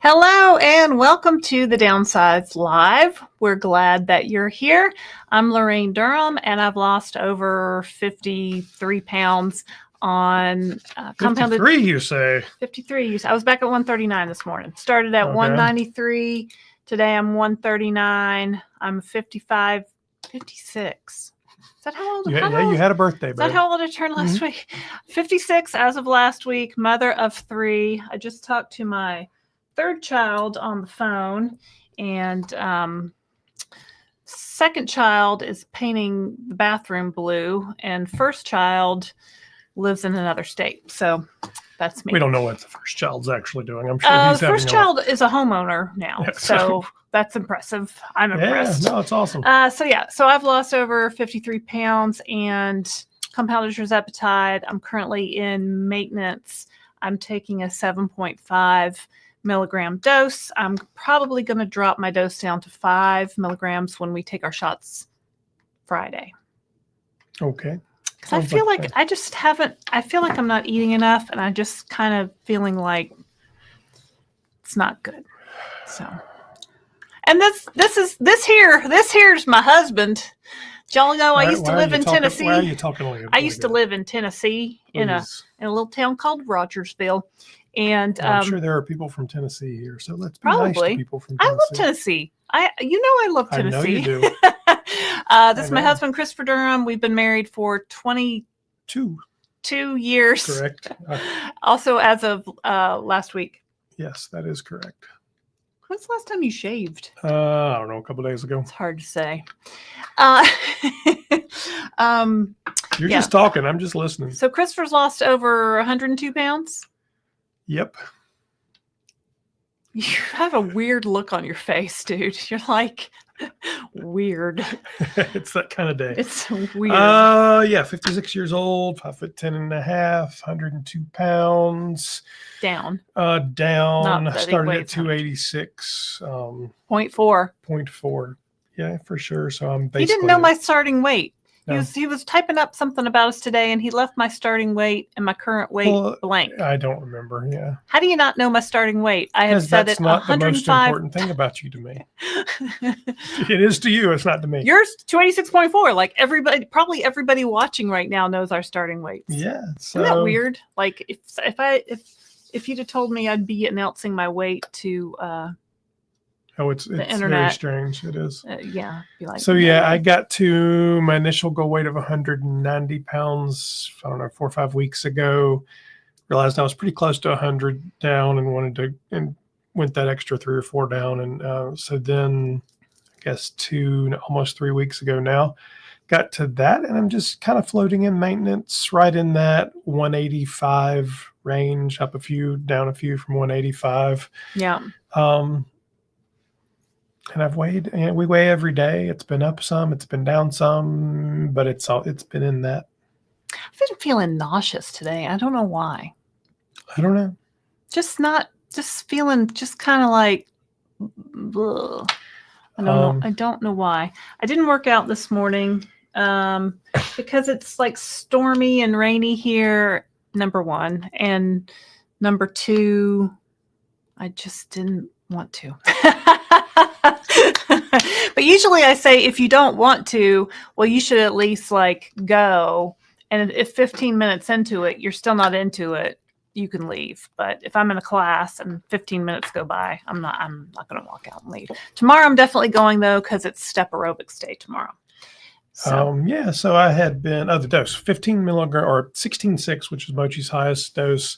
Hello and welcome to the Downsized Live. We're glad that you're here. I'm Laraine Durham and I've lost over 53 pounds on compounded. 53, you say? 53. I was back at 139 this morning. Started at 193. Today I'm 139. I'm 55, 56. Is that how old? Yeah, you had a birthday, Is that how old I turned last week? 56 as of last week, mother of 3. I just talked to my third child on the phone, and second child is painting the bathroom blue, and first child lives in another state. So that's me. We don't know what the first child's actually doing. I'm sure he's first child is a homeowner now. Yeah, so that's impressive. I'm impressed. Yeah, no, it's awesome. So I've lost over 53 pounds and compounded Tirzepatide. I'm currently in maintenance. I'm taking a 7.5 milligram dose. I'm probably going to drop my dose down to 5 milligrams when we take our shots Friday. Okay. Because I feel like I just haven't, I feel like I'm not eating enough and I just kind of feeling like it's not good. So, and this here's my husband. Y'all know I used to live in Tennessee. Why are you talking like I used to live in Tennessee in a little town called Rogersville. And I'm sure there are people from Tennessee here, so let's be probably nice to people from Tennessee. I love Tennessee. I love Tennessee. I know you do. This is my husband, Christopher Durham. We've been married for 22 years. Correct. Also, as of last week. Yes, that is correct. When's the last time you shaved? I don't know, a couple of days ago. It's hard to say. You're just talking. I'm just listening. So Christopher's lost over 102 pounds. Yep. You have a weird look on your face, dude. You're like weird. It's that kind of day. It's weird. 56 years old, 5'10.5", 102 pounds. Down. Down. I started at 286. 0.4. 0.4. Yeah, for sure. So I'm basically. He didn't know my starting weight. No. He was typing up something about us today, and he left my starting weight and my current weight blank. I don't remember. Yeah. How do you not know my starting weight? I have said that's it not 105. the most important thing about you to me. It is to you. It's not to me. Yours 286.4. Like probably everybody watching right now knows our starting weights. Yeah. So, isn't that weird? Like if you'd have told me I'd be announcing my weight to it's very strange. It is. Yeah. Be like, so yeah, I got to my initial goal weight of 190 pounds. I don't know, 4 or 5 weeks ago. Realized I was pretty close to 100 down and went that extra 3 or 4 down. And so then, I guess almost 3 weeks ago now, got to that, and I'm just kind of floating in maintenance, right in that 185 range, up a few, down a few from 185. Yeah. And I've weighed, and we weigh every day. It's been up some, it's been down some, but it's been in that. I've been feeling nauseous today. I don't know why. I don't know. Just feeling just kind of like, ugh. I don't know. I don't know why. I didn't work out this morning because it's like stormy and rainy here, number 1. And number 2, I just didn't want to. But usually I say, if you don't want to, well, you should at least like go. And if 15 minutes into it, you're still not into it, you can leave. But if I'm in a class and 15 minutes go by, I'm not going to walk out and leave. Tomorrow I'm definitely going though, because it's step aerobics day tomorrow. So. So I had been the dose 15 milligram or 16.6, which is Mochi's highest dose,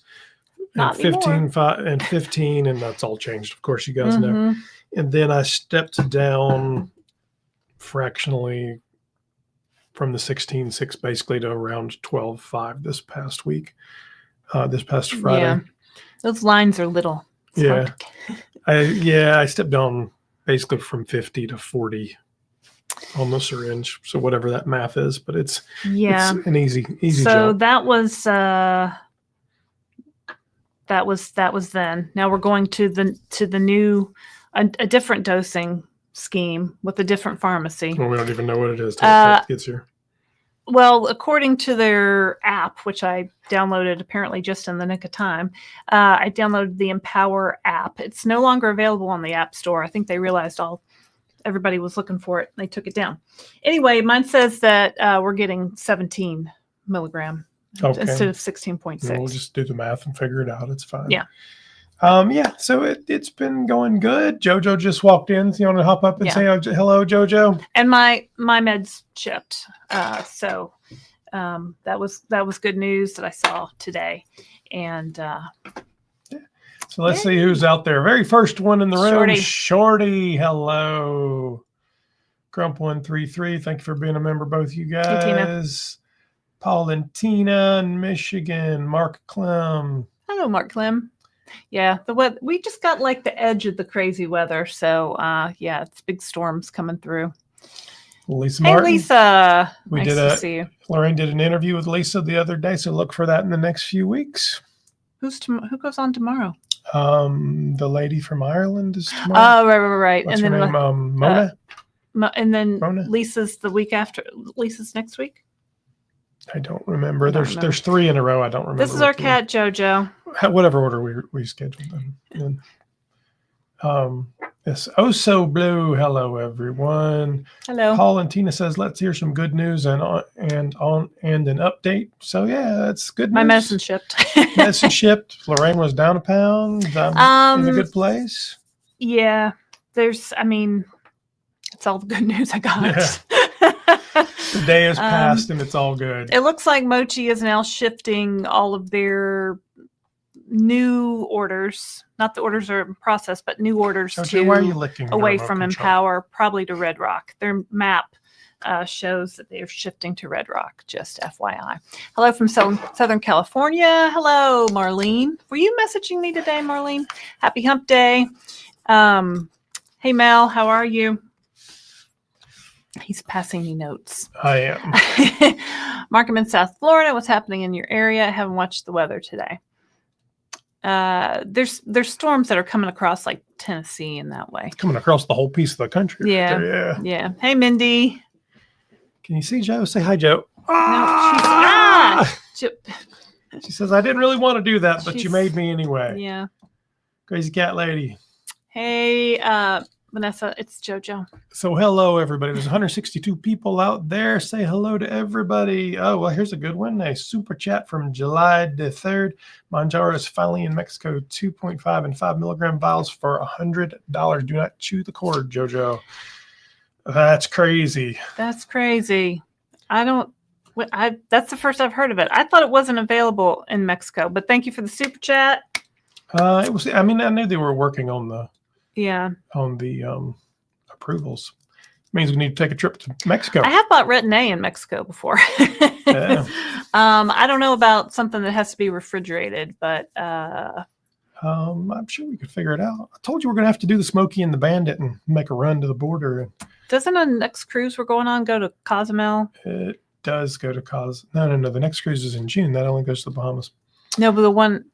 and 15.5 and 15, and that's all changed. Of course, you guys know. And then I stepped down fractionally from the 16.6 basically to around 12.5 this past week, this past Friday. Yeah. Those lines are little. It's I stepped down basically from 50 to 40 on the syringe. So whatever that math is, but it's an easy so jump. that was then. Now we're going to the new a different dosing scheme with a different pharmacy. Well, we don't even know what it is till it gets here. Well, according to their app, which I downloaded apparently just in the nick of time, I downloaded the Empower app. It's no longer available on the App Store. I think they realized everybody was looking for it. And they took it down. Anyway, mine says that we're getting 17 milligram instead of 16.6. We'll just do the math and figure it out. It's fine. Yeah. So it's been going good. Jojo just walked in. So you want to hop up and say hello, Jojo? And my meds shipped. So that was good news that I saw today. And so let's see who's out there. Very first one in the room, Shorty. Shorty. Hello. Grump133. Thank you for being a member, both you guys. Hey, Tina. Paul and Tina in Michigan. Mark Clem. Hello, Mark Clem. Yeah, the weather. We just got like the edge of the crazy weather, so it's big storms coming through. Lisa Hey, Martin. Lisa. Nice to see you. Laraine did an interview with Lisa the other day, so look for that in the next few weeks. Who goes on tomorrow? The lady from Ireland is tomorrow. Oh, right. What's and her then name? Mona. And then Mona? Lisa's the week after. Lisa's next week. I don't remember. There's 3 in a row. I don't remember. This is our cat, Jojo. Whatever order we scheduled them in. Yes. Oh, so blue. Hello, everyone. Hello. Paul and Tina says, let's hear some good news and an update. So yeah, that's good news. My medicine shipped. Medicine shipped. Laraine was down a pound. I'm in a good place. Yeah. It's all the good news I got. Yeah. The day has passed and it's all good. It looks like Mochi is now shifting all of their new orders, not the orders are in process, but new orders why are you licking away from Empower, probably to Red Rock. Their map shows that they are shifting to Red Rock, just FYI. Hello from Southern California. Hello, Marlene. Were you messaging me today, Marlene? Happy hump day. Hey, Mel, how are you? He's passing me notes. I am. Mark, I'm in South Florida. What's happening in your area? I haven't watched the weather today. There's storms that are coming across like Tennessee in that way. Coming across the whole piece of the country. Yeah. Right there, Yeah. Hey, Mindy. Can you see Joe? Say hi, Joe. No, She says, I didn't really want to do that, but you made me anyway. Yeah. Crazy cat lady. Hey, Vanessa, it's JoJo. So hello, everybody. There's 162 people out there. Say hello to everybody. Oh, well, here's a good one. A super chat from July the 3rd. Mounjaro is finally in Mexico. 2.5 and 5 milligram vials for $100. Do not chew the cord, JoJo. That's crazy. That's crazy. That's the first I've heard of it. I thought it wasn't available in Mexico, but thank you for the super chat. It was. I knew they were working on the approvals. Means we need to take a trip to Mexico. I have bought Retin-A in Mexico before. Yeah. I don't know about something that has to be refrigerated, but I'm sure we could figure it out. I told you we're going to have to do the Smokey and the Bandit and make a run to the border. Doesn't the next cruise we're going on go to Cozumel? It does go to No. The next cruise is in June. That only goes to the Bahamas. No, but the one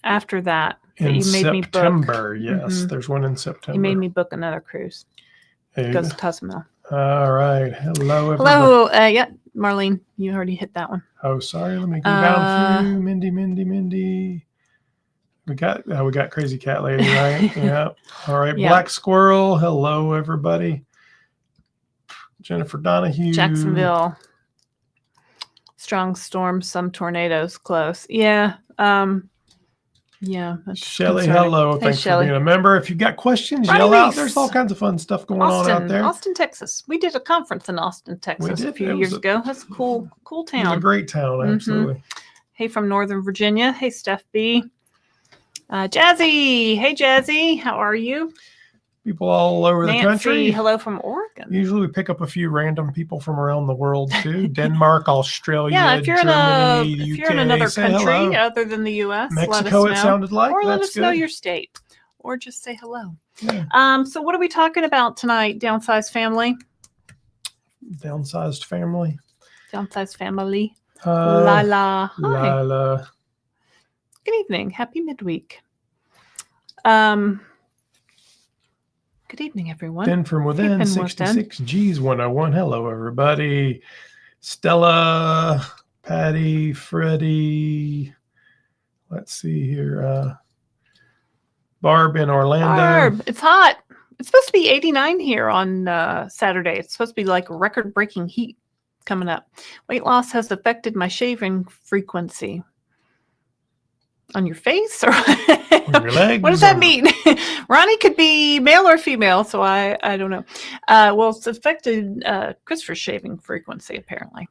after that in you made September, me book. Yes, there's one in September. You made me book another cruise. It goes to Cosmetic. All right. Hello, everybody. Hello. Yeah, Marlene, you already hit that one. Oh, sorry. Let me go down through. Mindy. We got Crazy Cat Lady, right? Yeah. All right. Yeah. Black Squirrel. Hello, everybody. Jennifer Donahue. Jacksonville. Strong storms, some tornadoes close. Yeah. Yeah. Shelly, hello. Thanks Shelley. for being a member. If you've got questions, Ronnie yell out. Reese. There's all kinds of fun stuff going on out there. Austin, Texas. We did a conference in Austin, Texas a few years ago. That's a cool town. It's a great town, absolutely. Mm-hmm. Hey, from Northern Virginia. Hey, Steph B. Jazzy. Hey, Jazzy. How are you? People all over the country. Hello from Oregon. Usually we pick up a few random people from around the world too. Denmark, Australia, yeah, if you're Germany, if UK, you're in another country hello. other than the U.S., Mexico, let us know. It sounded like. Or let That's us good. know your state. Or just say hello. Yeah. So what are we talking about tonight, Downsized family? Downsized family. Downsized family. Lila. Hi. Lila. Good evening. Happy midweek. Good evening, everyone. Then from within 66 G's 101. Hello, everybody. Stella, Patty, Freddie. Let's see here. Barb in Orlando. Barb, it's hot. It's supposed to be 89 here on Saturday. It's supposed to be like record-breaking heat coming up. Weight loss has affected my shaving frequency. On your face or on your legs? What does that mean? Ronnie could be male or female, so I don't know. Well, it's affected Christopher's shaving frequency, apparently.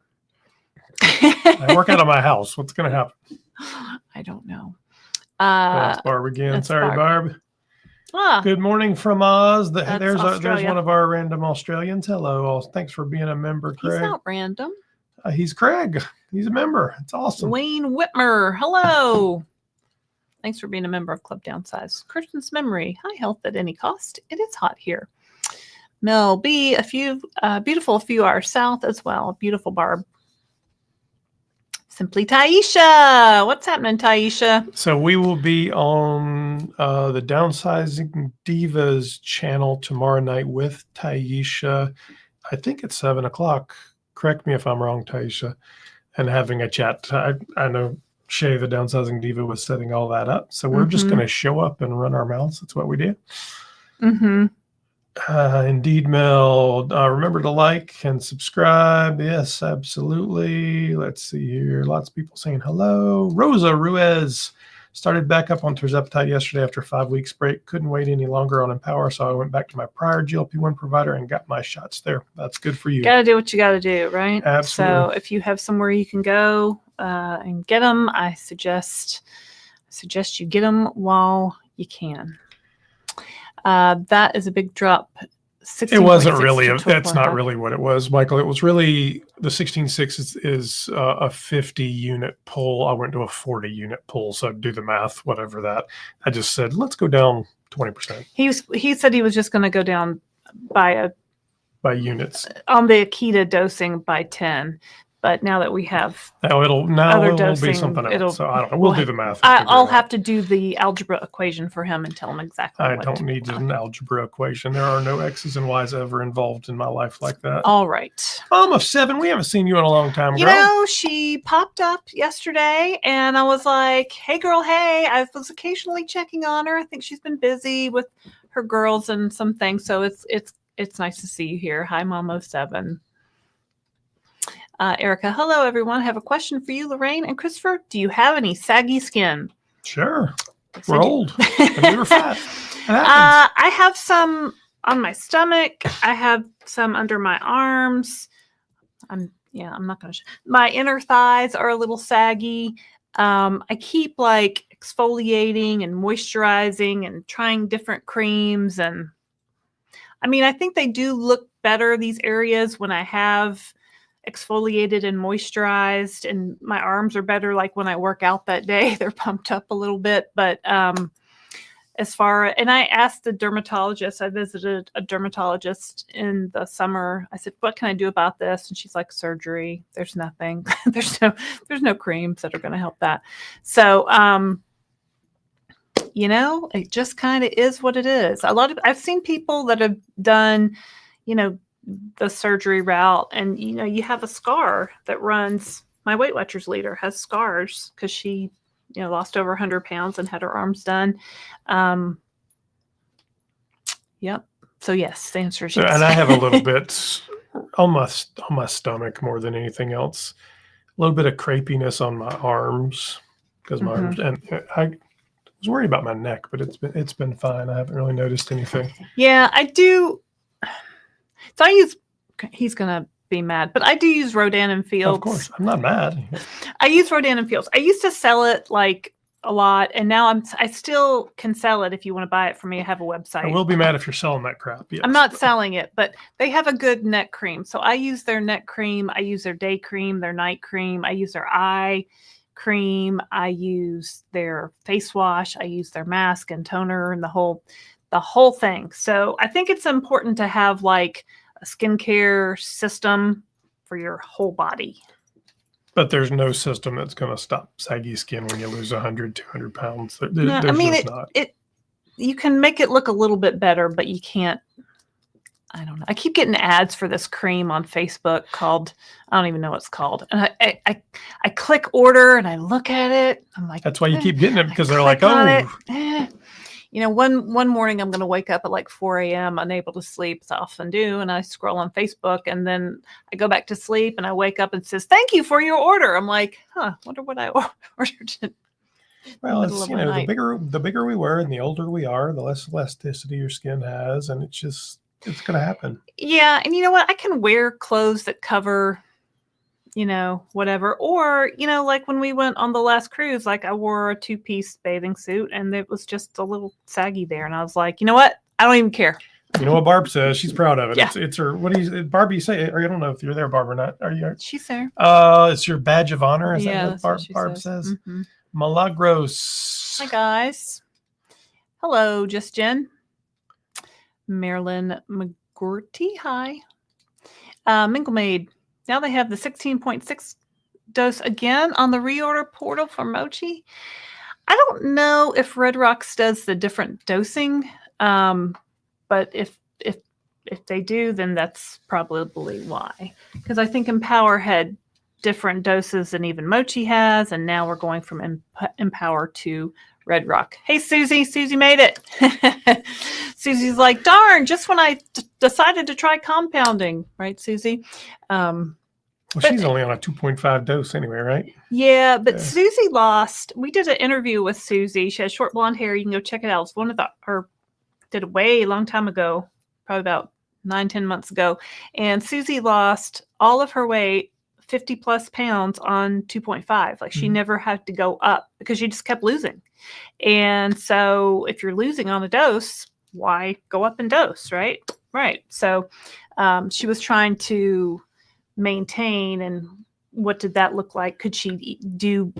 I work out of my house. What's going to happen? I don't know. That's Barb again. Sorry, Barb. Good morning from Oz. There's one of our random Australians. Hello. Thanks for being a member, Craig. He's not random. He's Craig. He's a member. It's awesome. Wayne Whitmer. Hello. Thanks for being a member of Club Downsized. Christian's Memory. High health at any cost. It is hot here. Mel B. Beautiful a few hours south as well. Beautiful Barb. Simply Taisha. What's happening, Taisha? So we will be on the Downsizing Divas channel tomorrow night with Taisha. I think it's 7 o'clock. Correct me if I'm wrong, Taisha. And having a chat. I know Shay, the Downsizing Diva, was setting all that up. So we're just going to show up and run our mouths. That's what we do. Indeed, Mel. Remember to like and subscribe. Yes, absolutely. Let's see here. Lots of people saying hello. Rosa Ruiz started back up on Tirzepatide yesterday after a 5 weeks break. Couldn't wait any longer on Empower, so I went back to my prior GLP-1 provider and got my shots there. That's good for you. Got to do what you got to do, right? Absolutely. So if you have somewhere you can go and get them, I suggest you get them while you can. That is a big drop. It wasn't really. That's not really what it was, Michael. It was really the 16.6 is a 50-unit pull. I went to a 40-unit pull, so do the math, whatever that. I just said let's go down 20%. He said he was just going to go down by units on the Akita dosing by 10. But now that we have it'll be something else. So I don't know. We'll do the math. I'll have to do the algebra equation for him and tell him exactly. I don't need an algebra equation. There are no X's and Y's ever involved in my life like that. All right. Mom of 7, we haven't seen you in a long time, girl. You know, she popped up yesterday and I was like, hey, girl, hey. I was occasionally checking on her. I think she's been busy with her girls and some things. So it's nice to see you here. Hi, Mom of 7. Erica, hello, everyone. I have a question for you, Laraine and Christopher. Do you have any saggy skin? Sure. We're old. And we were fat. I have some on my stomach. I have some under my arms. I'm not going to my inner thighs are a little saggy. I keep like exfoliating and moisturizing and trying different creams. And I mean, I think they do look better, these areas, when I have exfoliated and moisturized, and my arms are better. Like when I work out that day, they're pumped up a little bit. But and I asked the dermatologist, I visited a dermatologist in the summer. I said, what can I do about this? And she's like, surgery. There's nothing. there's no creams that are going to help that. So, it just kind of is what it is. I've seen people that have done, the surgery route, and you have a scar that runs. My Weight Watchers leader has scars because she lost over 100 pounds and had her arms done. Yep. So yes, the answer is yes. And I have a little bit on my stomach more than anything else. A little bit of crepiness on my arms because my arms, and I was worried about my neck, but it's been fine. I haven't really noticed anything. Yeah, I do. So he's going to be mad, but I do use Rodan and Fields. Of course, I'm not mad. I use Rodan and Fields. I used to sell it like a lot, and now I still can sell it if you want to buy it from me. I have a website. I will be mad if you're selling that crap. Yes, I'm not selling it, but they have a good neck cream. So I use their neck cream. I use their day cream, their night cream. I use their eye cream. I use their face wash. I use their mask and toner and the whole thing. So I think it's important to have like a skincare system for your whole body. But there's no system that's going to stop saggy skin when you lose 100, 200 pounds. You can make it look a little bit better, but you can't I don't know. I keep getting ads for this cream on Facebook called, I don't even know what it's called. And I click order and I look at it. I'm like, That's why you keep getting it, because they're like, click on oh. it. You know, one morning I'm going to wake up at like 4 a.m. unable to sleep. As I often do. And I scroll on Facebook and then I go back to sleep and I wake up and it says, thank you for your order. I'm like, wonder what I ordered. Well, it's, you know, the bigger we were and the older we are, the less elasticity your skin has. And it's going to happen. Yeah. And you know what? I can wear clothes that cover, you know, whatever. Or, you know, like when we went on the last cruise, like I wore a 2-piece bathing suit and it was just a little saggy there. And I was like, you know what? I don't even care. You know what Barb says? She's proud of it. Yeah. It's her, what do you, Barb, you say, or I don't know if you're there, Barb, or not. Are you? She's there. It's your badge of honor. Is yeah, that what Barb says? Mm-hmm. Milagros. Hi, guys. Hello, Just Jen. Marilyn McGorty. Hi. Mingle Maid. Now they have the 16.6 dose again on the reorder portal for Mochi. I don't know if Red Rocks does the different dosing, but if they do, then that's probably why. Because I think Empower had different doses than even Mochi has, and now we're going from Empower to Red Rock. Hey, Susie. Susie made it. Susie's like, darn, just when I decided to try compounding. Right, Susie? Well, she's only on a 2.5 dose anyway, right? Yeah, but Susie lost. We did an interview with Susie. She has short blonde hair. You can go check it out. It's one of did it way a long time ago, probably about 9-10 months ago. And Susie lost all of her weight, 50 plus pounds on 2.5. Like she never had to go up because she just kept losing. And so if you're losing on a dose, why go up in dose, right? Right. So she was trying to maintain, and what did that look like? Could she do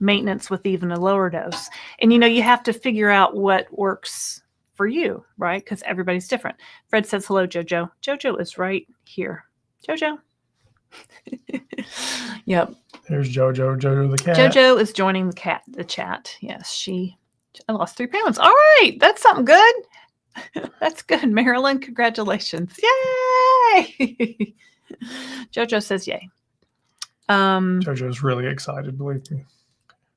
maintenance with even a lower dose? And, you know, you have to figure out what works for you, right? Because everybody's different. Fred says, hello, Jojo. Jojo is right here. Jojo. Yep. There's Jojo the cat. Jojo is joining the chat. Yes, I lost 3 pounds. All right. That's something good. That's good. Marilyn, congratulations. Yay. Jojo says yay. Jojo's really excited, believe me.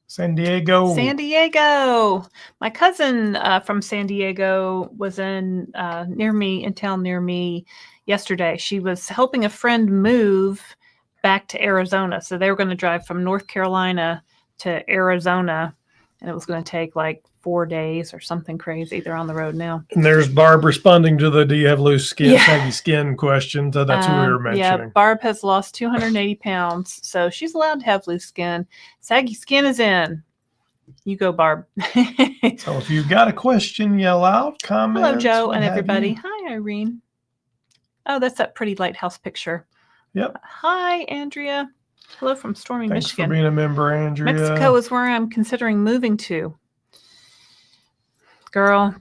San Diego. My cousin from San Diego was in town near me yesterday. She was helping a friend move back to Arizona. So they were going to drive from North Carolina to Arizona, and it was going to take like 4 days or something crazy. They're on the road now. And there's Barb responding to the do you have loose skin, saggy skin question. So that's who we were mentioning. Yeah, Barb has lost 280 pounds, so she's allowed to have loose skin. Saggy skin is in. You go, Barb. So if you've got a question, yell out, comment. Hello, Joe, and everybody. Hi, Irene. Oh, that's that pretty lighthouse picture. Yep. Hi, Andrea. Hello from stormy Thanks Michigan. For being a member, Andrea. Mexico is where I'm considering moving to. Girl,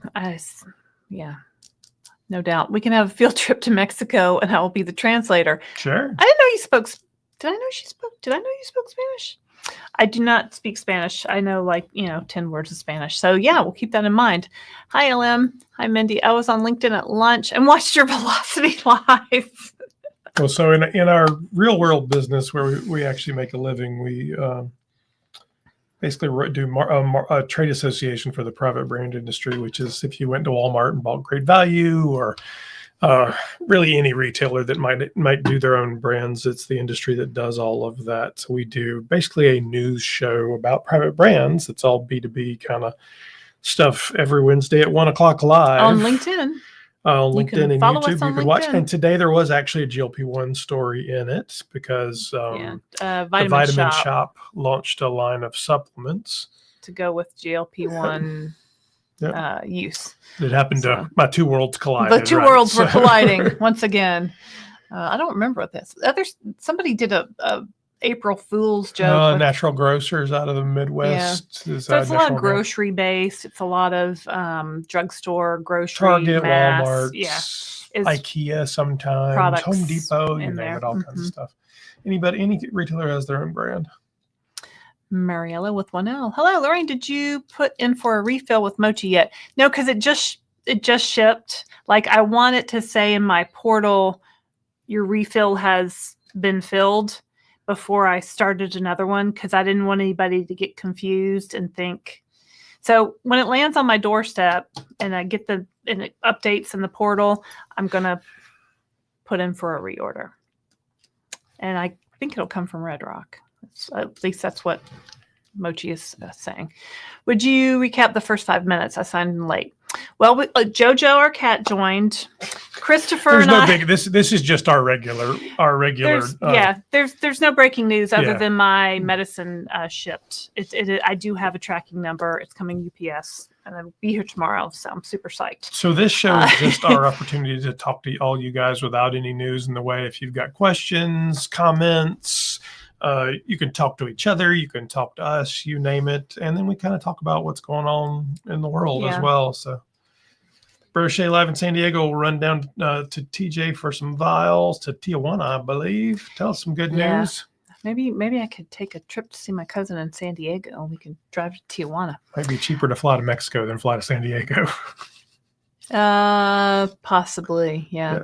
yeah, no doubt. We can have a field trip to Mexico, and I will be the translator. Sure. I didn't know you spoke. Did I know you spoke Spanish? I do not speak Spanish. I know 10 words of Spanish. So yeah, we'll keep that in mind. Hi, LM. Hi, Mindy. I was on LinkedIn at lunch and watched your Velocity Live. Well, so in our real world business where we actually make a living, we basically do a trade association for the private brand industry, which is if you went to Walmart and bought Great Value or really any retailer that might do their own brands, it's the industry that does all of that. So we do basically a news show about private brands. It's all B2B kind of stuff every Wednesday at 1:00 live on LinkedIn. On LinkedIn and YouTube, you could watch. And today there was actually a GLP-1 story in it because the Vitamin Shop launched a line of supplements to go with GLP-1 use. It happened to my two worlds collided. The two worlds were colliding once again. I don't remember what this. Somebody did a April Fool's joke. Natural grocers out of the Midwest. Yeah. So it's a lot of grocery based. It's a lot of drugstore, grocery, Target, mass, Walmart, IKEA sometimes, Home Depot, you name it, all kinds of stuff. Any retailer has their own brand. Mariella with 1L. Hello, Laraine. Did you put in for a refill with Mochi yet? No, because it just it just shipped. Like, I want it to say in my portal, your refill has been filled before I started another one, because I didn't want anybody to get confused and think. So when it lands on my doorstep and I get and it updates in the portal, I'm going to put in for a reorder. And I think it'll come from Red Rock. At least that's what Mochi is saying. Would you recap the first 5 minutes? I signed in late. Well, Jojo, our cat, joined. Christopher There's and no I. big. This is just our regular. There's no breaking news other Yeah. than my medicine shipped. I do have a tracking number. It's coming UPS, and I'll be here tomorrow. So I'm super psyched. So this show is just our opportunity to talk to all you guys without any news in the way. If you've got questions, comments, you can talk to each other. You can talk to us. You name it, and then we kind of talk about what's going on in the world as well. So. Brochet live in San Diego. We'll run down to TJ for some vials to Tijuana, I believe. Tell us some good news. Maybe I could take a trip to see my cousin in San Diego. We can drive to Tijuana. Might be cheaper to fly to Mexico than fly to San Diego. Possibly, yeah.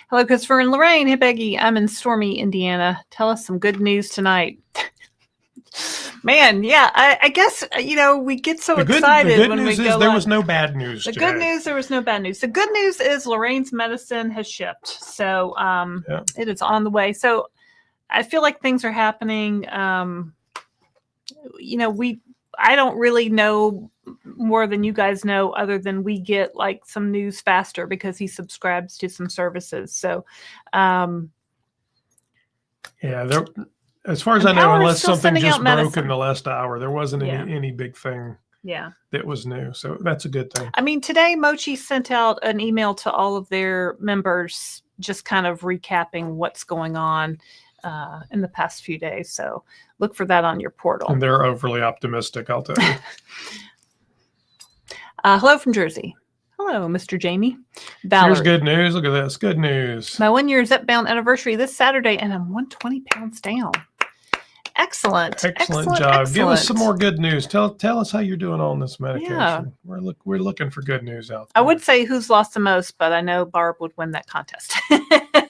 Hello, Christopher and Laraine. Hey, Peggy. I'm in stormy Indiana. Tell us some good news tonight. Man, yeah, I guess, we get so excited when we go. The good news is there was no bad news today. Good news, there was no bad news. The good news is Lorraine's medicine has shipped. So it is on the way. So I feel like things are happening. I don't really know more than you guys know, other than we get like some news faster because he subscribes to some services. So as far as I know, unless something just broke in the last hour, there wasn't any big thing that was new. So that's a good thing. I mean, today Mochi sent out an email to all of their members, just kind of recapping what's going on in the past few days. So look for that on your portal. And they're overly optimistic, I'll tell you. Hello from Jersey. Hello, Mr. Jamie. Valerie. Here's good news. Look at this. Good news. My 1-year Zepbound anniversary this Saturday, and I'm 120 pounds down. Excellent job. Excellent. Give us some more good news. Tell us how you're doing on this medication. Yeah. We're looking for good news out there. I would say who's lost the most, but I know Barb would win that contest.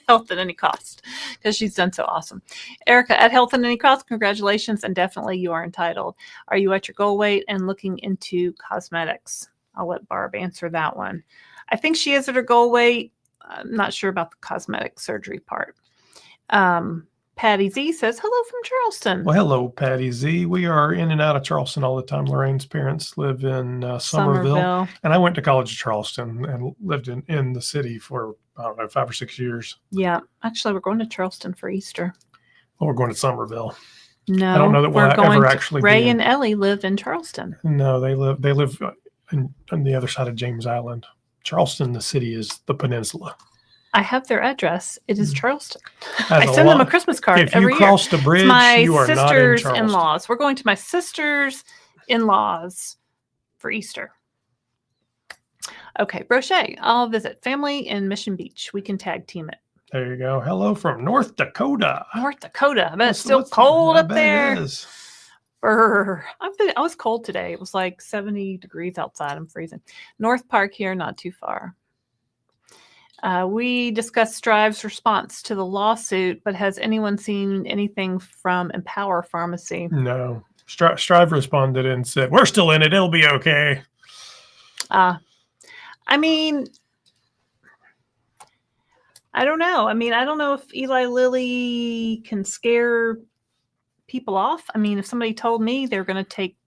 Health at any cost, because she's done so awesome. Erica, at Health at any cost, congratulations, and definitely you are entitled. Are you at your goal weight and looking into cosmetics? I'll let Barb answer that one. I think she is at her goal weight. I'm not sure about the cosmetic surgery part. Patty Z says, hello from Charleston. Well, hello, Patty Z. We are in and out of Charleston all the time. Lorraine's parents live in Somerville. And I went to college in Charleston and lived in the city for, 5 or 6 years. Yeah. Actually, we're going to Charleston for Easter. Well, we're going to Somerville. No. I don't know that we'll ever actually Ray and Ellie live in Charleston. No, they live on the other side of James Island. Charleston, the city, is the peninsula. I have their address. It is Charleston. I send them a Christmas card every year. If you cross the bridge, you are not in Charleston. My sisters-in-laws. We're going to my sisters-in-laws for Easter. Okay, Brochet. I'll visit family in Mission Beach. We can tag team it. There you go. Hello from North Dakota. North Dakota. I bet it's still cold up there. It is. I was cold today. It was like 70 degrees outside. I'm freezing. North Park here, not too far. We discussed Strive's response to the lawsuit, but has anyone seen anything from Empower Pharmacy? No. Strive responded and said, we're still in it. It'll be okay. I mean, I don't know. I don't know if Eli Lilly can scare people off. If somebody told me they're going to take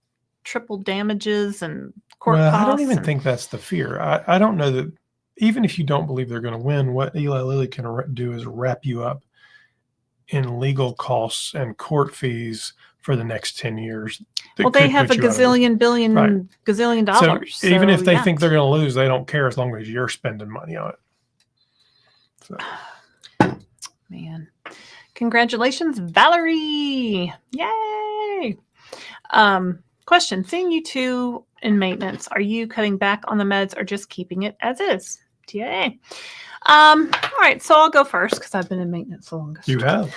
triple damages and court costs. I don't even think that's the fear. I don't know that. Even if you don't believe they're going to win, what Eli Lilly can do is wrap you up in legal costs and court fees for the next 10 years. Well, they have a gazillion dollars. So even if they think they're going to lose, they don't care as long as you're spending money on it. So. Man. Congratulations, Valerie. Yay. Question. Seeing you two in maintenance, are you cutting back on the meds or just keeping it as is? TA. All right, so I'll go first because I've been in maintenance the longest. You have.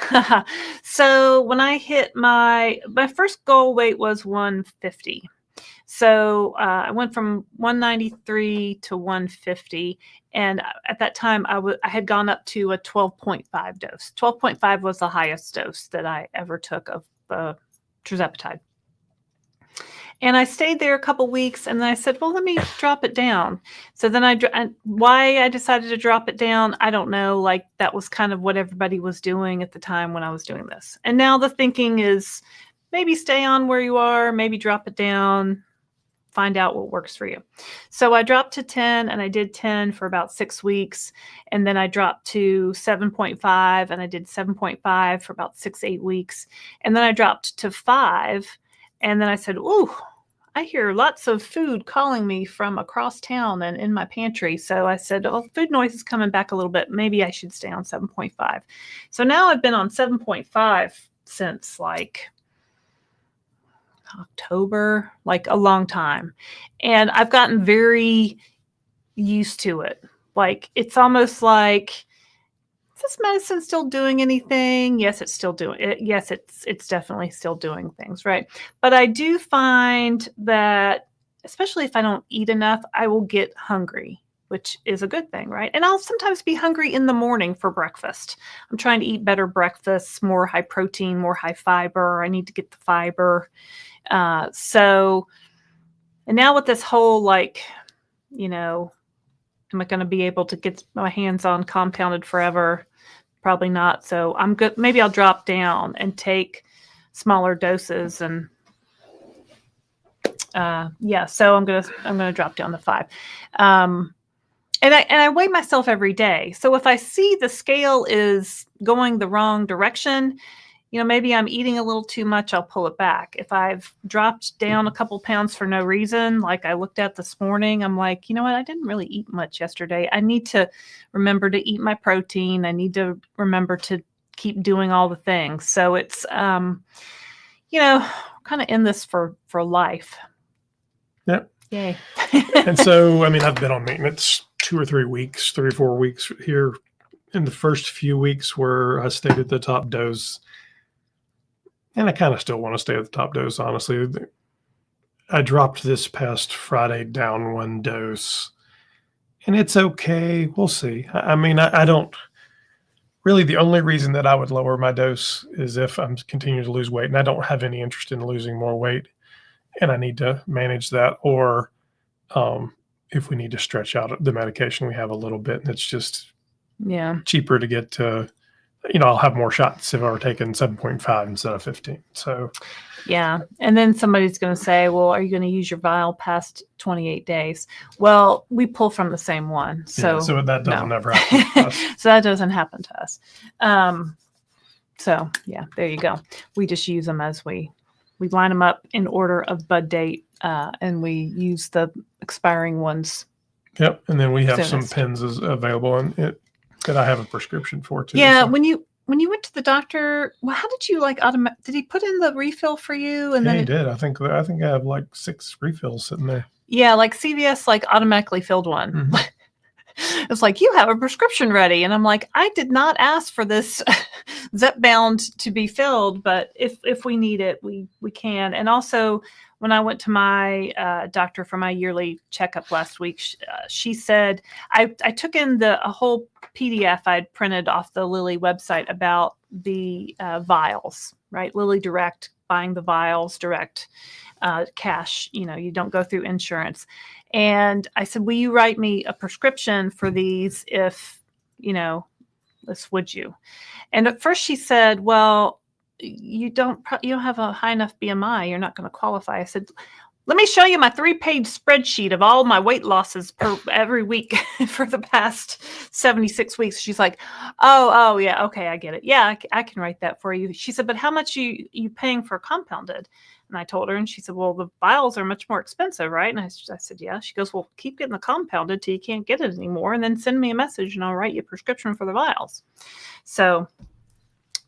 So when I hit my first goal weight was 150. So I went from 193 to 150. And at that time, I had gone up to a 12.5 dose. 12.5 was the highest dose that I ever took of Tirzepatide. And I stayed there a couple weeks, and then I said, well, let me drop it down. So then why I decided to drop it down, I don't know. Like, that was kind of what everybody was doing at the time when I was doing this. And now the thinking is maybe stay on where you are, maybe drop it down, find out what works for you. So I dropped to 10, and I did 10 for about 6 weeks. And then I dropped to 7.5, and I did 7.5 for about 6-8 weeks. And then I dropped to 5. And then I said, ooh, I hear lots of food calling me from across town and in my pantry. So I said, oh, food noise is coming back a little bit. Maybe I should stay on 7.5. So now I've been on 7.5 since like October, like a long time. And I've gotten very used to it. Like, it's almost like, is this medicine still doing anything? Yes, it's still doing it. Yes, it's definitely still doing things, right? But I do find that, especially if I don't eat enough, I will get hungry, which is a good thing, right? And I'll sometimes be hungry in the morning for breakfast. I'm trying to eat better breakfasts, more high protein, more high fiber. I need to get the fiber. And now with this whole, like, am I going to be able to get my hands on compounded forever? Probably not. So I'm good. Maybe I'll drop down and take smaller doses. And so I'm gonna drop down to 5. And I weigh myself every day. So if I see the scale is going the wrong direction, maybe I'm eating a little too much, I'll pull it back. If I've dropped down a couple pounds for no reason, like I looked at this morning, I'm like, you know what? I didn't really eat much yesterday. I need to remember to eat my protein. I need to remember to keep doing all the things. So it's, kind of in this for life. Yep. Yay. And so, I've been on maintenance 2 or 3 weeks, 3 or 4 weeks here. In the first few weeks where I stayed at the top dose, and I kind of still want to stay at the top dose, honestly. I dropped this past Friday down 1 dose, and it's okay. We'll see. I don't really, the only reason that I would lower my dose is if I'm continuing to lose weight, and I don't have any interest in losing more weight, and I need to manage that, or if we need to stretch out the medication we have a little bit, and it's just cheaper to get to, I'll have more shots if I were taking 7.5 instead of 15. So, yeah. And then somebody's going to say, well, are you going to use your vial past 28 days? Well, we pull from the same one. So, so that doesn't ever happen to us. So that doesn't happen to us. So yeah, there you go. We just use them as we line them up in order of bud date, and we use the expiring ones. Yep. And then we have some pens available that I have a prescription for too. Yeah. So. When you went to the doctor, well, how did you did he put in the refill for you? And then he did. I think I have like 6 refills sitting there. Yeah. Like CVS, automatically filled one. Mm-hmm. It's like, you have a prescription ready. And I'm like, I did not ask for this Zepbound to be filled, but if we need it, we can. And also, when I went to my doctor for my yearly checkup last week, she said, I took in a whole PDF I'd printed off the Lilly website about the vials, right? Lilly Direct, buying the vials direct, cash, you don't go through insurance. And I said, will you write me a prescription for these if, would you? And at first she said, well, you don't have a high enough BMI. You're not going to qualify. I said, let me show you my 3-page spreadsheet of all my weight losses every week for the past 76 weeks. She's like, oh yeah. Okay. I get it. Yeah. I can write that for you. She said, but how much you paying for compounded? And I told her, and she said, well, the vials are much more expensive, right? And I said, yeah. She goes, well, keep getting the compounded till you can't get it anymore. And then send me a message and I'll write you a prescription for the vials. So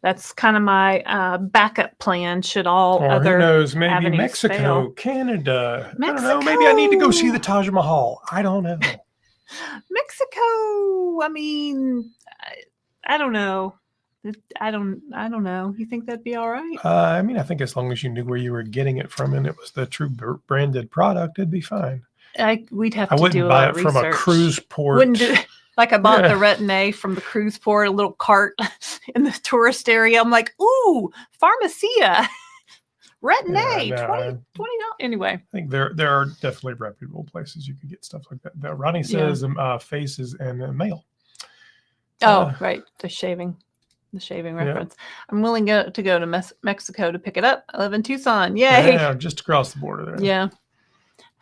that's kind of my backup plan. Should all other, who knows, maybe Mexico, fail. Canada. Mexico. I don't know. Maybe I need to go see the Taj Mahal. I don't know. Mexico. I don't know. I don't know. You think that'd be all right? I mean, I think as long as you knew where you were getting it from and it was the true branded product, it'd be fine. We'd have I to wouldn't do a buy lot it of from research. a cruise port. Wouldn't do like I bought Yeah. the Retin-A from the cruise port, a little cart in the tourist area. I'm like, ooh, Pharmacia, Retin-A, Yeah, no, $20. Anyway, I think there are definitely reputable places you can get stuff like that. Now, Ronnie says faces and mail. Right, the shaving reference. I'm willing to go to Mexico to pick it up. I live in Tucson. Yay! Yeah, just across the border there. Yeah.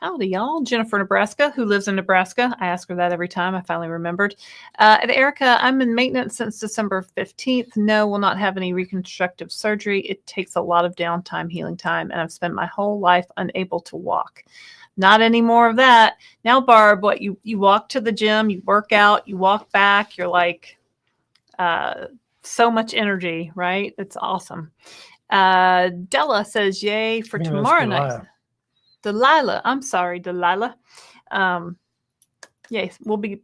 Howdy, y'all. Jennifer, Nebraska, who lives in Nebraska. I ask her that every time. I finally remembered. And Erica, I'm in maintenance since December 15th. No, will not have any reconstructive surgery. It takes a lot of downtime, healing time, and I've spent my whole life unable to walk. Not any more of that. Now, Barb, what you walk to the gym, you work out, you walk back. You're like so much energy, right? It's awesome. Della says, yay for tomorrow night. Delilah. I'm sorry, Delilah. Yes, we'll be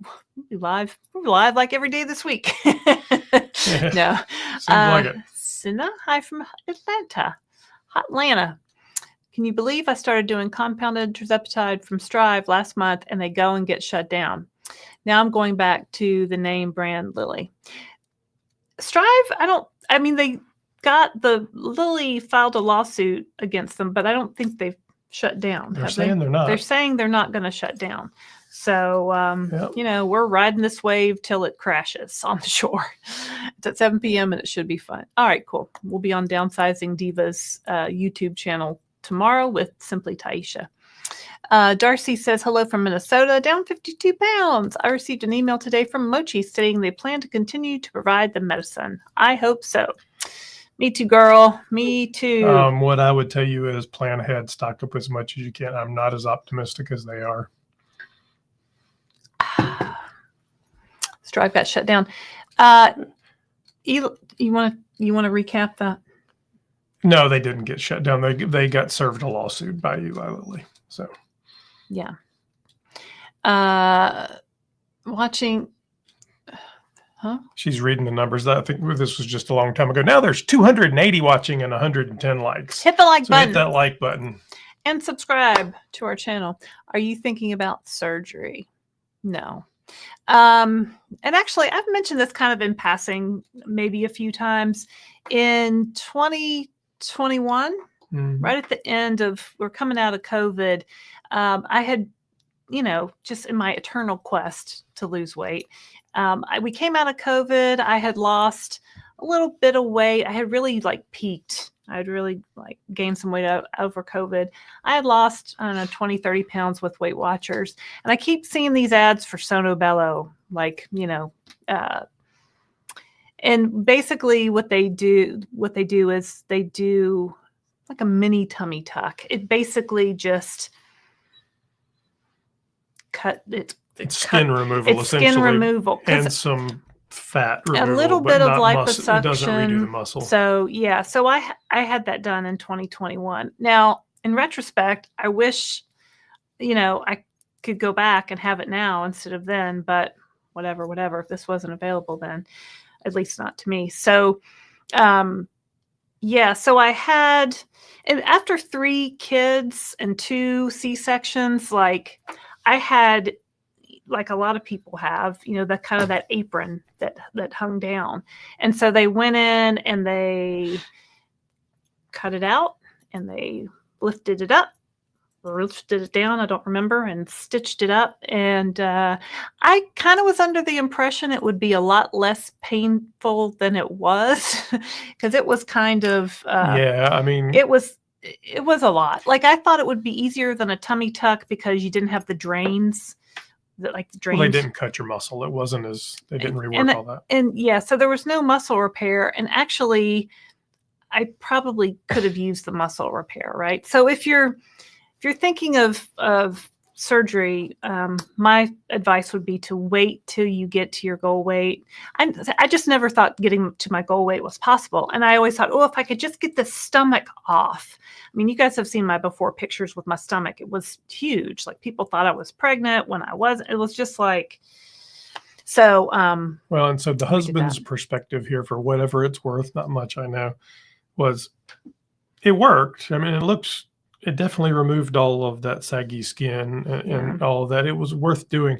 live. We're live like every day this week. No. Seems like it. Cinna, hi from Atlanta. Hot Atlanta. Can you believe I started doing compounded Tirzepatide from Strive last month and they go and get shut down? Now I'm going back to the name brand Lilly. Strive, they got Lilly filed a lawsuit against them, but I don't think they've shut down. They're saying they're not. They're saying they're not going to shut down. So, we're riding this wave till it crashes on the shore. It's at 7 p.m. and it should be fun. All right, cool. We'll be on Downsizing Diva's YouTube channel tomorrow with Simply Taisha. Darcy says, hello from Minnesota, down 52 pounds. I received an email today from Mochi stating they plan to continue to provide the medicine. I hope so. Me too, girl. Me too. What I would tell you is plan ahead, stock up as much as you can. I'm not as optimistic as they are. Strive got shut down. You want to recap that? No, they didn't get shut down. They got served a lawsuit by Eli Lilly. So yeah. Watching. Huh? She's reading the numbers. I think this was just a long time ago. Now there's 280 watching and 110 likes. Hit the like button. Hit that like button. And subscribe to our channel. Are you thinking about surgery? No. And actually, I've mentioned this kind of in passing maybe a few times. In 2021, right at the end we're coming out of COVID, I had, just in my eternal quest to lose weight, we came out of COVID. I had lost a little bit of weight. I had really peaked. I had really gained some weight over COVID. I had lost, 20, 30 pounds with Weight Watchers. And I keep seeing these ads for Sono Bello, and basically what they do is they do like a mini tummy tuck. It basically just it's skin removal, essentially. Skin removal. And some fat removal. A little bit of liposuction. It doesn't redo the muscle. So, yeah. So I had that done in 2021. Now, in retrospect, I wish, I could go back and have it now instead of then. But whatever. If this wasn't available then, at least not to me. So, so I had, and after 3 kids and 2 C-sections, I had, a lot of people have, the kind of that apron that hung down. And so they went in and they cut it out and they lifted it up, or lifted it down, I don't remember, and stitched it up. And I kind of was under the impression it would be a lot less painful than it was, because it was kind of it was a lot. I thought it would be easier than a tummy tuck because you didn't have the drains. The drains. Well, they didn't cut your muscle. It wasn't they didn't rework all that. And so there was no muscle repair. And actually, I probably could have used the muscle repair, right? So if you're thinking of surgery, my advice would be to wait till you get to your goal weight. I just never thought getting to my goal weight was possible. And I always thought, if I could just get the stomach off. I mean, you guys have seen my before pictures with my stomach. It was huge. People thought I was pregnant when I wasn't. It was just So, well, and so the we did husband's that. perspective here, for whatever it's worth, not much I know, was it worked. I mean, it definitely removed all of that saggy skin and all of that. It was worth doing.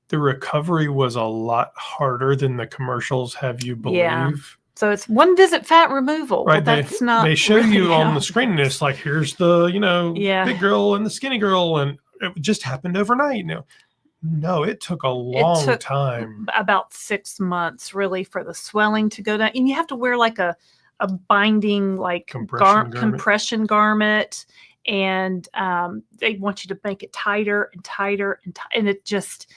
The recovery was a lot harder than the commercials have you Yeah. believe. So it's one visit fat removal. Right. Well, that's not. They show really you on how the it screen, and works. it's like, here's the, Yeah. big girl and the skinny girl, and it just happened overnight. No, it took a long took time. About 6 months, really, for the swelling to go down. And you have to wear like a binding, like compression garment. And they want you to make it tighter and tighter and it just,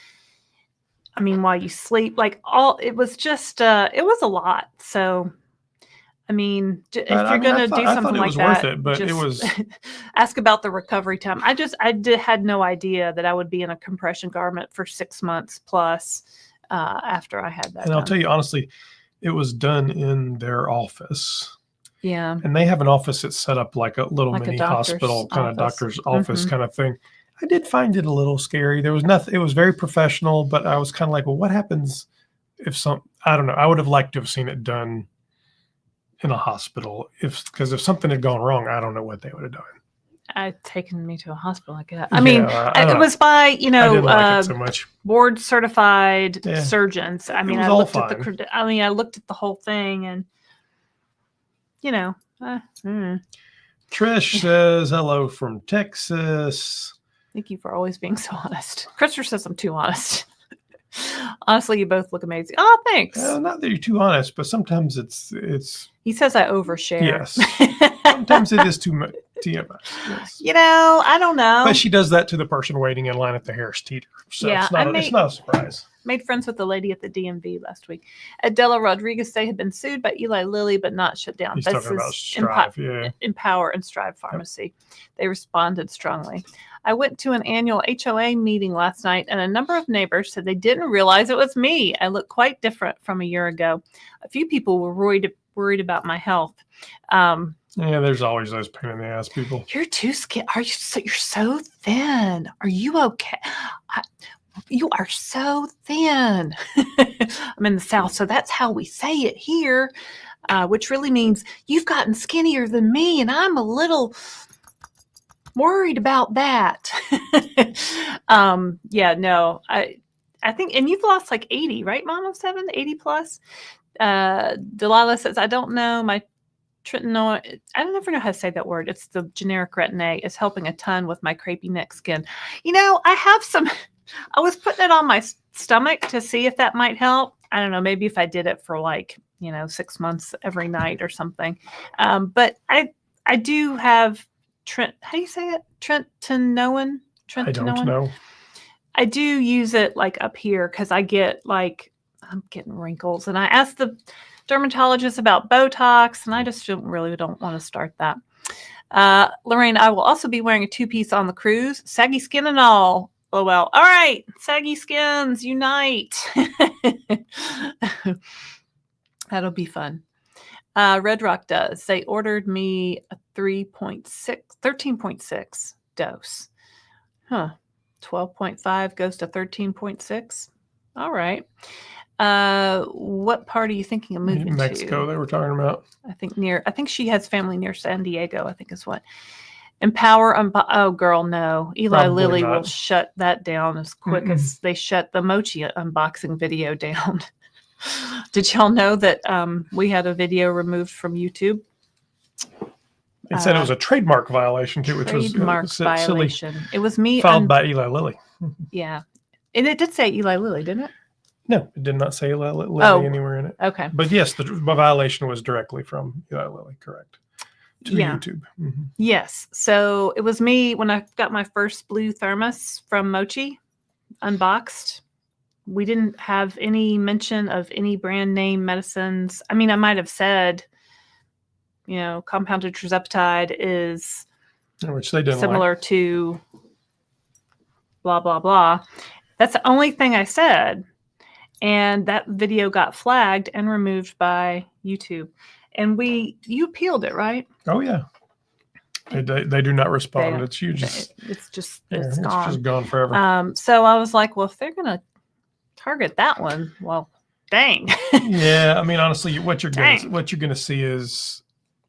I mean, while you sleep, like it was just, it was a lot. So, I mean, if you're going to do something like that, worth it, but it was ask about the recovery time. I had no idea that I would be in a compression garment for 6 months plus after I had that. And I'll tell you honestly, it was done in their office. Yeah. And they have an office that's set up like a little Like a mini doctor's hospital kind of office. doctor's office kind of thing. I did find it a little scary. There was nothing, it was very professional, but I was kind of like, well, what happens if I don't know. I would have liked to have seen it done in a hospital because if something had gone wrong, I don't know what they would have done. I'd taken me to a hospital like that. I mean, it was by, I didn't like it so much. board certified surgeons. I mean, I looked at I looked at the whole thing and, Trish says, hello from Texas. Thank you for always being so honest. Christopher says I'm too honest. Honestly, you both look amazing. Oh, thanks. Not that you're too honest, but sometimes it's. He says I overshare. Yes. Sometimes it is too much. Yes. I don't know. But she does that to the person waiting in line at the Harris Teeter. So it's not a surprise. Made friends with the lady at the DMV last week. Adela Rodriguez had been sued by Eli Lilly, but not shut down. He's talking about Strive, Empower and Strive Pharmacy. Yep. They responded strongly. I went to an annual HOA meeting last night, and a number of neighbors said they didn't realize it was me. I look quite different from a year ago. A few people were worried about my health. Yeah, there's always those pain in the ass people. You're too skinny. You're so thin. Are you okay? You are so thin. I'm in the South, so that's how we say it here, which really means you've gotten skinnier than me, and I'm a little worried about that. I think, and you've lost like 80, right, Mom of 7, 80 plus. Delilah says, I don't know, my tretinoin, I never know how to say that word. It's the generic Retin-A. It's helping a ton with my crepey neck skin. I have some, I was putting it on my stomach to see if that might help. I don't know, maybe if I did it for 6 months every night or something. But I do have how do you say it? Tretinoin? I don't know. I do use it like up here because I get I'm getting wrinkles, and I asked the dermatologist about Botox, and I just don't want to start that. Laraine, I will also be wearing a 2-piece on the cruise, saggy skin and all. Oh well. All right, saggy skins unite. That'll be fun. Red Rock does. They ordered me a 13.6 dose. 12.5 goes to 13.6. All right. What part are you thinking of moving to? Mexico, they were talking about. I think she has family near San Diego, I think is what. Empower. Oh, girl, no. Eli Lilly will shut that down as quick as they shut the Mochi unboxing video down. Did y'all know that we had a video removed from YouTube? It said it was a trademark violation too, which was violation. Silly. It was me filed by Eli Lilly. Yeah, and it did say Eli Lilly, didn't it? No, it did not say Eli Lilly anywhere in it. Okay, but yes, the violation was directly from Eli Lilly. Correct. To YouTube. Mm-hmm. Yes, so it was me when I got my first blue thermos from Mochi, unboxed. We didn't have any mention of any brand name medicines. I mean, I might have said, compounded Tirzepatide is which they didn't similar to blah, blah, blah. That's the only thing I said. And that video got flagged and removed by YouTube. And you appealed it, right? Oh, yeah. They do not respond. It's gone. It's just gone forever. So I was like, well, if they're going to Target that one. Well, dang. Yeah, I mean, honestly, what you're Dang. gonna see is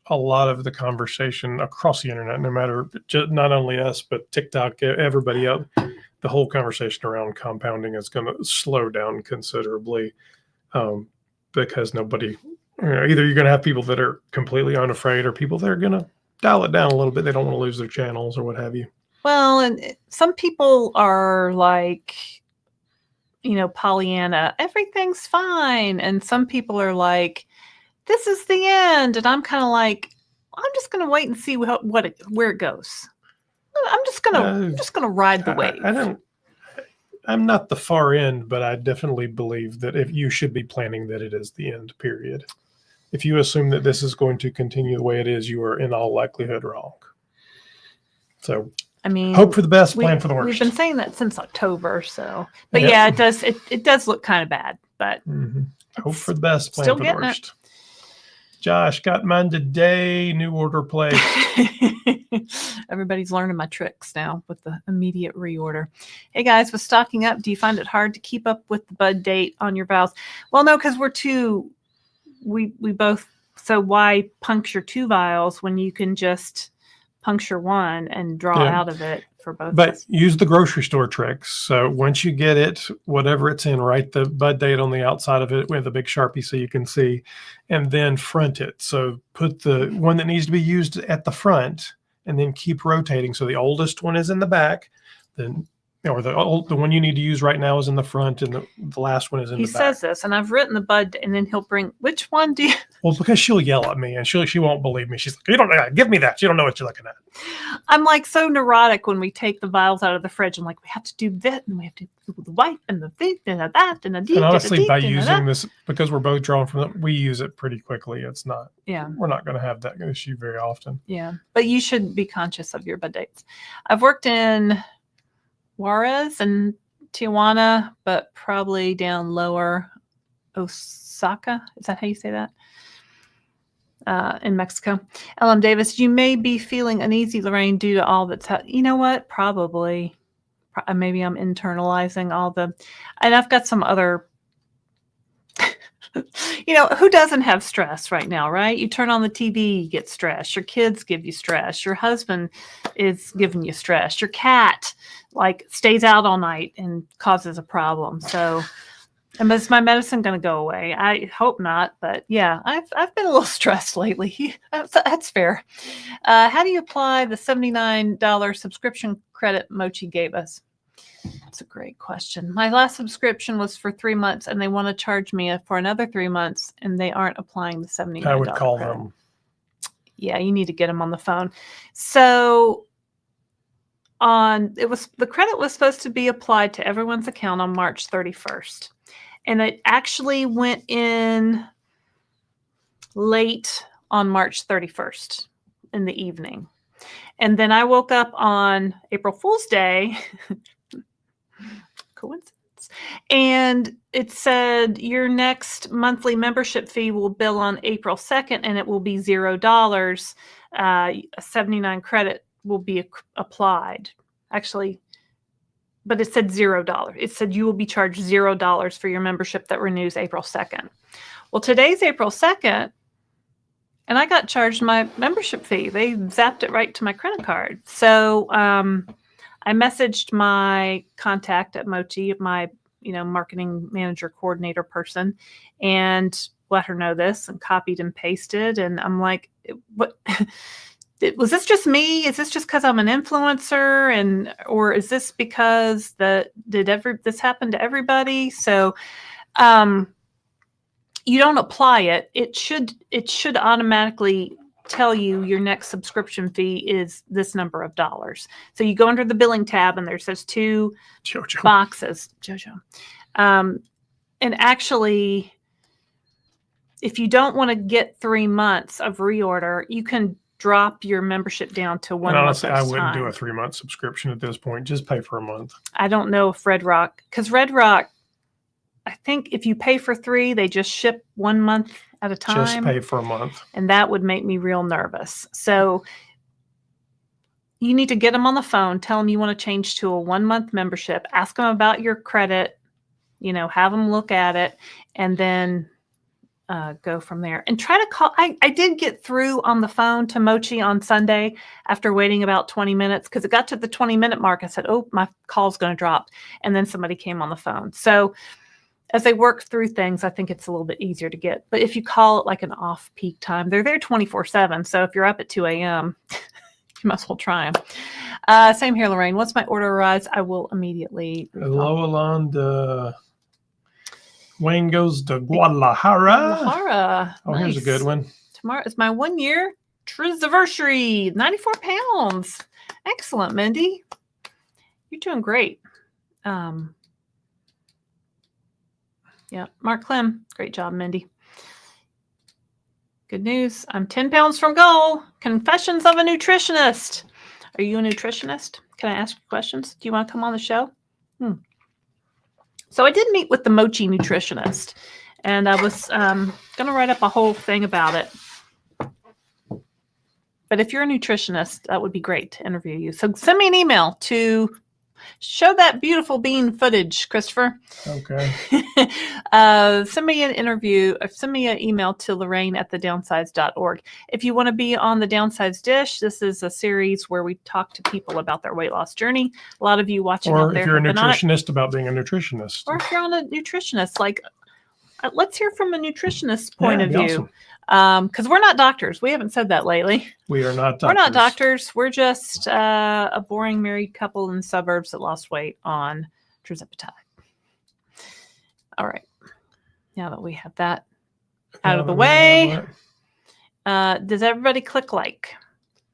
a lot of the conversation across the internet, no matter not only us but TikTok, everybody else. The whole conversation around compounding is going to slow down considerably, because nobody. Either you're going to have people that are completely unafraid, or people that are going to dial it down a little bit. They don't want to lose their channels or what have you. Well, and some people are like, Pollyanna, everything's fine. And some people are like, this is the end. And I'm kind of like, I'm just going to wait and see where it goes. I'm just going to ride the wave. I'm not the far end, but I definitely believe that if you should be planning that it is the end, period. If you assume that this is going to continue the way it is, you are in all likelihood wrong. So, I mean, hope for the best, plan for the worst. We've been saying that since October, so. But yeah, it does look kind of bad. But hope for the best, plan for the worst. Josh got mine today. New order placed. Everybody's learning my tricks now with the immediate reorder. Hey guys, with stocking up, do you find it hard to keep up with the bud date on your vials? Well, no, because we both. So why puncture 2 vials when you can just puncture 1 and draw out of it for both? But use the grocery store tricks. So once you get it, whatever it's in, write the bud date on the outside of it with a big Sharpie so you can see, and then front it. So put the one that needs to be used at the front, and then keep rotating. So the oldest one is in the back, then the one you need to use right now is in the front, and the last one is in the back. He says this, and I've written the bud, and then he'll bring, which one do you? Well, because she'll yell at me, and she won't believe me. She's like, "You don't give me that. You don't know what you're looking at." I'm like so neurotic when we take the vials out of the fridge. I'm like, we have to do this, and we have to do the wipe, and the thing, and that, and the deep. And honestly, by using this, because we're both drawing from it, we use it pretty quickly. It's not. Yeah. We're not going to have that issue very often. Yeah, but you should be conscious of your bud dates. I've worked in Juarez and Tijuana, but probably down lower Osaka. Is that how you say that? In Mexico. LM Davis, you may be feeling uneasy, Laraine, due to all that's you know what? Probably. Maybe I'm internalizing all the, and I've got some other, who doesn't have stress right now, right? You turn on the TV, you get stressed. Your kids give you stress. Your husband is giving you stress. Your cat stays out all night and causes a problem. So, and is my medicine going to go away? I hope not, but yeah, I've been a little stressed lately. That's fair. How do you apply the $79 subscription credit Mochi gave us? It's a great question. My last subscription was for 3 months, and they want to charge me for another 3 months, and they aren't applying the $79. I would call them. Yeah, you need to get them on the phone. So the credit was supposed to be applied to everyone's account on March 31st. And it actually went in late on March 31st in the evening. And then I woke up on April Fool's Day. Coincidence. And it said your next monthly membership fee will bill on April 2nd, and it will be $0. A 79 credit will be applied. Actually, but it said $0. It said you will be charged $0 for your membership that renews April 2nd. Well, today's April 2nd, and I got charged my membership fee. They zapped it right to my credit card. So I messaged my contact at Mochi, my marketing manager coordinator person, and let her know this, and copied and pasted. And I'm like, what? Was this just me? Is this just because I'm an influencer, or is this because this happened to everybody? So, you don't apply it. It should automatically tell you your next subscription fee is this number of dollars. So you go under the billing tab, and there says 2 boxes. Jojo. And actually, if you don't want to get 3 months of reorder, you can drop your membership down to 1 month. Honestly, I wouldn't do a 3-month subscription at this point. Just pay for a month. I don't know if Red Rock, because Red Rock, I think if you pay for 3, they just ship 1 month at a time. Just pay for a month. And that would make me real nervous. So you need to get them on the phone, tell them you want to change to a 1-month membership, ask them about your credit, have them look at it, and then go from there. And try to call. I did get through on the phone to Mochi on Sunday after waiting about 20 minutes, because it got to the 20-minute mark. I said, oh, my call's going to drop. And then somebody came on the phone. So as they work through things, I think it's a little bit easier to get. But if you call it like an off-peak time, they're there 24/7. So if you're up at 2 a.m., you must well try them. Same here, Laraine. Once my order arrives, I will immediately. Hello, Alonda. Wayne goes to Guadalajara. Oh, nice. Here's a good one. Tomorrow is my 1 year Tirzepatide, 94 pounds. Excellent, Mindy. You're doing great. Yeah, Mark Clem. Great job, Mindy. Good news. I'm 10 pounds from goal. Confessions of a nutritionist. Are you a nutritionist? Can I ask you questions? Do you want to come on the show? So I did meet with the Mochi nutritionist, and I was going to write up a whole thing about it. But if you're a nutritionist, that would be great to interview you. So send me an email to show that beautiful bean footage, Christopher. Okay. Send me an interview, or send me an email to Laraine@thedownsized.org. If you want to be on the Downsized Dish, this is a series where we talk to people about their weight loss journey. A lot of you watching out there. Or if you're a nutritionist, about being a nutritionist. Or if you're on a nutritionist, let's hear from a nutritionist's point of view. Awesome. Because we're not doctors. We haven't said that lately. We are not doctors. We're not doctors. We're just a boring married couple in the suburbs that lost weight on Tirzepatide. All right. Now that we have that out of the way, does everybody click like?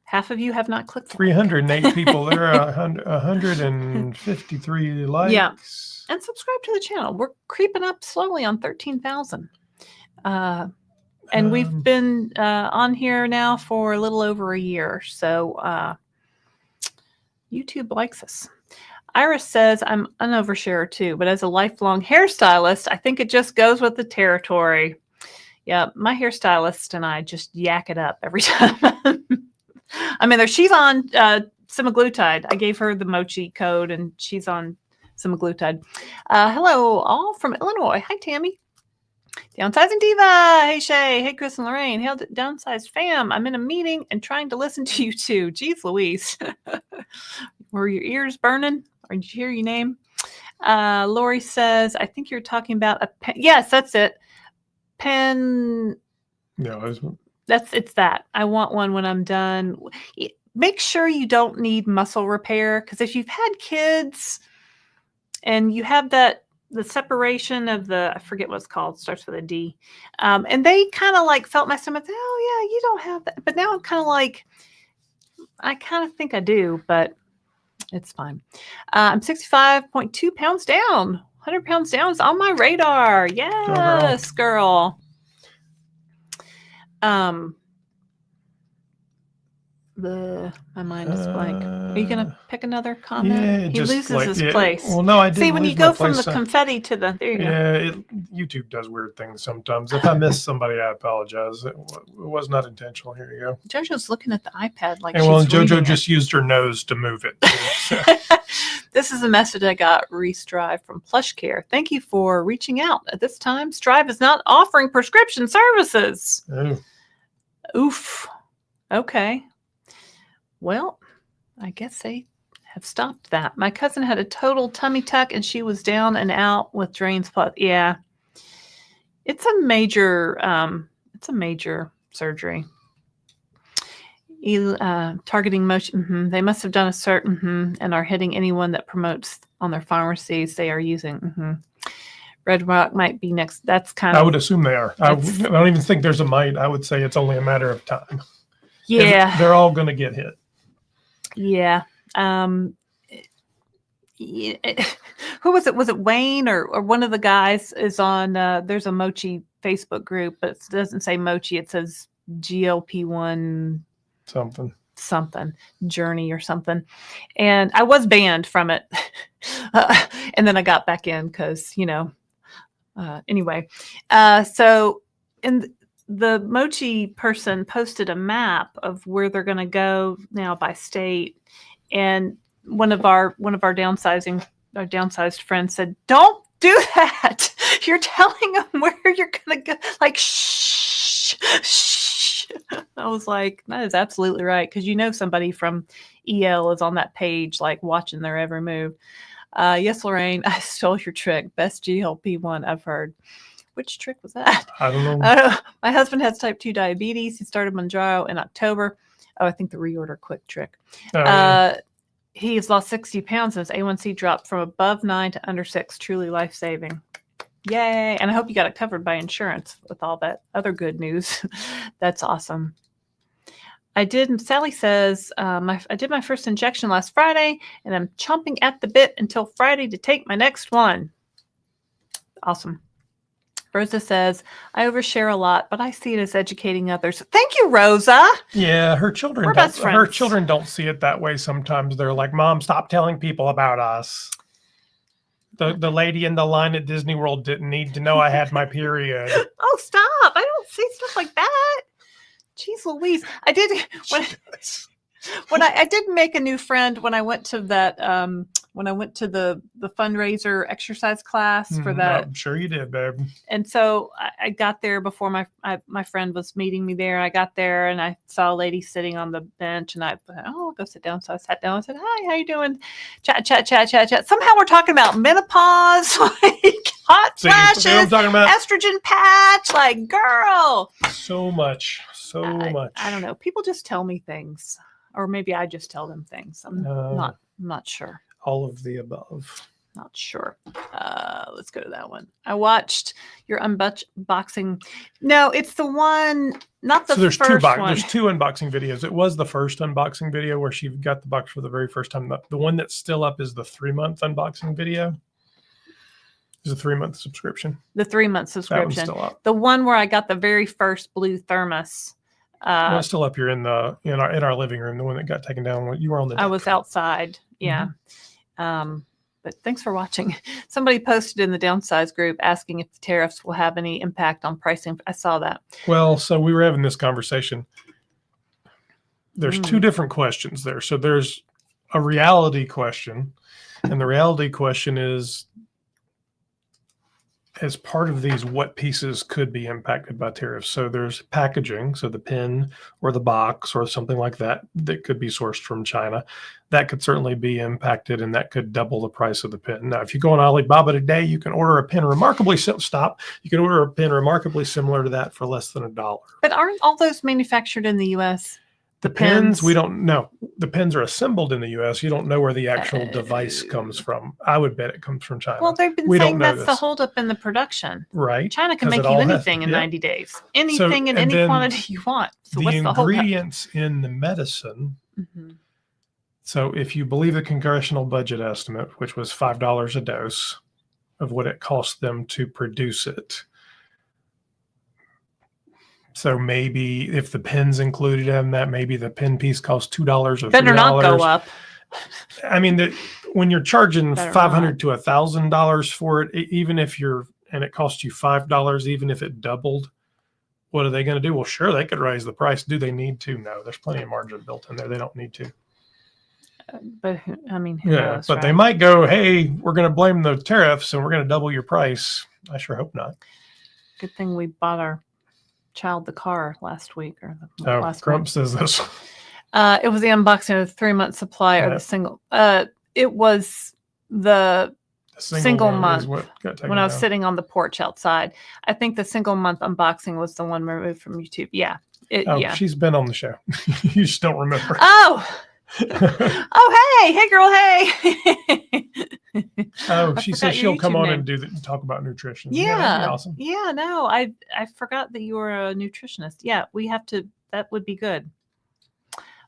Half of you have not clicked. 308 people. There are 153 likes. Yeah. And subscribe to the channel. We're creeping up slowly on 13,000. And we've been on here now for a little over a year. So YouTube likes us. Iris says, I'm an oversharer too, but as a lifelong hairstylist, I think it just goes with the territory. Yeah, my hairstylist and I just yak it up every time. I mean, she's on Semaglutide. I gave her the Mochi code, and she's on Semaglutide. Hello, all from Illinois. Hi, Tammy. Downsizing Diva. Hey, Shay. Hey, Chris and Laraine. Hey, Downsized fam. I'm in a meeting and trying to listen to you too. Jeez Louise. Were your ears burning? Or did you hear your name? Lori says, I think you're talking about a pen. Yes, that's it. Pen. No, it's that. I want one when I'm done. Make sure you don't need muscle repair, because if you've had kids and you have the separation of I forget what it's called, starts with a D. And they kind of felt my stomach, oh yeah, you don't have that. But now I'm kind of I kind of think I do, but it's fine. I'm 65.2 pounds down. 100 pounds down is on my radar. Yes, girl. My mind is blank. Are you gonna pick another comment? Yeah, he loses his place. Well, no, I didn't. See, when you go from the confetti to the there you go. YouTube does weird things sometimes. If I miss somebody, I apologize. It was not intentional. Here you go. JoJo's looking at the iPad and JoJo just used her nose to move it. So. This is a message I got re-Strive from PlushCare. Thank you for reaching out. At this time, Strive is not offering prescription services. Oh. Oof. Okay. Well, I guess they have stopped that. My cousin had a total tummy tuck, and she was down and out with drains. Yeah, it's a major surgery. Targeting motion. They must have done a certain and are hitting anyone that promotes on their pharmacies. They are using. Red Rock might be next. That's kind of. I would assume they are. I don't even think there's a might. I would say it's only a matter of time. Yeah, they're all going to get hit. Yeah. Who was it? Was it Wayne or one of the guys is on, there's a Mochi Facebook group, but it doesn't say Mochi. It says GLP-1 something journey or something. And I was banned from it. And then I got back in because, anyway. So the Mochi person posted a map of where they're going to go now by state, and one of our downsized friends said, "Don't do that. You're telling them where you're going to go. Like, shh, shh. I was like, that is absolutely right. Because you know somebody from EL is on that page, like watching their every move. Yes, Laraine, I stole your trick. Best GLP-1 I've heard. Which trick was that? I don't know. My husband has type 2 diabetes. He started Mounjaro in October. Oh, I think the reorder quick trick. He's lost 60 pounds and his A1C dropped from above 9 to under 6. Truly life-saving. Yay. And I hope you got it covered by insurance with all that other good news. That's awesome. Sally says, I did my first injection last Friday and I'm chomping at the bit until Friday to take my next one. Awesome. Rosa says, I overshare a lot, but I see it as educating others. Thank you, Rosa. Yeah, her children don't see it that way sometimes. They're like, Mom, stop telling people about us. The lady in the line at Disney World didn't need to know I had my period. Oh, stop. I don't say stuff like that. Jeez Louise. I did when I did make a new friend when I went to that when I went to the fundraiser exercise class for that. I'm sure you did, babe. And so I got there before my friend was meeting me there. I got there and I saw a lady sitting on the bench and I thought, oh, I'll go sit down. So I sat down and said, hi, how you doing? Chat. Somehow we're talking about menopause, like hot flashes, estrogen patch, like girl. So much. I don't know. People just tell me things. Or maybe I just tell them things. I'm not sure. All of the above. Not sure. Let's go to that one. I watched your unboxing. No, it's the one, not the first one. There's two unboxing videos. It was the first unboxing video where she got the box for the very first time. The one that's still up is the 3-month unboxing video. It's a 3-month subscription. The 3-month subscription. That one's still up. The one where I got the very first blue thermos. It's still up here in our living room. The one that got taken down. You were on the deck. I was outside. Yeah. Mm-hmm. But thanks for watching. Somebody posted in the Downsized group asking if the tariffs will have any impact on pricing. I saw that. Well, so we were having this conversation. There's two different questions there. So there's a reality question, and the reality question is, as part of these, what pieces could be impacted by tariffs? So there's packaging, so the pin or the box or something like that could be sourced from China. That could certainly be impacted, and that could double the price of the pin. Now, if you go on Alibaba today, you can order a pin remarkably similar to that for less than $1. But aren't all those manufactured in the U.S.? The pins, we don't know. The pins are assembled in the U.S. You don't know where the actual device comes from. I would bet it comes from China. Well, they've been saying that's the holdup in the production. Right. China can make you anything in 90 days. Anything in any quantity you want. So what's the ingredients in the medicine. Mm-hmm. So if you believe the congressional budget estimate, which was $5 a dose of what it cost them to produce it. So maybe if the pin's included in that, maybe the pin piece costs $2 or $3. Better not go up. I mean, when you're charging $500 to $1,000 for it, even if it costs you $5, even if it doubled, what are they going to do? Well, sure, they could raise the price. Do they need to? No, there's plenty of margin built in there. They don't need to. But I mean, who knows, but right? They might go, hey, we're going to blame the tariffs and we're going to double your price. I sure hope not. Good thing we bought our child the car last week or last Grump month. says this. It was the unboxing of the 3-month supply or the single. It was the single month when I was sitting on the porch outside. I think the single month unboxing was the one removed from YouTube. Yeah. She's been on the show. You just don't remember. Oh. Hey girl, hey. She says she'll come on and talk about nutrition. Yeah, that'd be awesome. Yeah, no, I forgot that you were a nutritionist. Yeah, we have to. That would be good.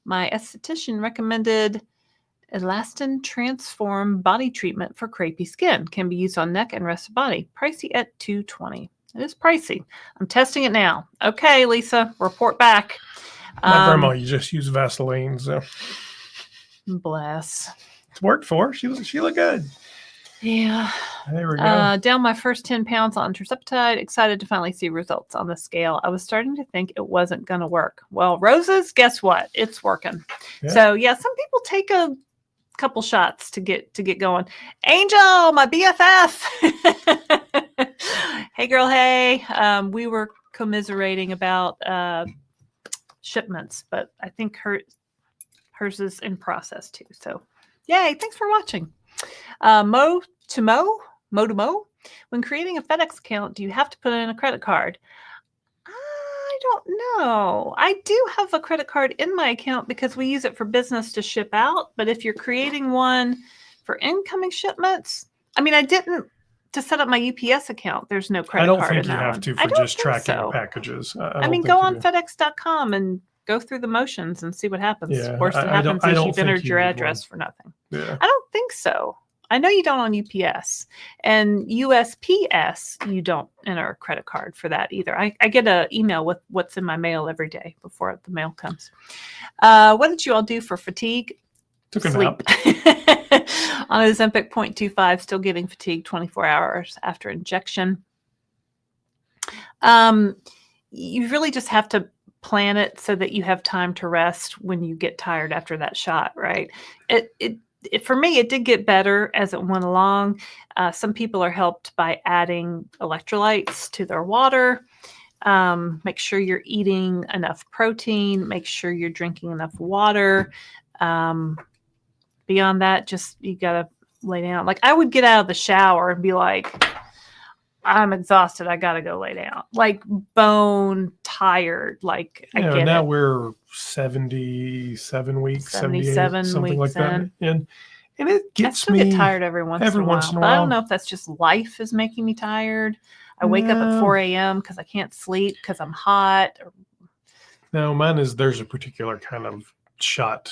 My esthetician recommended Elastin Transform body treatment for crepey skin. Can be used on neck and rest of body. Pricey at $220. It is pricey. I'm testing it now. Okay, Lisa, report back. My grandma, you just use Vaseline, so. Bless. It's worked for her. She looked good. Yeah. There we go. Down my first 10 pounds on Tirzepatide. Excited to finally see results on the scale. I was starting to think it wasn't going to work. Well, Roses, guess what? It's working. Yeah. So, some people take a couple shots to get going. Angel, my BFF. Hey girl, hey. We were commiserating about shipments, but I think hers is in process too. So yay, thanks for watching. Mo to Mo. When creating a FedEx account, do you have to put in a credit card? I don't know. I do have a credit card in my account because we use it for business to ship out. But if you're creating one for incoming shipments, I mean, I didn't to set up my UPS account. There's no credit card. I don't think you have to for just tracking packages. I mean, go on FedEx.com and go through the motions and see what happens. Yeah, Worst that happens is you've entered your address for nothing. Yeah. I don't think so. I know you don't on UPS, and USPS, you don't enter a credit card for that either. I get an email with what's in my mail every day before the mail comes. What did you all do for fatigue? Took a Sleep. nap. On Ozempic 0.25, still getting fatigue 24 hours after injection. You really just have to plan it so that you have time to rest when you get tired after that shot, right? For me, it did get better as it went along. Some people are helped by adding electrolytes to their water. Make sure you're eating enough protein. Make sure you're drinking enough water. Beyond that, just you got to lay down. Like I would get out of the shower and be like, I'm exhausted. I got to go lay down. Like bone tired. Like I get now it. we're 77 weeks, 77 something weeks like that. And it gets me. I still get tired every once in a while. But I don't know if that's just life is making me tired. I wake up at 4 a.m. because I can't sleep because I'm hot. No, mine is there's a particular kind of shot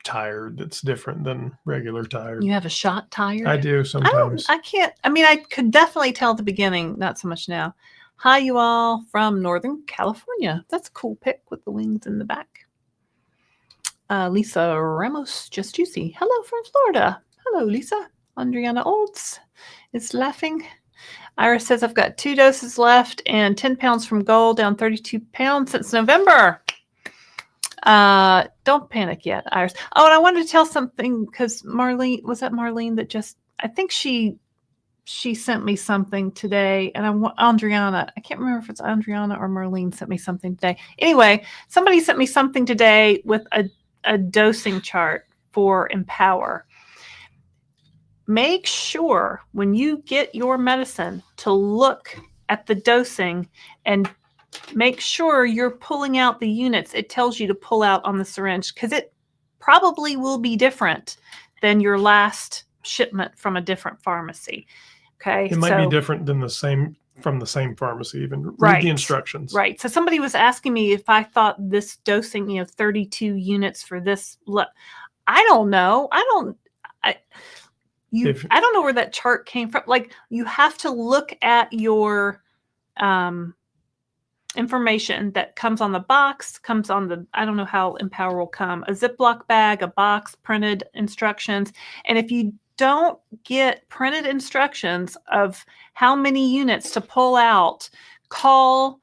tired that's different than regular tired. You have a shot tired? I do sometimes. I can't. I mean, I could definitely tell at the beginning, not so much now. Hi, you all from Northern California. That's a cool pic with the wings in the back. Lisa Ramos, just juicy. Hello from Florida. Hello, Lisa. Adriana Olds is laughing. Iris says, I've got 2 doses left and 10 pounds from goal, down 32 pounds since November. Don't panic yet, Iris. Oh, and I wanted to tell something because Marlene, was that Marlene that just, I think she sent me something today, and Andriana, I can't remember if it's Andriana or Marlene sent me something today. Anyway, somebody sent me something today with a dosing chart for Empower. Make sure when you get your medicine to look at the dosing and make sure you're pulling out the units it tells you to pull out on the syringe, because it probably will be different than your last shipment from a different pharmacy. Okay. It might be different than from the same pharmacy, even read the instructions. Right. So somebody was asking me if I thought this dosing, 32 units for this. I don't know. I don't know where that chart came from. Like, you have to look at your information that comes on the box, comes on the, I don't know how Empower will come, a Ziploc bag, a box, printed instructions. And if you don't get printed instructions of how many units to pull out, call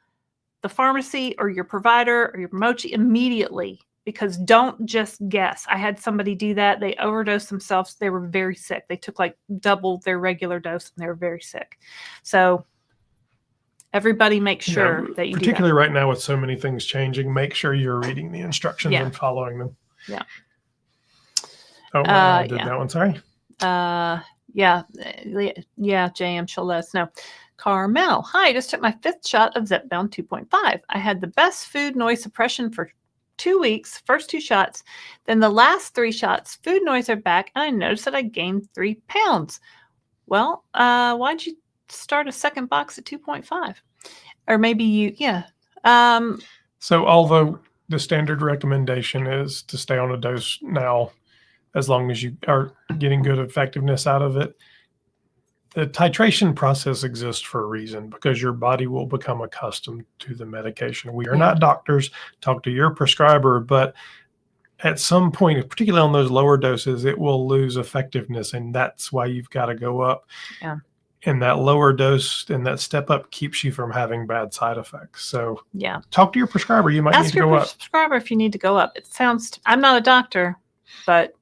the pharmacy or your provider or your Mochi immediately, because don't just guess. I had somebody do that. They overdosed themselves. They were very sick. They took like double their regular dose and they were very sick. So everybody make sure that you do that. Particularly right now with so many things changing, make sure you're reading the instructions and following them. Yeah. Oh, I did that one. Sorry. Yeah, JM, she'll let us know. Carmel, hi, just took my 5th shot of Zepbound 2.5. I had the best food noise suppression for 2 weeks, first 2 shots. Then the last 3 shots, food noise are back, and I noticed that I gained 3 pounds. Well, why'd you start a second box at 2.5? Or maybe So although the standard recommendation is to stay on a dose now, as long as you are getting good effectiveness out of it, the titration process exists for a reason, because your body will become accustomed to the medication. We are not doctors. Talk to your prescriber, but at some point, particularly on those lower doses, it will lose effectiveness, and that's why you've got to go up. Yeah. And that lower dose and that step up keeps you from having bad side effects. So talk to your prescriber. You might need to go up. Ask your prescriber if you need to go up. It sounds, I'm not a doctor, but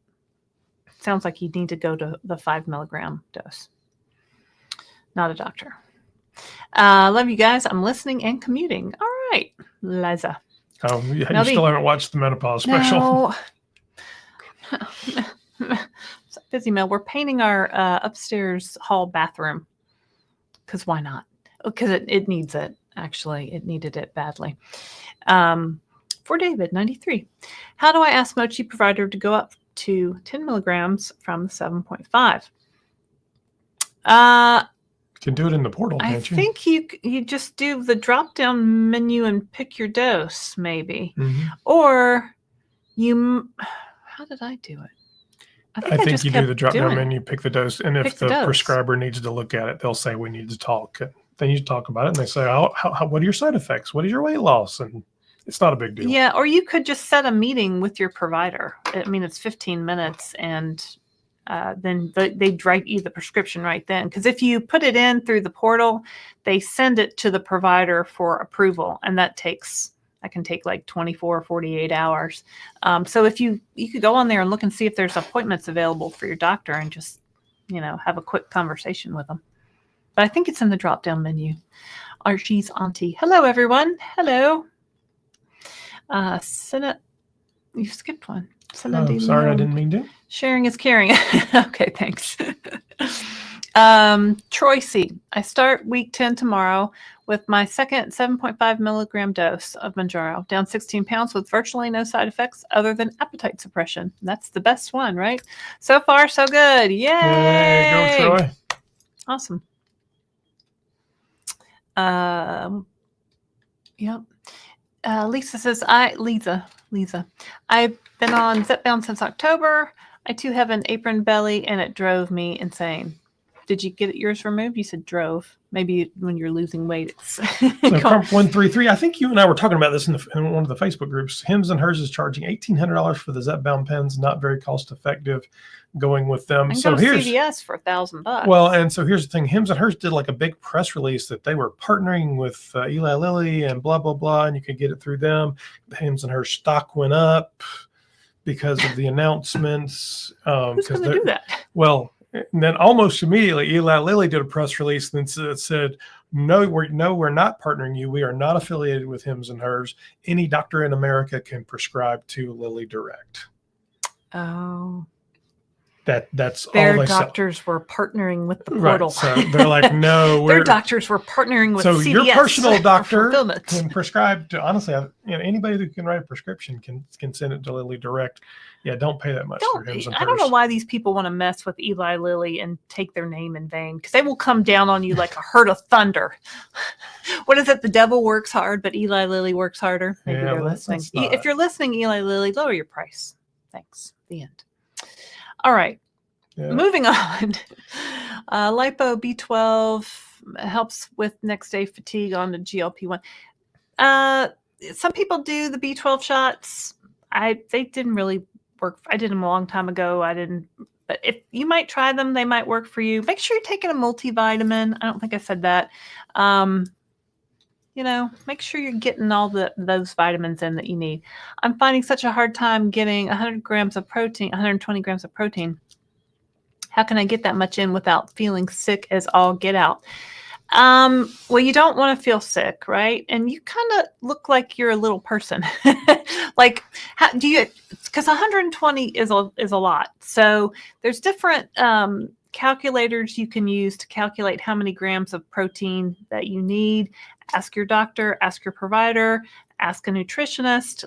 it sounds like you need to go to the 5 milligram dose. Not a doctor. Love you guys. I'm listening and commuting. All right, Liza. Oh, you still haven't watched the menopause special? No. Busy, Mel. We're painting our upstairs hall bathroom. Because why not? Because it needs it. Actually, it needed it badly. For David, 93. How do I ask Mochi provider to go up to 10 milligrams from the 7.5? You can do it in the portal, can't you? I think you just do the drop-down menu and pick your dose, maybe. Mm-hmm. Or how did I do it? I think you do the drop-down menu, pick the dose, and if the prescriber needs to look at it, they'll say, we need to talk. Then you talk about it, and they say, what are your side effects? What is your weight loss? And it's not a big deal. Yeah, or you could just set a meeting with your provider. I mean, it's 15 minutes, and then they'd write you the prescription right then. Because if you put it in through the portal, they send it to the provider for approval, and that can take like 24 or 48 hours. So if you could go on there and look and see if there's appointments available for your doctor and just, have a quick conversation with them. But I think it's in the drop-down menu. Archie's auntie. Hello, everyone. Hello. Senna, you skipped one. Oh, sorry, I didn't mean to. Sharing is caring. Okay, thanks. Troy C. I start week 10 tomorrow with my second 7.5 milligram dose of Mounjaro, down 16 pounds with virtually no side effects other than appetite suppression. That's the best one, right? So far, so good. Yay! Yay, go Troy. Awesome. Yep. Lisa says, Lisa, I've been on Zepbound since October. I too have an apron belly and it drove me insane. Did you get yours removed? You said drove. Maybe when you're losing weight, it's so Crump 133. I think you and I were talking about this in one of the Facebook groups. Hims and Hers is charging $1,800 for the Zepbound pens. Not very cost effective going with them. So here's CVS for $1,000. Well, and so here's the thing. Hims and Hers did like a big press release that they were partnering with Eli Lilly and blah, blah, blah. And you could get it through them. The Hims and Hers stock went up because of the announcements. Who's going to do that? Well, and then almost immediately, Eli Lilly did a press release that said, no, we're not partnering you. We are not affiliated with Hims and Hers. Any doctor in America can prescribe to Lilly Direct. Oh. That's their all they doctors sell. were partnering with the portal. Right, so they're like, no, their doctors were partnering with CVS. So your personal doctor can prescribe to, honestly, anybody who can write a prescription can send it to Lilly Direct. Yeah, don't pay that much for Hims and Hers. I don't know why these people want to mess with Eli Lilly and take their name in vain, because they will come down on you like a herd of thunder. What is it? The devil works hard, but Eli Lilly works harder. Maybe they're listening. If you're listening, Eli Lilly, lower your price. Thanks. The end. All right. Yeah. Moving on. Lipo B12 helps with next day fatigue on the GLP-1. Some people do the B12 shots. They didn't really work. I did them a long time ago. But if you might try them, they might work for you. Make sure you're taking a multivitamin. I don't think I said that. Make sure you're getting all those vitamins in that you need. I'm finding such a hard time getting 100 grams of protein, 120 grams of protein. How can I get that much in without feeling sick as all get out? Well, you don't want to feel sick, right? And you kind of look like you're a little person. Like, how do you? Because 120 is a lot. So there's different calculators you can use to calculate how many grams of protein that you need. Ask your doctor, ask your provider, ask a nutritionist.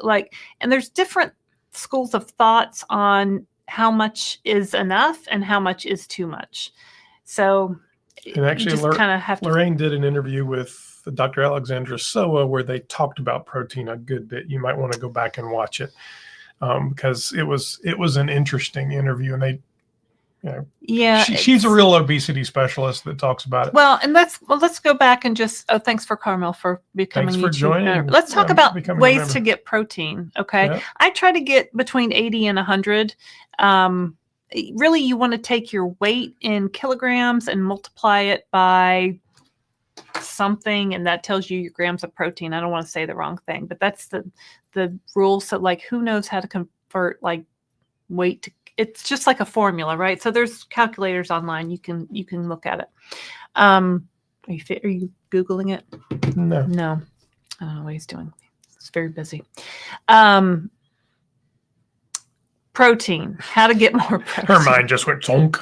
And there's different schools of thoughts on how much is enough and how much is too much. So and actually, Laraine did an interview with Dr. Alexandra Soa where they talked about protein a good bit. You might want to go back and watch it because it was an interesting interview, and she's a real obesity specialist that talks about it. Well, and let's go back and just thanks for Carmel for becoming. Thanks for joining. Let's talk about ways to get protein. Okay, yeah. I try to get between 80 and 100. Really, you want to take your weight in kilograms and multiply it by something, and that tells you your grams of protein. I don't want to say the wrong thing, but that's the rule. So, who knows how to convert weight to it's just like a formula, right? So there's calculators online. You can look at it. Are you Googling it? No. I don't know what he's doing. He's very busy. Protein. How to get more protein. Her mind just went zonk.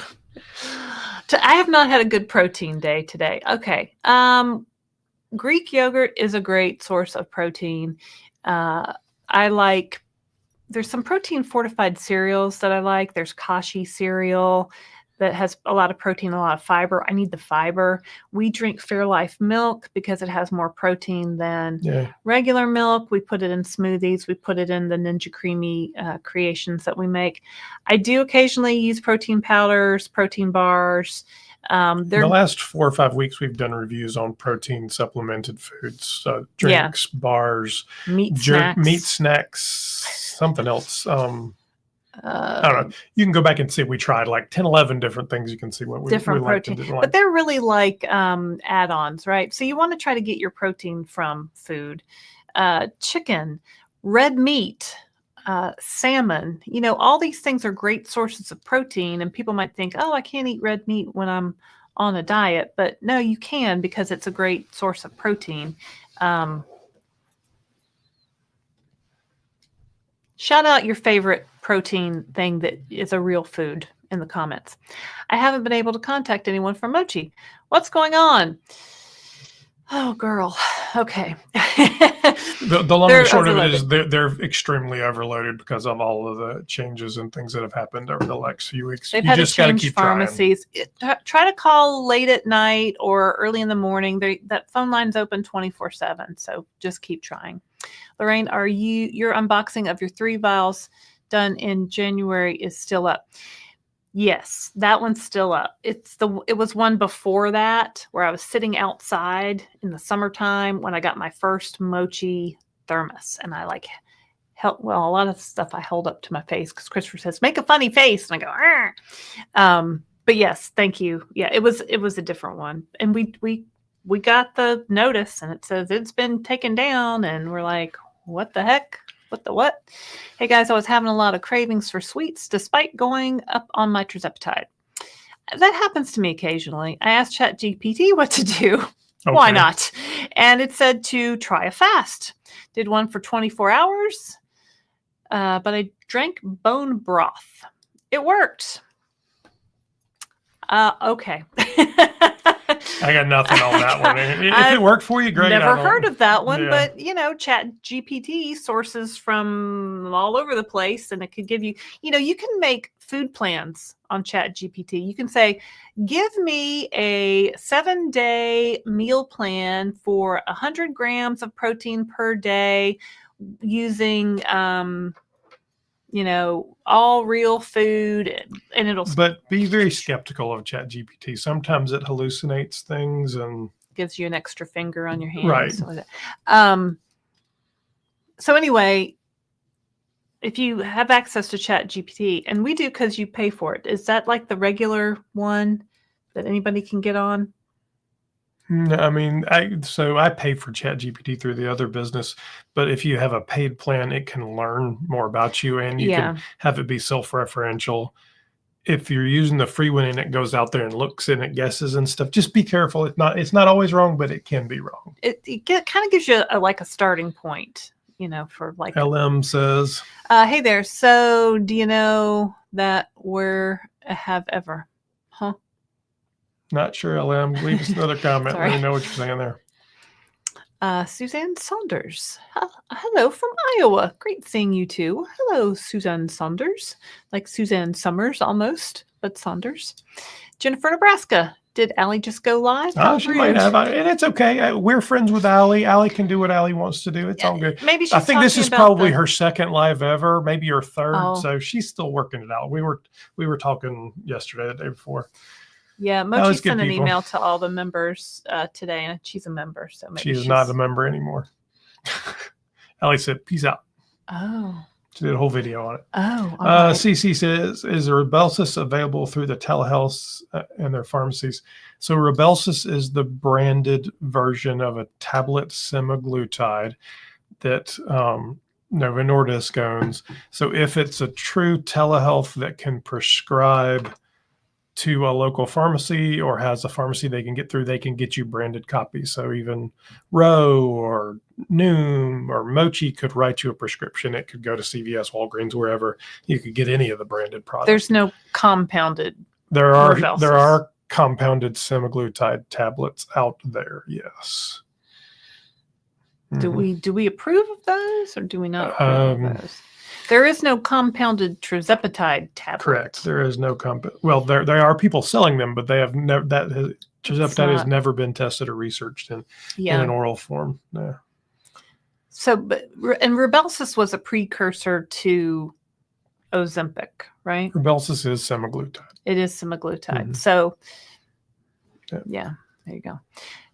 I have not had a good protein day today. Okay. Greek yogurt is a great source of protein. There's some protein fortified cereals that I like. There's Kashi cereal that has a lot of protein, a lot of fiber. I need the fiber. We drink Fairlife milk because it has more protein than regular milk. We put it in smoothies. We put it in the Ninja Creamy creations that we make. I do occasionally use protein powders, protein bars. The last 4 or 5 weeks, we've done reviews on protein supplemented foods, drinks, bars, meat snacks, something else. I don't know. You can go back and see. We tried like 10, 11 different things. You can see what we different liked protein, and didn't like. But they're really like add-ons, right? So you want to try to get your protein from food, chicken, red meat, salmon. All these things are great sources of protein, and people might think, oh, I can't eat red meat when I'm on a diet, but no, you can, because it's a great source of protein. Shout out your favorite protein thing that is a real food in the comments. I haven't been able to contact anyone from Mochi. What's going on? Oh, girl. Okay. The long and short of it is they're extremely overloaded because of all of the changes and things that have happened over the last few weeks. They've had to change pharmacies. Try to call late at night or early in the morning. That phone line's open 24/7, so just keep trying. Laraine, your unboxing of your 3 vials done in January is still up? Yes, that one's still up. It was one before that where I was sitting outside in the summertime when I got my first Mochi thermos, and I a lot of stuff I held up to my face because Christopher says, make a funny face, and I go, argh. But yes, thank you. Yeah, it was a different one, and we got the notice, and it says it's been taken down, and we're like, what the heck? What the what? Hey guys, I was having a lot of cravings for sweets despite going up on my Tirzepatide. That happens to me occasionally. I asked ChatGPT what to do. Okay. Why not? And it said to try a fast. Did one for 24 hours, but I drank bone broth. It worked. Okay. I got nothing on that one. If it worked for you, great. Never heard of that one, but ChatGPT sources from all over the place, and it could give you, you can make food plans on ChatGPT. You can say, give me a 7-day meal plan for 100 grams of protein per day using, all real food, and it'll. But be very skeptical of ChatGPT. Sometimes it hallucinates things and gives you an extra finger on your hand. Right. So anyway, if you have access to ChatGPT, and we do because you pay for it, is that like the regular one that anybody can get on? No, I mean, I pay for ChatGPT through the other business, but if you have a paid plan, it can learn more about you, and you can have it be self-referential. If you're using the free one and it goes out there and looks and it guesses and stuff, just be careful. It's not always wrong, but it can be wrong. It kind of gives you a starting point, for like. LM says, hey there. So do you know that we're a have ever? Huh? Not sure, LM. Leave us another comment. Let me know what you're saying there. Suzanne Saunders. Hello from Iowa. Great seeing you too. Hello, Suzanne Saunders. Like Suzanne Summers almost, but Saunders. Jennifer, Nebraska. Did Allie just go live? She might have. And it's okay. We're friends with Allie. Allie can do what Allie wants to do. It's all good. Maybe she's I think this is probably her second live ever, maybe her third. Oh. So she's still working it out. We were talking yesterday, the day before. Yeah, Mochi sent an email to all the members today, and she's a member, so maybe she's not a member anymore. Allie said, "Peace out." Oh, she did a whole video on it. Oh, right. CC says, "Is Rybelsus available through the telehealth and their pharmacies?" So Rybelsus is the branded version of a tablet semaglutide that Novo Nordisk owns. So if it's a true telehealth that can prescribe to a local pharmacy or has a pharmacy they can get through, they can get you branded copies. So even Roe or Noom or Mochi could write you a prescription. It could go to CVS, Walgreens, wherever. You could get any of the branded products. There's no compounded. There are compounded semaglutide tablets out there. Yes. Do we approve of those or do we not approve of those? There is no compounded Tirzepatide tablet. Correct. There is no Well, there are people selling them, but they have never. Tirzepatide has never been tested or researched in an oral form. No. So, and Rybelsus was a precursor to Ozempic, right? Rybelsus is semaglutide. It is semaglutide. So, yeah, there you go.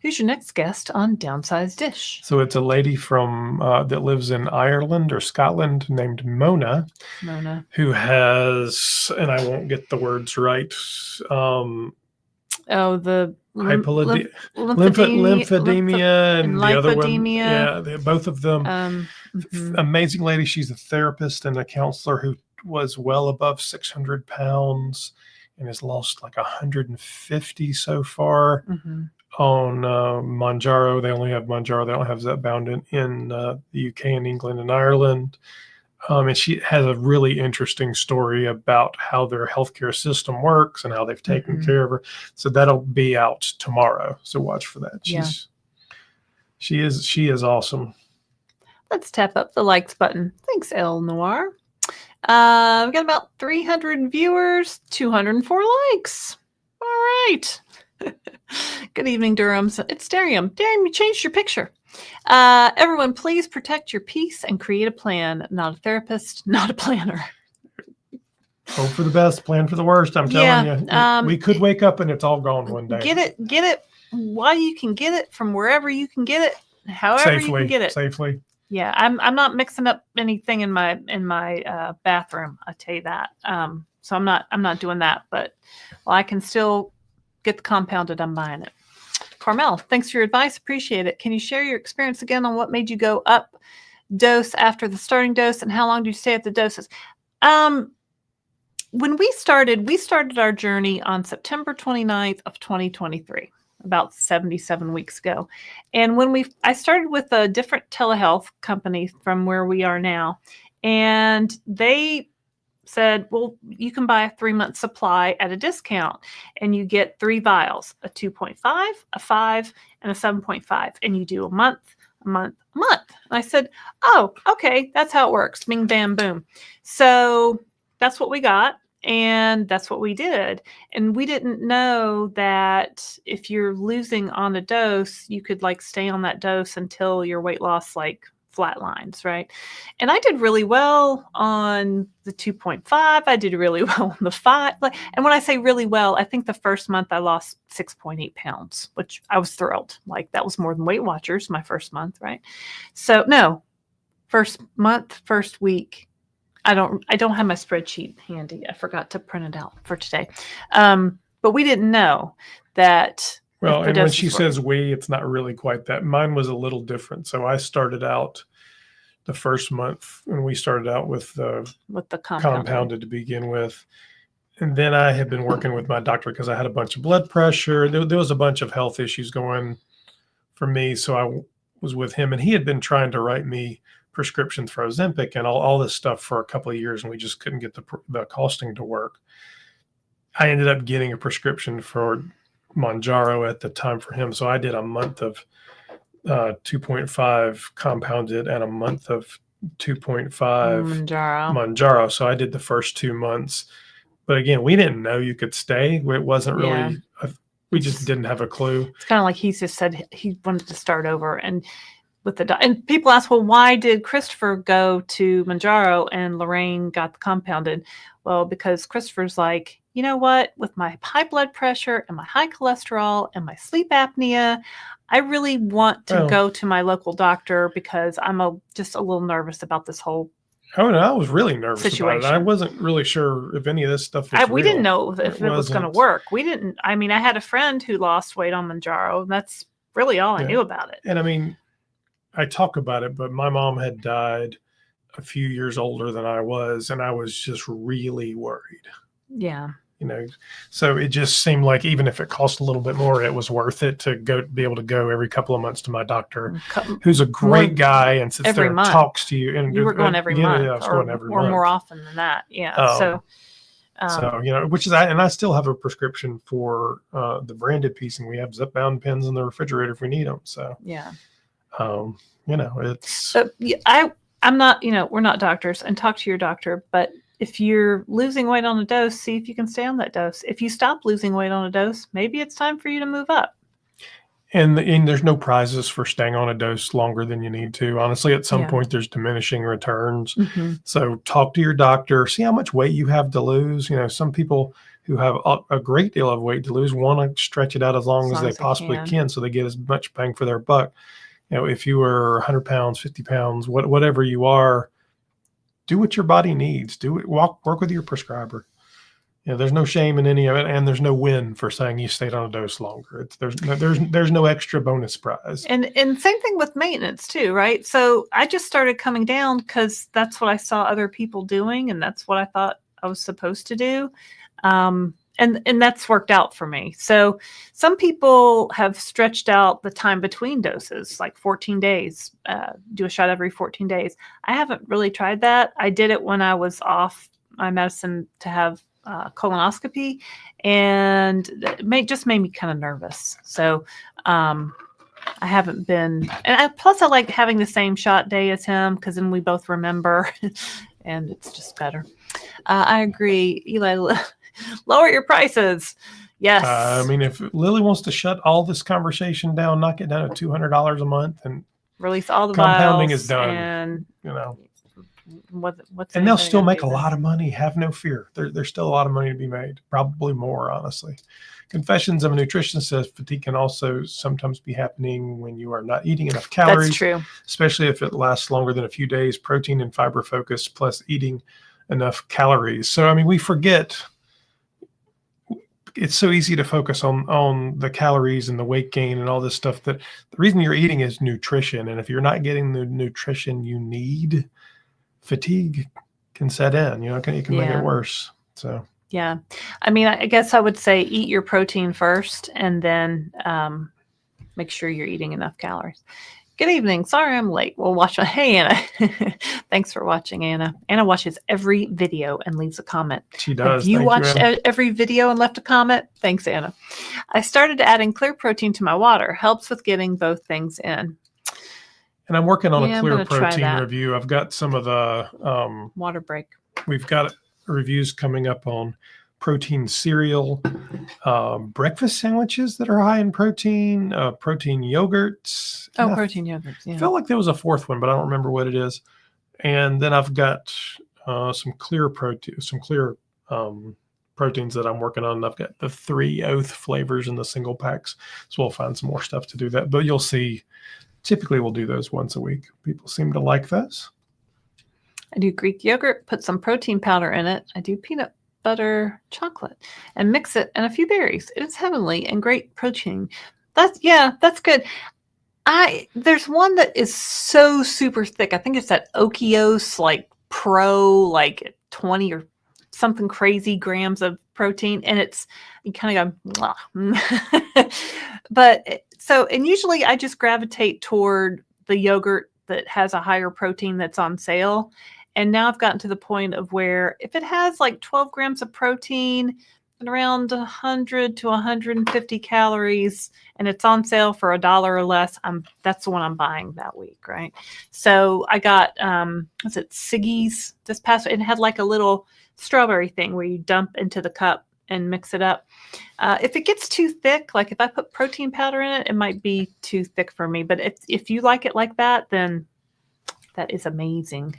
Who's your next guest on Downsized Dish? So it's a lady from that lives in Ireland or Scotland named Mona, who has, and I won't get the words right. The lymphedema and the other one. Yeah, both of them. Amazing lady. She's a therapist and a counselor who was well above 600 pounds and has lost like 150 so far. On Mounjaro. They only have Mounjaro. They don't have Zepbound in the UK and England and Ireland. And she has a really interesting story about how their healthcare system works and how they've taken care of her. So that'll be out tomorrow. So watch for that. She is awesome. Let's tap up the likes button. Thanks, El Noir. We've got about 300 viewers, 204 likes. All right. Good evening, Durham. It's Darium. Darium, you changed your picture. Everyone, please protect your peace and create a plan. Not a therapist, not a planner. Hope for the best, plan for the worst. I'm telling you. We could wake up and it's all gone one day. Get it while you can get it from wherever you can get it, however you can get it. Safely. Yeah, I'm not mixing up anything in my bathroom. I tell you that. So I'm not doing that. But while I can still get the compounded, I'm buying it. Carmel, thanks for your advice. Appreciate it. Can you share your experience again on what made you go up dose after the starting dose and how long do you stay at the doses? When we started our journey on September 29th of 2023, about 77 weeks ago. And I started with a different telehealth company from where we are now. And they said, well, you can buy a 3-month supply at a discount and you get 3 vials, a 2.5, a 5, and a 7.5. And you do a month. And I said, oh, okay, that's how it works. Bing, bam, boom. So that's what we got. And that's what we did. And we didn't know that if you're losing on a dose, you could like stay on that dose until your weight loss like flatlines, right? And I did really well on the 2.5. I did really well on the 5. And when I say really well, I think the first month I lost 6.8 pounds, which I was thrilled. Like that was more than Weight Watchers my first month, right? So no, first month, first week. I don't have my spreadsheet handy. I forgot to print it out for today. But we didn't know that. Well, and when she says we, it's not really quite that. Mine was a little different. So I started out the first month when we started out with the compounded to begin with. And then I had been working with my doctor because I had a bunch of blood pressure. There was a bunch of health issues going for me. So I was with him and he had been trying to write me prescriptions for Ozempic and all this stuff for a couple of years, and we just couldn't get the costing to work. I ended up getting a prescription for Mounjaro at the time for him. So I did a month of 2.5 compounded and a month of 2.5 Mounjaro. So I did the first 2 months. But again, we didn't know you could stay. It wasn't really, we just didn't have a clue. It's kind of like he just said he wanted to start over. And and people ask, well, why did Christopher go to Mounjaro and Laraine got the compounded? Well, because Christopher's like, you know what? With my high blood pressure and my high cholesterol and my sleep apnea, I really want to go to my local doctor because I'm just a little nervous about this whole I was really nervous situation. About it. I wasn't really sure if any of this stuff was we didn't know if it was going to work. We didn't. I mean, I had a friend who lost weight on Mounjaro. And that's really all I knew about it. And I mean, I talk about it, but my mom had died a few years older than I was, and I was just really worried. Yeah. So it just seemed like even if it cost a little bit more, it was worth it to be able to go every couple of months to my doctor, who's a great guy and sits there and talks to you. And you were going every month, I was going every month. Or more often than that. Yeah. So, which is, and I still have a prescription for the branded piece, and we have Zepbound pens in the refrigerator if we need them. So, yeah. It's. But I'm not, we're not doctors, and talk to your doctor, but if you're losing weight on a dose, see if you can stay on that dose. If you stop losing weight on a dose, maybe it's time for you to move up. And there's no prizes for staying on a dose longer than you need to. Honestly, at some point, there's diminishing returns. Mm-hmm. So talk to your doctor, see how much weight you have to lose. Some people who have a great deal of weight to lose want to stretch it out as long as they possibly can, so they get as much bang for their buck. If you are 100 pounds, 50 pounds, whatever you are, do what your body needs. Do it. Work with your prescriber. There's no shame in any of it, and there's no win for saying you stayed on a dose longer. There's no extra bonus prize. And same thing with maintenance too, right? So I just started coming down because that's what I saw other people doing, and that's what I thought I was supposed to do. And that's worked out for me. So some people have stretched out the time between doses, like 14 days, do a shot every 14 days. I haven't really tried that. I did it when I was off my medicine to have colonoscopy, and it just made me kind of nervous. So I haven't been, and plus I like having the same shot day as him, because then we both remember and it's just better. I agree, Eli. Lower your prices. Yes. If Lily wants to shut all this conversation down, knock it down to $200 a month, and release all the compounding vials, is done. And and they'll still make a lot of money. Have no fear. There's still a lot of money to be made. Probably more, honestly. Confessions of a Nutritionist says fatigue can also sometimes be happening when you are not eating enough calories. That's true. Especially if it lasts longer than a few days. Protein and fiber focus plus eating enough calories. So, we forget. It's so easy to focus on the calories and the weight gain and all this stuff, that the reason you're eating is nutrition. And if you're not getting the nutrition you need, fatigue can set in. It can make it worse. So yeah, I guess I would say eat your protein first, and then make sure you're eating enough calories. Good evening. Sorry I'm late. We'll watch. Hey, Anna. Thanks for watching, Anna. Anna watches every video and leaves a comment. She does. Have you watched every video and left a comment? Thanks, Anna. I started adding clear protein to my water. Helps with getting both things in. And I'm working on a clear protein review. I've got some of the water break. We've got reviews coming up on protein cereal, breakfast sandwiches that are high in protein, protein yogurts. Protein yogurts. Yeah. I feel like there was a fourth one, but I don't remember what it is. And then I've got some clear proteins that I'm working on. And I've got the 3 oath flavors in the single packs. So we'll find some more stuff to do that. But you'll see, typically we'll do those once a week. People seem to like those. I do Greek yogurt, put some protein powder in it. I do peanut butter chocolate and mix it and a few berries. It is heavenly and great protein. That's good. There's one that is so super thick. I think it's that Okios Pro 20 or something crazy grams of protein, and you kind of go but and usually I just gravitate toward the yogurt that has a higher protein that's on sale. And now I've gotten to the point of where if it has 12 grams of protein and around 100 to 150 calories and it's on sale for $1 or less, that's the one I'm buying that week, right? So I got, Siggy's this past week. It had a little strawberry thing where you dump into the cup and mix it up. If it gets too thick, if I put protein powder in it, it might be too thick for me. But if you like it like that, then that is amazing.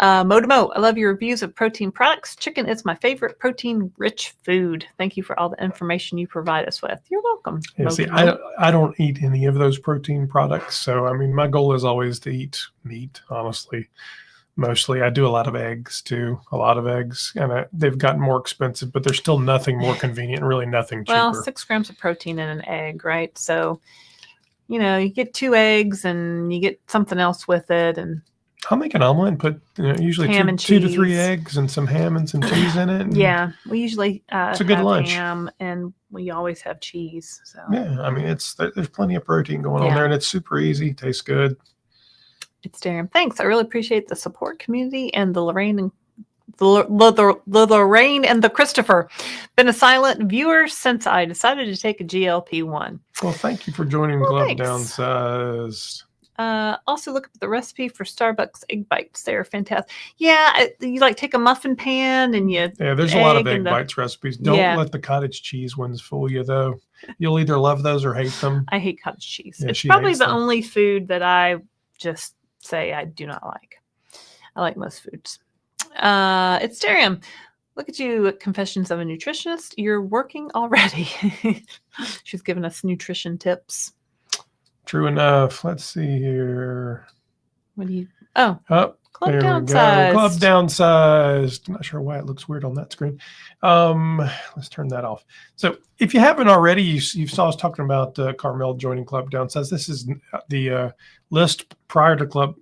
Modemo, I love your reviews of protein products. Chicken is my favorite protein-rich food. Thank you for all the information you provide us with. You're welcome. Yeah, see, I don't eat any of those protein products. So, my goal is always to eat meat, honestly. Mostly. I do a lot of eggs, too. A lot of eggs. And they've gotten more expensive, but there's still nothing more convenient, really nothing cheaper. Well, 6 grams of protein in an egg, right? So, you get 2 eggs and you get something else with it. And I'll make an omelet and put usually Ham and two to three cheese. eggs and some ham and some cheese in it. And Yeah, we usually it's a good have lunch. ham, and we always have cheese. So yeah, I mean, there's plenty of protein going on there, and it's super easy. Tastes good. It's Durham. Thanks. I really appreciate the support community and the Laraine and the Laraine and the Christopher. Been a silent viewer since I decided to take a GLP-1. Well, thank you for joining Club thanks. Downsized. Also look up the recipe for Starbucks egg bites. They're fantastic. Yeah, you like take a muffin pan and you there's a lot of egg bites recipes. Don't let the cottage cheese ones fool you, though. You'll either love those or hate them. I hate cottage cheese. Yeah, it's probably the only food that I just say I do not like. I like most foods. It's Durham. Look at you, Confessions of a Nutritionist. You're working already. She's giving us nutrition tips. True enough. Let's see here. What do you? Oh, Club Downsized. Club Downsized. I'm not sure why it looks weird on that screen. Let's turn that off. So if you haven't already, you saw us talking about Carmel joining Club Downsized. This is the list prior to Carmel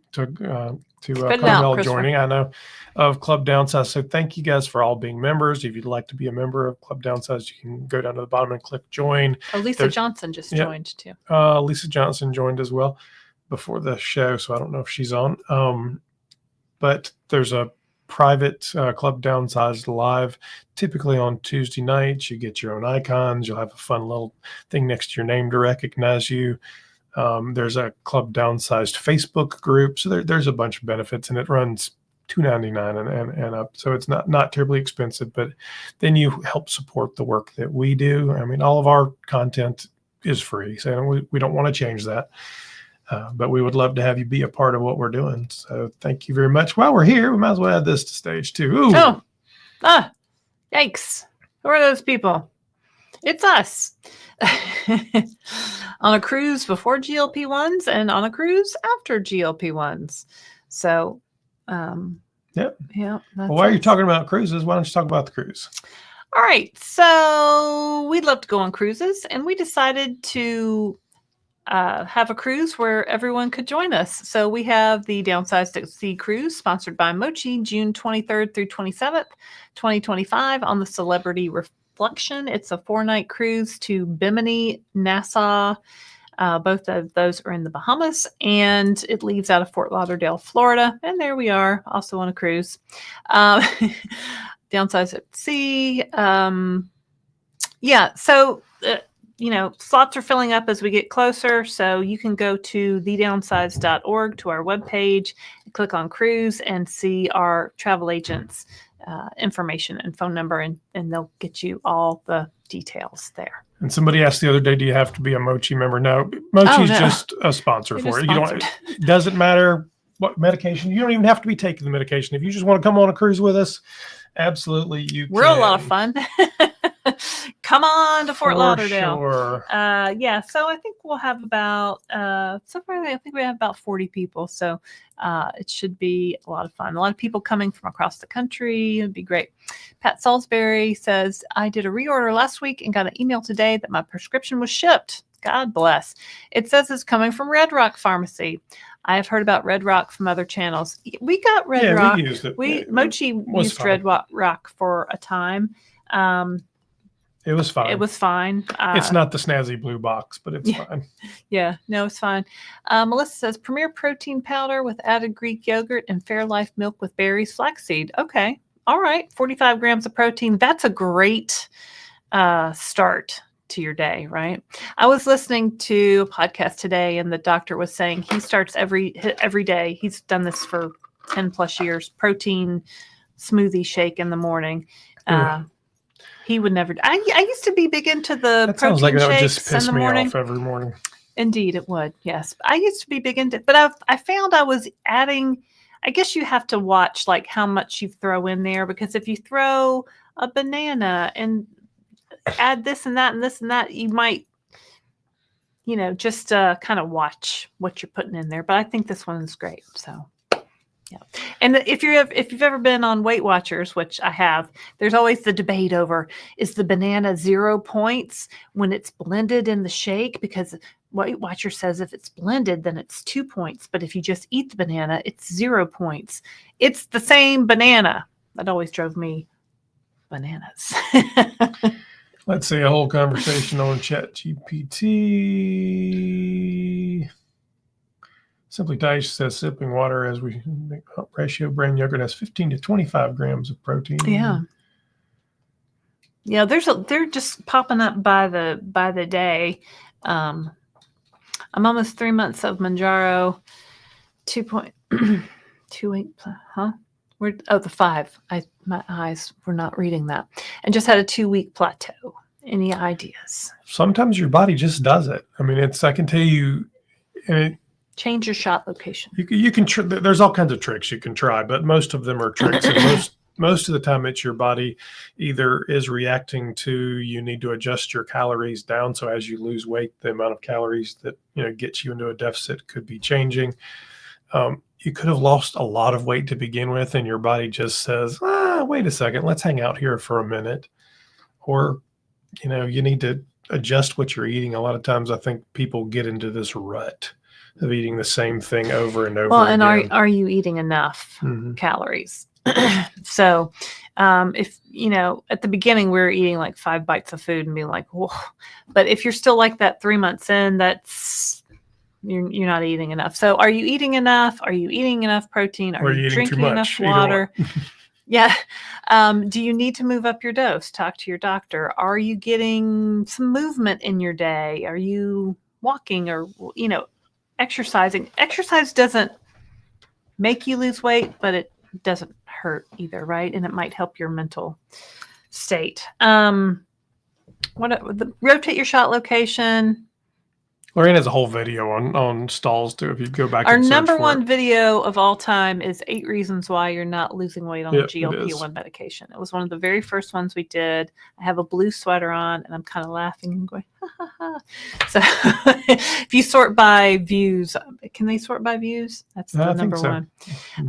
joining. I know of Club Downsized. So thank you guys for all being members. If you'd like to be a member of Club Downsized, you can go down to the bottom and click join. Oh, Lisa Johnson just joined too. Lisa Johnson joined as well before the show, so I don't know if she's on. But there's a private Club Downsized live, typically on Tuesday nights. You get your own icons. You'll have a fun little thing next to your name to recognize you. There's a Club Downsized Facebook group. So there's a bunch of benefits, and it runs $2.99 and up. So it's not terribly expensive, but then you help support the work that we do. I mean, all of our content is free. So we don't want to change that. But we would love to have you be a part of what we're doing. So thank you very much. While we're here, we might as well add this to stage 2. Ooh. Yikes. Who are those people? It's us. On a cruise before GLP-1s and on a cruise after GLP-1s. So, yeah. Well, while you're talking about cruises, why don't you talk about the cruise? All right. So we'd love to go on cruises, and we decided to have a cruise where everyone could join us. So we have the Downsized at Sea cruise sponsored by Mochi, June 23rd through 27th, 2025 on the Celebrity Reflection. It's a 4-night cruise to Bimini, Nassau. Both of those are in the Bahamas, and it leaves out of Fort Lauderdale, Florida. And there we are, also on a cruise. Downsized at Sea. Slots are filling up as we get closer. So you can go to thedownsized.org to our webpage, click on cruise, and see our travel agents' information and phone number, and they'll get you all the details there. And somebody asked the other day, do you have to be a Mochi member? No, Mochi's just a sponsor for it. It doesn't matter what medication. You don't even have to be taking the medication. If you just want to come on a cruise with us, absolutely you can. We're a lot of fun. Come on to Fort Lauderdale. Sure. So I think we'll have about so far I think we have about 40 people. So it should be a lot of fun. A lot of people coming from across the country. It'd be great. Pat Salisbury says, I did a reorder last week and got an email today that my prescription was shipped. God bless. It says it's coming from Red Rock Pharmacy. I have heard about Red Rock from other channels. We got Red Rock. We used it. Mochi used Red Rock for a time. It was fine. It was fine. It's not the snazzy blue box, but it's fine. Yeah, no, it's fine. Melissa says, Premier Protein Powder with added Greek yogurt and Fairlife milk with berries, flaxseed. Okay. All right. 45 grams of protein. That's a great start to your day, right? I was listening to a podcast today, and the doctor was saying he starts every day. He's done this for 10 plus years. Protein smoothie shake in the morning. He would never. I used to be big into the that protein sounds like that would shakes just piss in the me morning. off every morning. Indeed, it would. Yes, I used to be big into, but I found I was adding. I guess you have to watch like how much you throw in there, because if you throw a banana and add this and that and this and that, you might, just kind of watch what you're putting in there. But I think this one is great. So, yeah. And if you've ever been on Weight Watchers, which I have, there's always the debate over, is the banana 0 points when it's blended in the shake? Because Weight Watcher says if it's blended, then it's 2 points. But if you just eat the banana, it's 0 points. It's the same banana. That always drove me bananas. Let's see, a whole conversation on ChatGPT. Simply Dice says sipping water as we make ratio brain yogurt has 15 to 25 grams of protein. Yeah. Yeah, they're just popping up by the day. I'm almost 3 months of Mounjaro, 2.28, huh? The 5. My eyes were not reading that. And just had a 2-week plateau. Any ideas? Sometimes your body just does it. I mean, I can tell you, change your shot location. You can. There's all kinds of tricks you can try, but most of them are tricks. And most of the time, it's your body either is reacting to you need to adjust your calories down. So as you lose weight, the amount of calories that gets you into a deficit could be changing. You could have lost a lot of weight to begin with, and your body just says, wait a second, let's hang out here for a minute. Or, you need to adjust what you're eating. A lot of times I think people get into this rut of eating the same thing over and over again. Well, and are you eating enough calories? So if, at the beginning we were eating like 5 bites of food and being like, whoa. But if you're still like that 3 months in, you're not eating enough. So are you eating enough? Are you eating enough protein? Are you drinking enough water? Yeah. Do you need to move up your dose? Talk to your doctor. Are you getting some movement in your day? Are you walking or, exercising? Exercise doesn't make you lose weight, but it doesn't hurt either, right? And it might help your mental state. Rotate your shot location. Laraine has a whole video on stalls too. If you go back, our number one video of all time is 8 reasons why you're not losing weight on GLP-1 medication. It was one of the very first ones we did. I have a blue sweater on, and I'm kind of laughing and going, ha ha ha. So, if you sort by views, can they sort by views? That's the number one.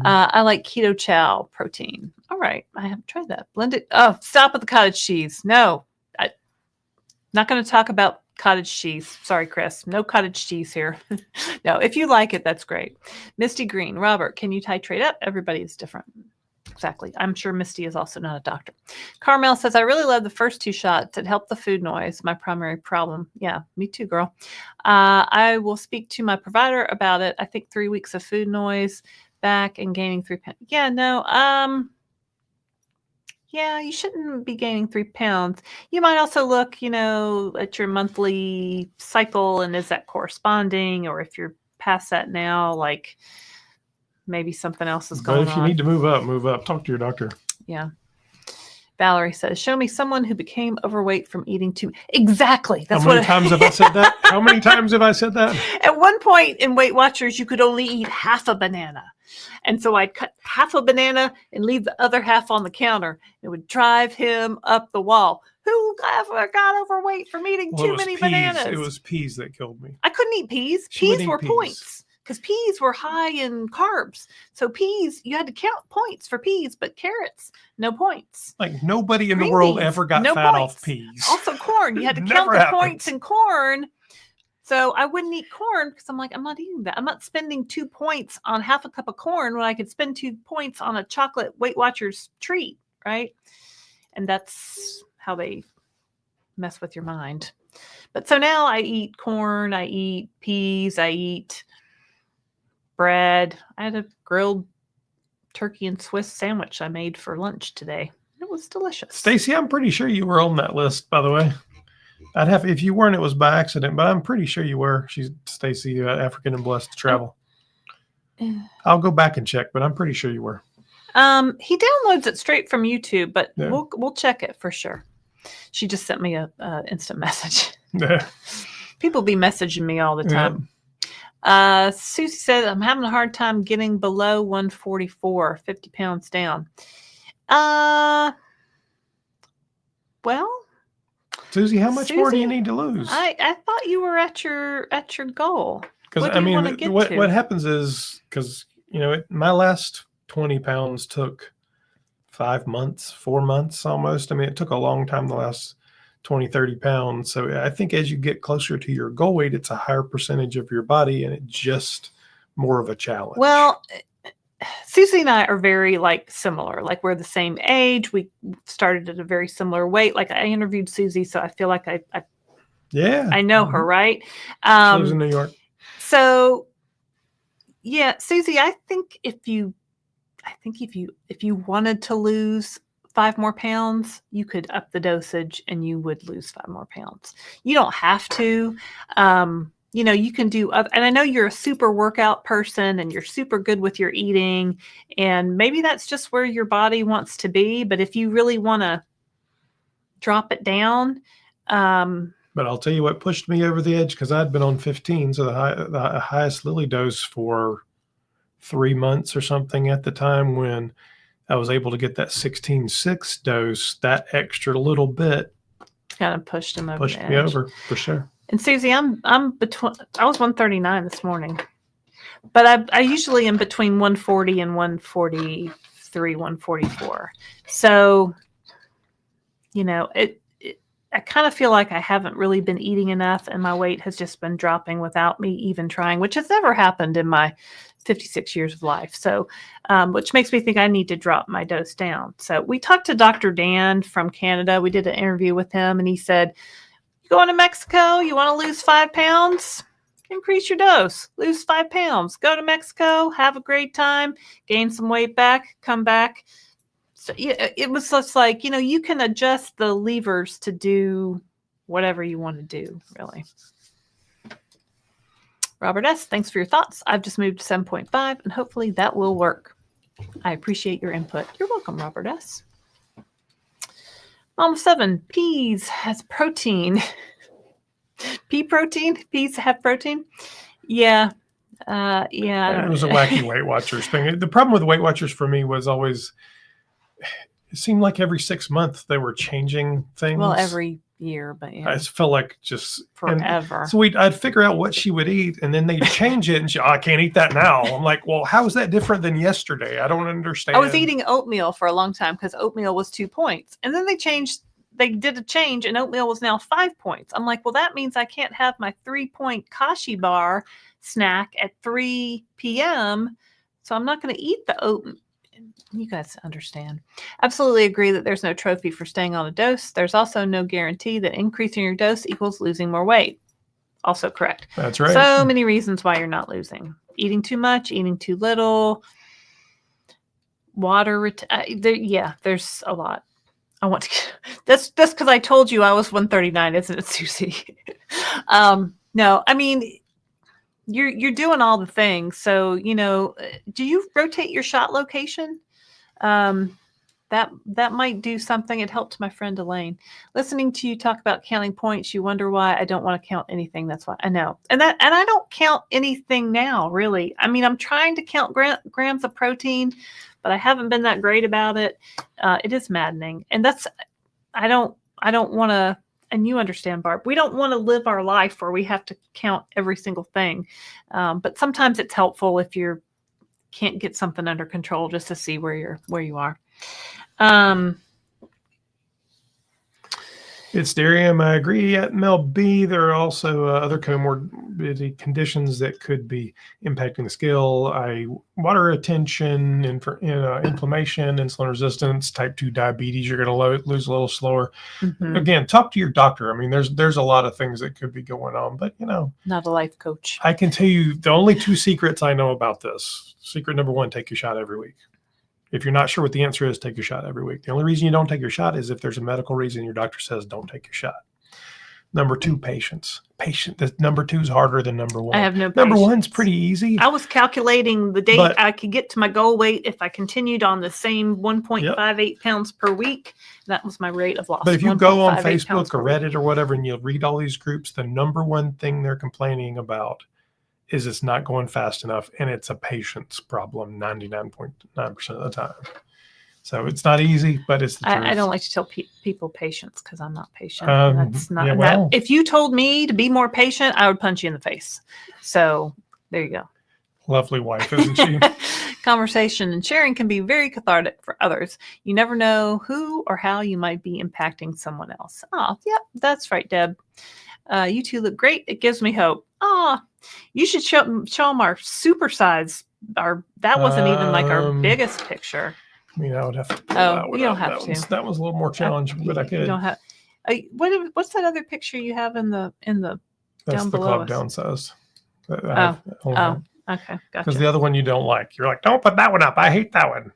I like keto chow protein. All right, I haven't tried that. Blended. Oh, stop with the cottage cheese. No, I'm not going to talk about cottage cheese. Sorry, Chris. No cottage cheese here. No, if you like it, that's great. Misty Green. Robert, can you titrate up? Everybody is different. Exactly. I'm sure Misty is also not a doctor. Carmel says, I really love the first 2 shots. It helped the food noise. My primary problem. Yeah, me too, girl. I will speak to my provider about it. I think 3 weeks of food noise back and gaining 3 pounds. Yeah, no. Yeah, you shouldn't be gaining 3 pounds. You might also look, at your monthly cycle, and is that corresponding? Or if you're past that now, like maybe something else is going on. But if you need to move up. Talk to your doctor. Yeah. Valerie says, show me someone who became overweight from eating too. Exactly. That's How many times have I said that? How many times have I said that? At one point in Weight Watchers, you could only eat half a banana. And so I'd cut half a banana and leave the other half on the counter. It would drive him up the wall. Who ever got overweight from eating too many bananas? It was peas that killed me. I couldn't eat peas. Peas were points because peas were high in carbs. So peas, you had to count points for peas, but carrots, no points. Like nobody in the world ever got fat off peas. Also corn. You had to count the points in corn. So I wouldn't eat corn because I'm like, I'm not eating that. I'm not spending 2 points on half a cup of corn when I could spend 2 points on a chocolate Weight Watchers treat, right? And that's how they mess with your mind. But so now I eat corn, I eat peas, I eat bread. I had a grilled turkey and Swiss sandwich I made for lunch today. It was delicious. Stacy, I'm pretty sure you were on that list, by the way. If you weren't, it was by accident, but I'm pretty sure you were. She's Stacy, African and blessed to travel. I'll go back and check, but I'm pretty sure you were. He downloads it straight from YouTube, but yeah. we'll check it for sure. She just sent me a instant message. Yeah. People be messaging me all the time. Yeah. Susie said, I'm having a hard time getting below 144, 50 pounds down. Well, Susie, how much more do you need to lose? I thought you were at your goal. Because what happens is, because my last 20 pounds took 5 months, 4 months almost. I mean, it took a long time to last 20, 30 pounds. So I think as you get closer to your goal weight, it's a higher percentage of your body, and it's just more of a challenge. Well, Susie and I are very similar. Like we're the same age. We started at a very similar weight. Like I interviewed Susie, so I feel like I know her, right? She lives in New York. So yeah, Susie, I think if you wanted to lose 5 more pounds, you could up the dosage and you would lose 5 more pounds. You don't have to. You can do other, and I know you're a super workout person and you're super good with your eating, and maybe that's just where your body wants to be. But if you really want to drop it down, but I'll tell you what pushed me over the edge, because I'd been on 15, so the highest Lilly dose for 3 months or something at the time. When I was able to get that 16.6 dose, that extra little bit kind of pushed me over for sure. And Susie, I'm between. I was 139 this morning, but I usually am between 140 and 143, 144. So, I kind of feel like I haven't really been eating enough, and my weight has just been dropping without me even trying, which has never happened in my 56 years of life. So, which makes me think I need to drop my dose down. So we talked to Dr. Dan from Canada. We did an interview with him, and he said, going to Mexico, you want to lose 5 pounds? Increase your dose, lose 5 pounds, go to Mexico, have a great time, gain some weight back, come back. So it was just like, you can adjust the levers to do whatever you want to do, really. Robert S., thanks for your thoughts. I've just moved to 7.5, and hopefully that will work. I appreciate your input. You're welcome, Robert S. Mom 7, peas has protein. Pea protein? Peas have protein? Yeah. It was a wacky Weight Watchers thing. The problem with Weight Watchers for me was always, it seemed like every 6 months they were changing things. Well, every year, but yeah. I just felt like just forever. So I'd figure out what she would eat, and then they'd change it, and I can't eat that now. I'm like, well, how is that different than yesterday? I don't understand. I was eating oatmeal for a long time because oatmeal was 2 points, and then they did a change, and oatmeal was now 5 points. I'm like, well, that means I can't have my 3-point Kashi bar snack at 3 p.m., so I'm not going to eat the oatmeal. You guys understand. Absolutely agree that there's no trophy for staying on a dose. There's also no guarantee that increasing your dose equals losing more weight. Also correct. That's right. So many reasons why you're not losing. Eating too much, eating too little, water. There's a lot. I want to. That's because I told you I was 139, isn't it, Susie? No, I mean, you're doing all the things. So, do you rotate your shot location? That might do something. It helped my friend Elaine. Listening to you talk about counting points, you wonder why I don't want to count anything. That's why I know. And I don't count anything now, really. I mean, I'm trying to count grams of protein, but I haven't been that great about it. It is maddening. And I don't want to, and you understand, Barb, we don't want to live our life where we have to count every single thing. But sometimes it's helpful if you can't get something under control, just to see where you are. It's Darium. I agree. At MLB, there are also other comorbidity conditions that could be impacting the scale. Water retention, inflammation, insulin resistance, type 2 diabetes. You're going to lose a little slower. Mm-hmm. Again, talk to your doctor. I mean, there's a lot of things that could be going on, but not a life coach. I can tell you the only 2 secrets I know about this. Secret number 1: take your shot every week. If you're not sure what the answer is, take your shot every week. The only reason you don't take your shot is if there's a medical reason your doctor says don't take your shot. Number 2, patience. Number 2 is harder than number 1. I have no patience. Number 1's pretty easy. I was calculating the date I could get to my goal weight if I continued on the same 1.58 pounds per week. That was my rate of loss. But if you go on Facebook or Reddit or whatever and you read all these groups, the number 1 thing they're complaining about is it's not going fast enough, and it's a patience problem 99.9% of the time. So it's not easy, but it's the truth. I don't like to tell people patience because I'm not patient. That's not if you told me to be more patient, I would punch you in the face. So there you go. Lovely wife, isn't she? Conversation and sharing can be very cathartic for others. You never know who or how you might be impacting someone else. Oh, yep, that's right, Deb. You two look great. It gives me hope. Ah, you should show them our supersize. That wasn't even like our biggest picture. I mean, I would have to pull that one you don't up. have to. That was a little more challenging, but I could. You don't have. What's that other picture you have in the That's down the below club us? downsized. Okay, gotcha. Because the other one you don't like. You're like, don't put that one up. I hate that one.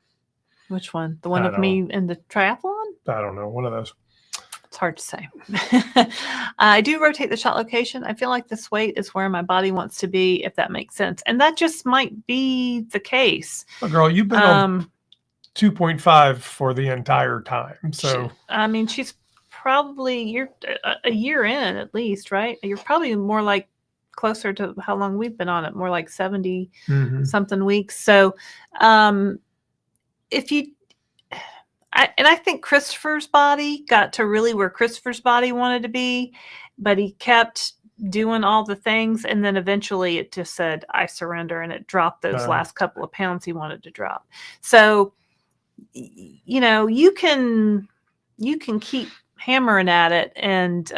Which one? The one of me in the triathlon? I don't know. One of those. It's hard to say. I do rotate the shot location. I feel like this weight is where my body wants to be, if that makes sense. And that just might be the case. Well, girl, you've been on 2.5 for the entire time. So I mean, she's probably you're a year in at least, right? You're probably more like closer to how long we've been on it, more like 70 something weeks. So if you I think Christopher's body got to really where Christopher's body wanted to be, but he kept doing all the things, and then eventually it just said, I surrender, and it dropped those last couple of pounds he wanted to drop. So, you know, you can keep hammering at it, and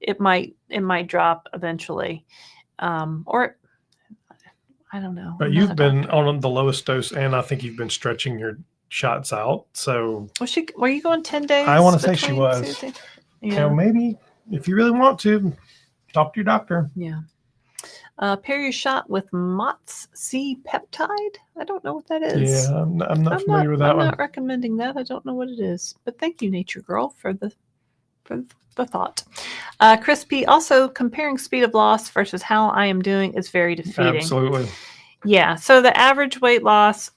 it might drop eventually. Or I don't know. But you've been on the lowest dose, and I think you've been stretching your shots out. So were you going 10 days? I want to say she was. Yeah. You know, maybe if you really want to, talk to your doctor. Yeah. Pair your shot with Mochi peptide. I don't know what that is. Yeah, I'm not familiar with that one. I'm not recommending that. I don't know what it is. But thank you, Nature Girl, for the thought. Crispy, also comparing speed of loss versus how I am doing is very defeating. Absolutely. Yeah. So the average weight loss,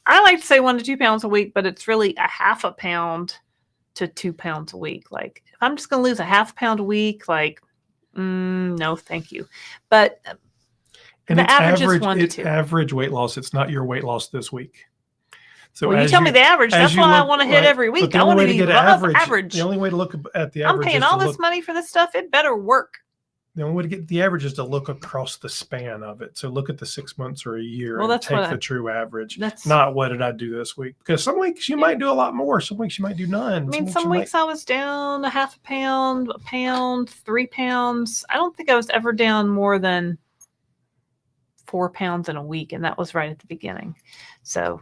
I like to say 1 to 2 pounds a week, but it's really a half a pound to 2 pounds a week. Like, if I'm just going to lose a half pound a week, like, no, thank you. But and the average is 1 to 2. It's average weight loss. It's not your weight loss this week. So well, you tell me the average. That's what I want to hit every week. I want to be above average. The only way to look at the average. I'm paying all this money for this stuff. It better work. The only way to get the average is to look across the span of it. So look at the 6 months or a year and take the true average. That's not what did I do this week? Because some weeks you might do a lot more. Some weeks you might do none. I mean, some weeks I was down a half a pound, 3 pounds. I don't think I was ever down more than 4 pounds in a week. And that was right at the beginning. So,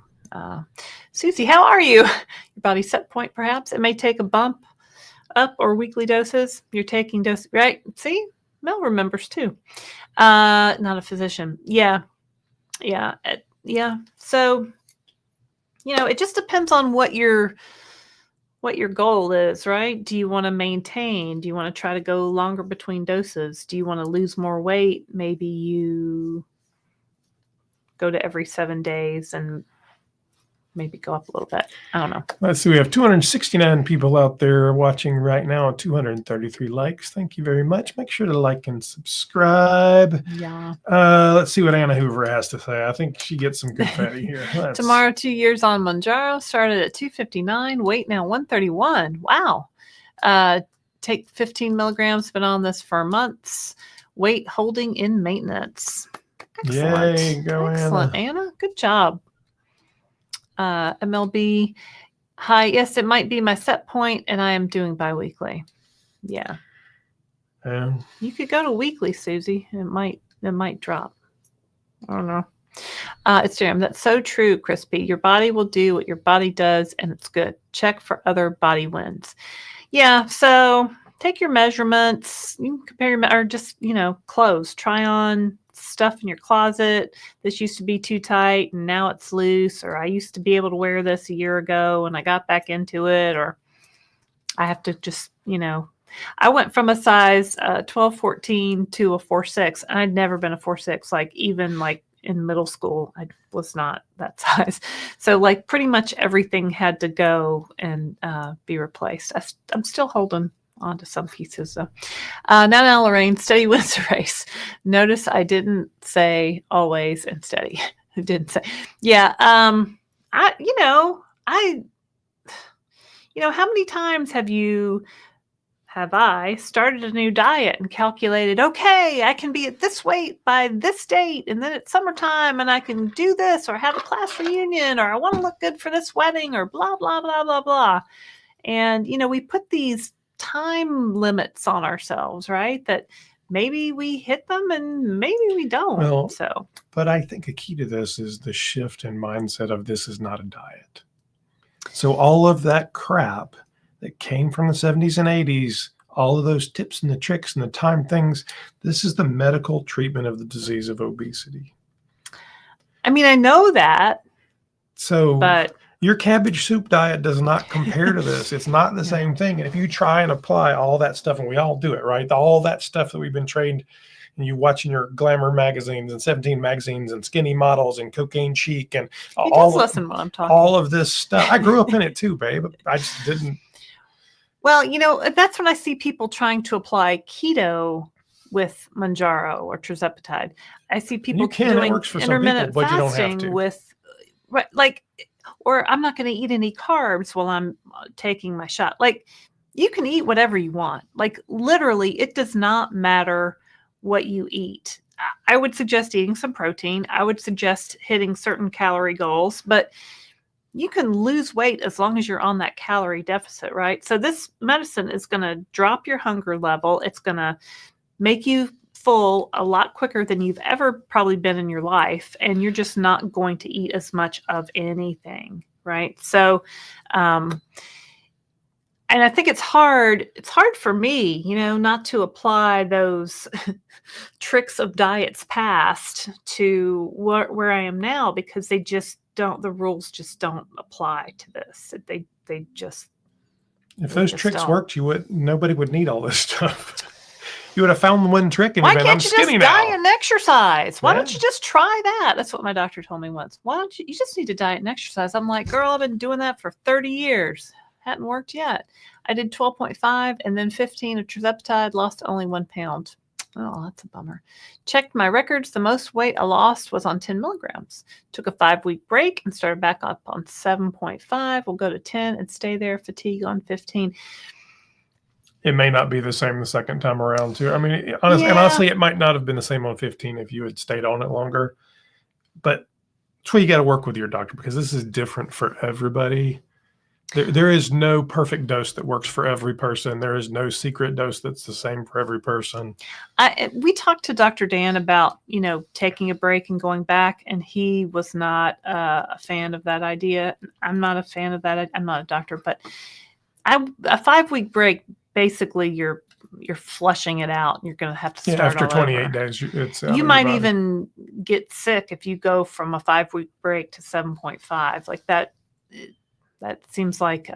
Susie, how are you? Your body set point, perhaps. It may take a bump up or weekly doses. You're taking doses, right? See? Mel remembers too. Not a physician. Yeah. So, you know, it just depends on what your goal is, right? Do you want to maintain? Do you want to try to go longer between doses? Do you want to lose more weight? Maybe you go to every 7 days and maybe go up a little bit. I don't know. Let's see. We have 269 people out there watching right now, 233 likes. Thank you very much. Make sure to like and subscribe. Yeah. Let's see what Anna Hoover has to say. I think she gets some good fatty here. Tomorrow, 2 years on Mounjaro. Started at 259. Weight now 131. Wow. Take 15 milligrams. Been on this for months. Weight holding in maintenance. Excellent. Yay, go Excellent, Anna. Good job. MLB. Hi. Yes, it might be my set point, and I am doing biweekly. Yeah. You could go to weekly, Susie. It might drop. I don't know. It's Durham. That's so true, Crispy. Your body will do what your body does, and it's good. Check for other body wins. Yeah. So take your measurements. You can compare or just, clothes. Try on stuff in your closet. This used to be too tight and now it's loose, or I used to be able to wear this a year ago and I got back into it, or I have to just, I went from a size 12, 14 to a 4'6", and I'd never been a 4'6", like even like in middle school, I was not that size. So like pretty much everything had to go and be replaced. I'm still holding onto some pieces though. Now, Laraine, steady wins the race. Notice I didn't say always and steady. I didn't say, yeah. How many times have you have I started a new diet and calculated, okay, I can be at this weight by this date, and then it's summertime and I can do this or have a class reunion, or I want to look good for this wedding, or blah, blah, blah, blah, blah. And, we put these time limits on ourselves, right? That maybe we hit them and maybe we don't. Well, but I think a key to this is the shift in mindset of this is not a diet. So all of that crap that came from the 70s and 80s, all of those tips and the tricks and the time things, this is the medical treatment of the disease of obesity. I mean, I know that. But your cabbage soup diet does not compare to this. It's not the same thing. And if you try and apply all that stuff, and we all do it, right? All that stuff that we've been trained, and you watch in your glamour magazines and 17 magazines and skinny models and cocaine chic and listen when I'm talking. All of this stuff. I grew up in it too, babe. I just didn't. Well, that's when I see people trying to apply keto with Mounjaro or Tirzepatide. I see people doing intermittent fasting with, or I'm not going to eat any carbs while I'm taking my shot. Like, you can eat whatever you want. Like, literally, it does not matter what you eat. I would suggest eating some protein. I would suggest hitting certain calorie goals, but you can lose weight as long as you're on that calorie deficit, right? So this medicine is going to drop your hunger level. It's going to make you full a lot quicker than you've ever probably been in your life. And you're just not going to eat as much of anything, right? So, and I think it's hard for me, not to apply those tricks of diets past to where I am now, because the rules just don't apply to this. They just. If those tricks worked, nobody would need all this stuff. You would have found one trick and why can't you just diet and exercise? Why don't you just try that? That's what my doctor told me once. Why don't you just need to diet and exercise? I'm like, girl, I've been doing that for 30 years. Hadn't worked yet. I did 12.5 and then 15 of Tirzepatide, lost only 1 pound. Oh, that's a bummer. Checked my records. The most weight I lost was on 10 milligrams. Took a 5-week break and started back up on 7.5. We'll go to 10 and stay there. Fatigue on 15. It may not be the same the second time around, too. I mean, honestly, it might not have been the same on 15 if you had stayed on it longer. But that's why you got to work with your doctor, because this is different for everybody. There is no perfect dose that works for every person. There is no secret dose that's the same for every person. We talked to Dr. Dan about, taking a break and going back, and he was not a fan of that idea. I'm not a fan of that. I'm not a doctor, but a 5-week break, basically you're flushing it out. You're going to have to start after all 28 over. days. You might even get sick if you go from a 5-week break to 7.5 like that. That seems like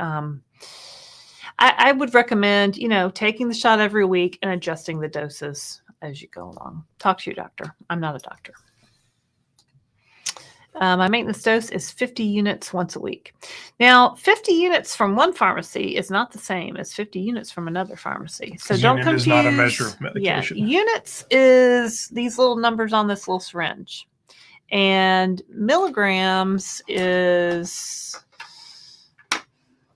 I would recommend, taking the shot every week and adjusting the doses as you go along. Talk to your doctor. I'm not a doctor. My maintenance dose is 50 units once a week. Now, 50 units from one pharmacy is not the same as 50 units from another pharmacy. So don't confuse. Unit is not a measure of medication. Yeah, units is these little numbers on this little syringe. And milligrams is,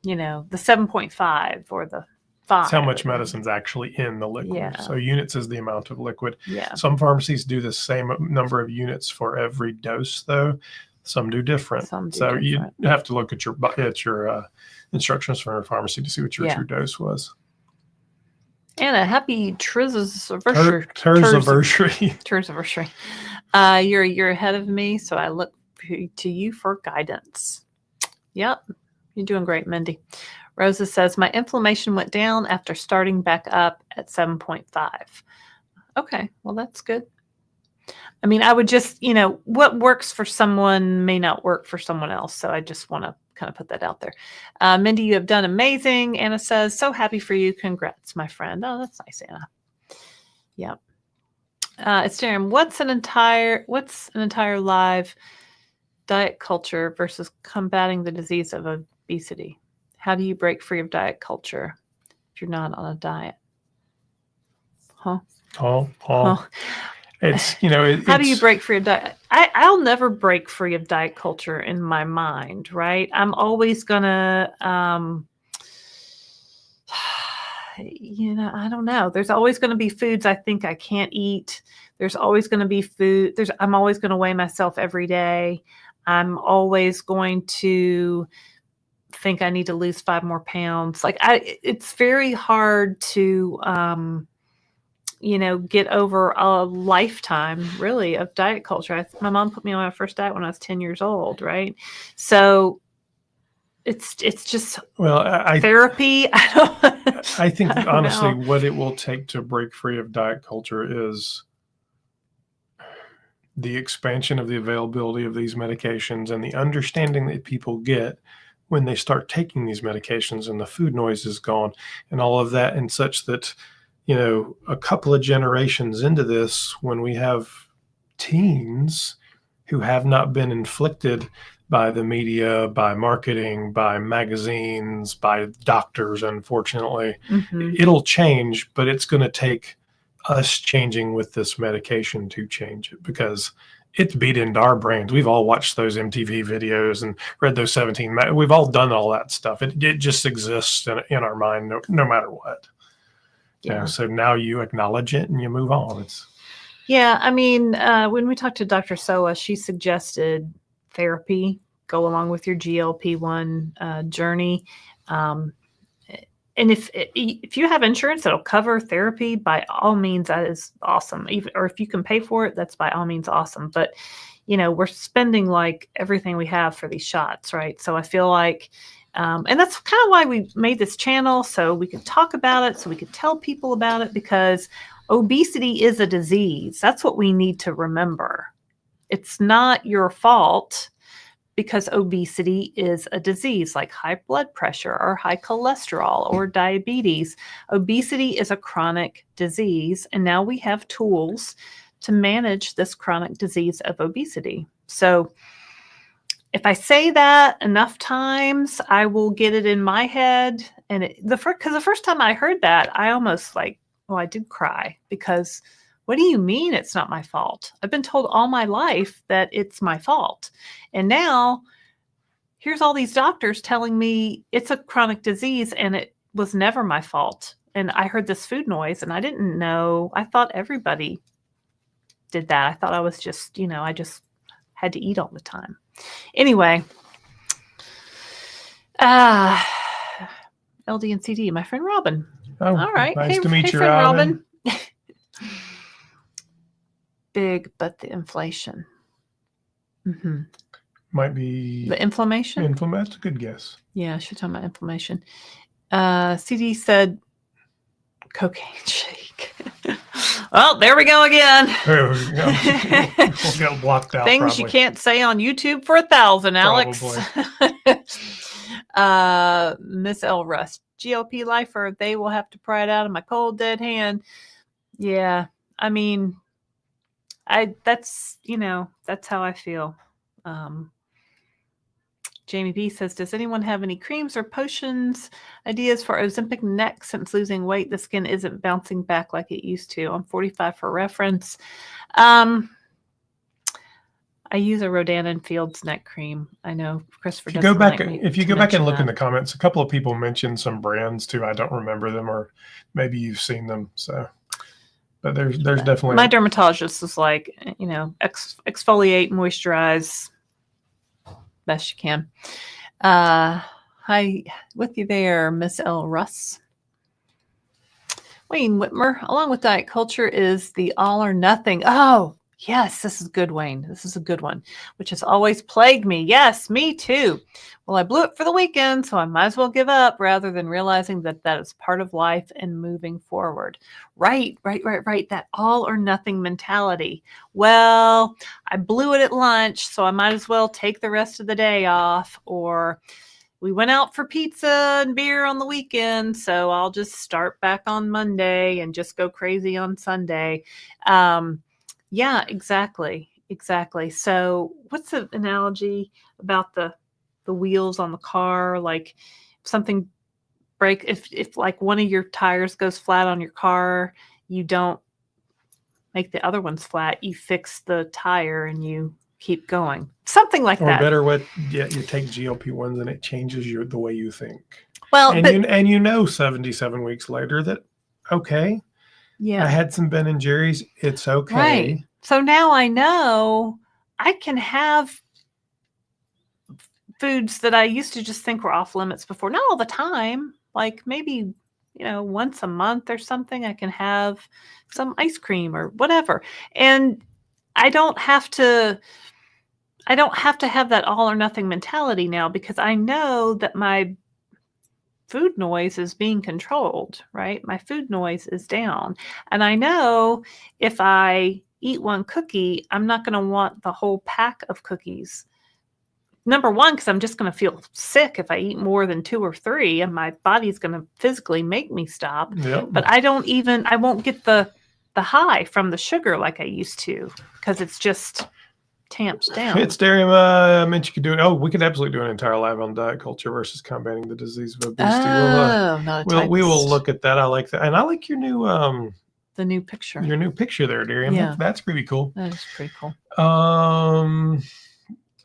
the 7.5 or the 5. That's how much medicine's actually in the liquid. Yeah. So units is the amount of liquid. Yeah. Some pharmacies do the same number of units for every dose, though. Some do different. You have to look at your instructions from your pharmacy to see what your true dose was. And a happy Tirzepatide. You're a year ahead of me, so I look to you for guidance. Yep. You're doing great, Mindy. Rosa says, my inflammation went down after starting back up at 7.5. Okay, well, that's good. I mean, I would just, what works for someone may not work for someone else. So I just want to kind of put that out there. Mindy, you have done amazing. Anna says, so happy for you. Congrats, my friend. Oh, that's nice, Anna. Yep. It's Darren. What's an entire live diet culture versus combating the disease of obesity? How do you break free of diet culture if you're not on a diet? Huh? It's, how do you break free of diet? I'll never break free of diet culture in my mind, right? I'm always gonna, I don't know. There's always going to be foods I think I can't eat. There's always going to be food. I'm always going to weigh myself every day. I'm always going to think I need to lose 5 more pounds. It's very hard to, get over a lifetime really of diet culture. My mom put me on my first diet when I was 10 years old. Right. So it's just therapy. I think honestly, know. what it will take to break free of diet culture is the expansion of the availability of these medications and the understanding that people get when they start taking these medications and the food noise is gone and all of that, and such that, a couple of generations into this, when we have teens who have not been inflicted by the media, by marketing, by magazines, by doctors, unfortunately, it'll change, but it's going to take us changing with this medication to change it, because it's beat into our brains. We've all watched those MTV videos and read those 17. We've all done all that stuff. It just exists in our mind, no matter what. Yeah. So now you acknowledge it and you move on. Yeah. I mean, when we talked to Dr. Soa, she suggested therapy go along with your GLP-1 journey. And if you have insurance that'll cover therapy, by all means, that is awesome. Or if you can pay for it, that's by all means awesome. But, we're spending like everything we have for these shots, right? So I feel like, and that's kind of why we made this channel, so we could talk about it, so we could tell people about it, because obesity is a disease. That's what we need to remember. It's not your fault, because obesity is a disease like high blood pressure or high cholesterol or diabetes. Obesity is a chronic disease, and now we have tools to manage this chronic disease of obesity. So if I say that enough times, I will get it in my head. And because the first time I heard that, I almost I did cry, because what do you mean it's not my fault? I've been told all my life that it's my fault. And now here's all these doctors telling me it's a chronic disease and it was never my fault. And I heard this food noise and I didn't know. I thought everybody did that. I thought I was just, I just had to eat all the time. Anyway, LD and CD, my friend Robin. Oh, all right. Nice to meet you, friend Robin. Big, but the inflation. Mm-hmm. Might be the inflammation. That's a good guess. Yeah, I should talk about inflammation. CD said cocaine shake. Well, there we go again. There we go. We'll get blocked out. Things probably. You can't say on YouTube for 1,000, Alex. Miss L. Rust, GLP lifer, they will have to pry it out of my cold dead hand. Yeah, I mean, that's how I feel. Jamie B says, does anyone have any creams or potions ideas for Ozempic neck? Since losing weight, the skin isn't bouncing back like it used to. I'm 45 for reference. I use a Rodan and Fields neck cream. I know Christopher doesn't like me. If you go back and look in the comments, a couple of people mentioned some brands too. I don't remember them, or maybe you've seen them. So, but there's definitely. My dermatologist is like, exfoliate, moisturize, best you can. Hi, with you there, Miss L. Russ. Wayne Whitmer, along with diet culture, is the all or nothing. Oh, yes, this is good, Wayne. This is a good one, which has always plagued me. Yes, me too. Well, I blew it for the weekend, so I might as well give up rather than realizing that is part of life and moving forward. Right. That all or nothing mentality. Well, I blew it at lunch, so I might as well take the rest of the day off. Or we went out for pizza and beer on the weekend, so I'll just start back on Monday and just go crazy on Sunday. Yeah, exactly. So what's the analogy about the wheels on the car? Like if something break, if like one of your tires goes flat on your car, you don't make the other ones flat. You fix the tire and you keep going. Something like that. Or better, you take GLP-1s and it changes the way you think. Well, and you know 77 weeks later that, okay, yeah, I had some Ben and Jerry's. It's okay. right. So now I know I can have foods that I used to just think were off limits before. Not all the time. Like maybe, once a month or something, I can have some ice cream or whatever. And I don't have to have that all or nothing mentality now, because I know that my food noise is being controlled, right? My food noise is down. And I know if I eat one cookie, I'm not going to want the whole pack of cookies. Number one, because I'm just going to feel sick if I eat more than 2 or 3, and my body's going to physically make me stop. Yep. But I won't get the high from the sugar like I used to, because it's just tamped down. It's Durham. I meant you could do it. Oh, we could absolutely do an entire live on diet culture versus combating the disease of obesity. We will look at that. I like that, and I like your new the new picture. Your new picture there, Durham. Yeah. That's pretty cool. That is pretty cool.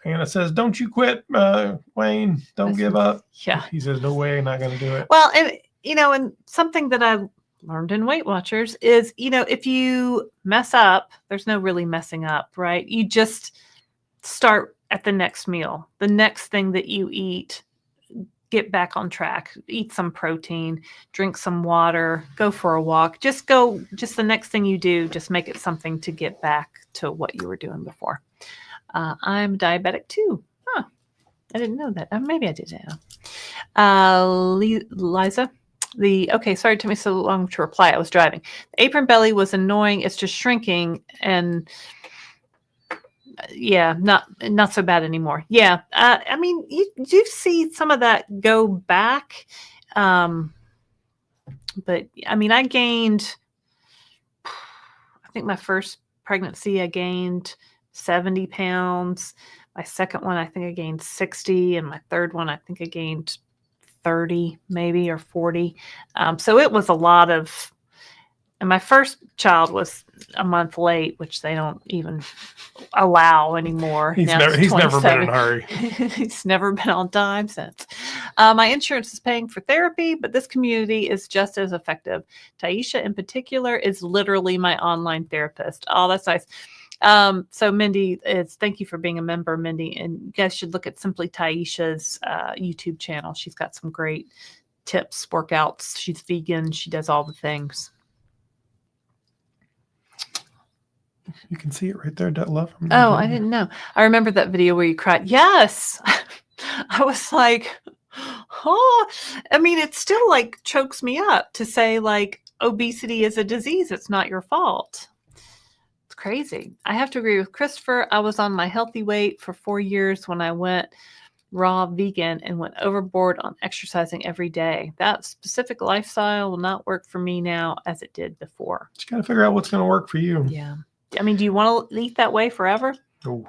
Anna says, "Don't you quit, Wayne. Don't give up." Yeah. He says, "No way, not going to do it." Well, and and something that I learned in Weight Watchers is, if you mess up, there's no really messing up, right? You just start at the next meal, the next thing that you eat, get back on track, eat some protein, drink some water, go for a walk, just the next thing you do, just make it something to get back to what you were doing before. I'm diabetic too. Huh. I didn't know that. Maybe I did now. Liza, sorry it took me so long to reply. I was driving. The apron belly was annoying. It's just shrinking, and not so bad anymore. Yeah. I mean, you do see some of that go back. But I mean, I gained, I think my first pregnancy, I gained 70 pounds. My second one, I think I gained 60. And my third one, I think I gained 30 maybe, or 40. So it was a lot of, and my first child was a month late, which they don't even allow anymore. He's never been in a hurry. He's never been on time since. My insurance is paying for therapy, but this community is just as effective. Taisha in particular is literally my online therapist. Oh, that's nice. So Mindy, thank you for being a member, Mindy. And you guys should look at Simply Taisha's YouTube channel. She's got some great tips, workouts. She's vegan. She does all the things. You can see it right there, love. Oh, I didn't know. I remember that video where you cried. Yes. I was like, oh, I mean, it still like chokes me up to say like obesity is a disease. It's not your fault. It's crazy. I have to agree with Christopher. I was on my healthy weight for 4 years when I went raw vegan and went overboard on exercising every day. That specific lifestyle will not work for me now as it did before. You got to figure out what's going to work for you. Yeah. I mean, do you want to eat that way forever? Oh.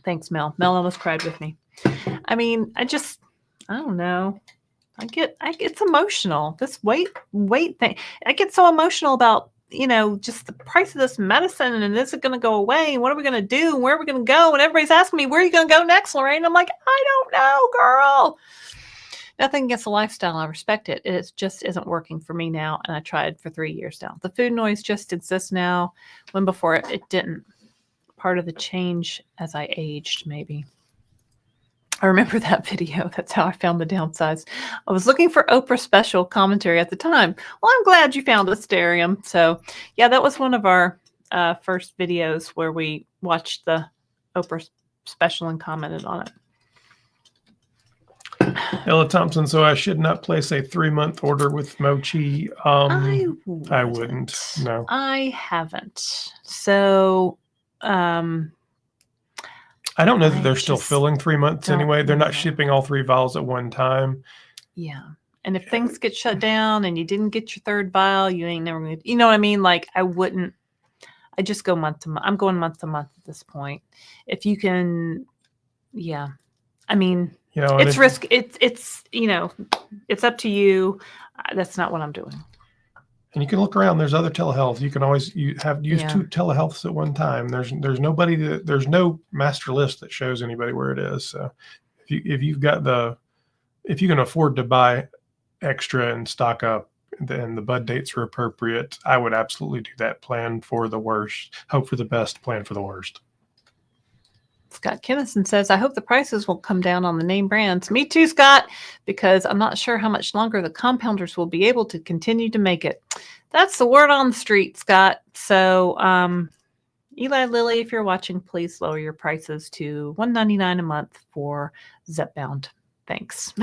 Thanks, Mel. Mel almost cried with me. I mean, I don't know. It's emotional. This weight thing. I get so emotional about, just the price of this medicine, and is it going to go away? And what are we going to do? And where are we going to go? And everybody's asking me, where are you going to go next, Laraine? I'm like, I don't know, girl. Nothing against the lifestyle. I respect it. It just isn't working for me now. And I tried for 3 years now. The food noise just exists now, when before it didn't. Part of the change as I aged, maybe. I remember that video. That's how I found the Downsized. I was looking for Oprah special commentary at the time. Well, I'm glad you found us, Darium. So yeah, that was one of our first videos where we watched the Oprah special and commented on it. Ella Thompson, so I should not place a 3-month order with Mochi. I wouldn't. No, I haven't. So, I don't know that they're still filling 3 months anyway. They're not shipping all 3 vials at one time. Yeah. And if things get shut down and you didn't get your 3rd vial, you ain't never going to, you know what I mean? Like I just go month to month. I'm going month to month at this point. If you can, yeah. I mean, it's risk. It's it's up to you. That's not what I'm doing. And you can look around. There's other telehealth. You can always use 2 telehealths at one time. There's nobody there's no master list that shows anybody where it is. So if you've got if you can afford to buy extra and stock up, and the bud dates are appropriate, I would absolutely do that. Plan for the worst, hope for the best, plan for the worst. Scott Kinnison says, I hope the prices will come down on the name brands. Me too, Scott, because I'm not sure how much longer the compounders will be able to continue to make it. That's the word on the street, Scott. So, Eli Lilly, if you're watching, please lower your prices to $199 a month for Zepbound. Thanks.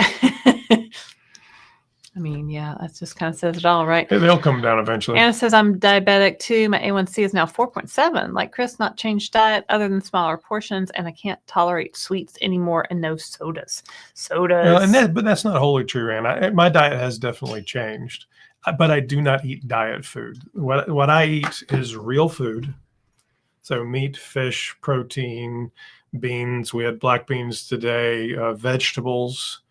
I mean, yeah, that just kind of says it all, right? They'll come down eventually. Anna says, I'm diabetic too. My A1C is now 4.7. Like Chris, not changed diet other than smaller portions, and I can't tolerate sweets anymore and no sodas. But that's not wholly true, Anna. My diet has definitely changed, but I do not eat diet food. What I eat is real food. So meat, fish, protein, beans. We had black beans today, vegetables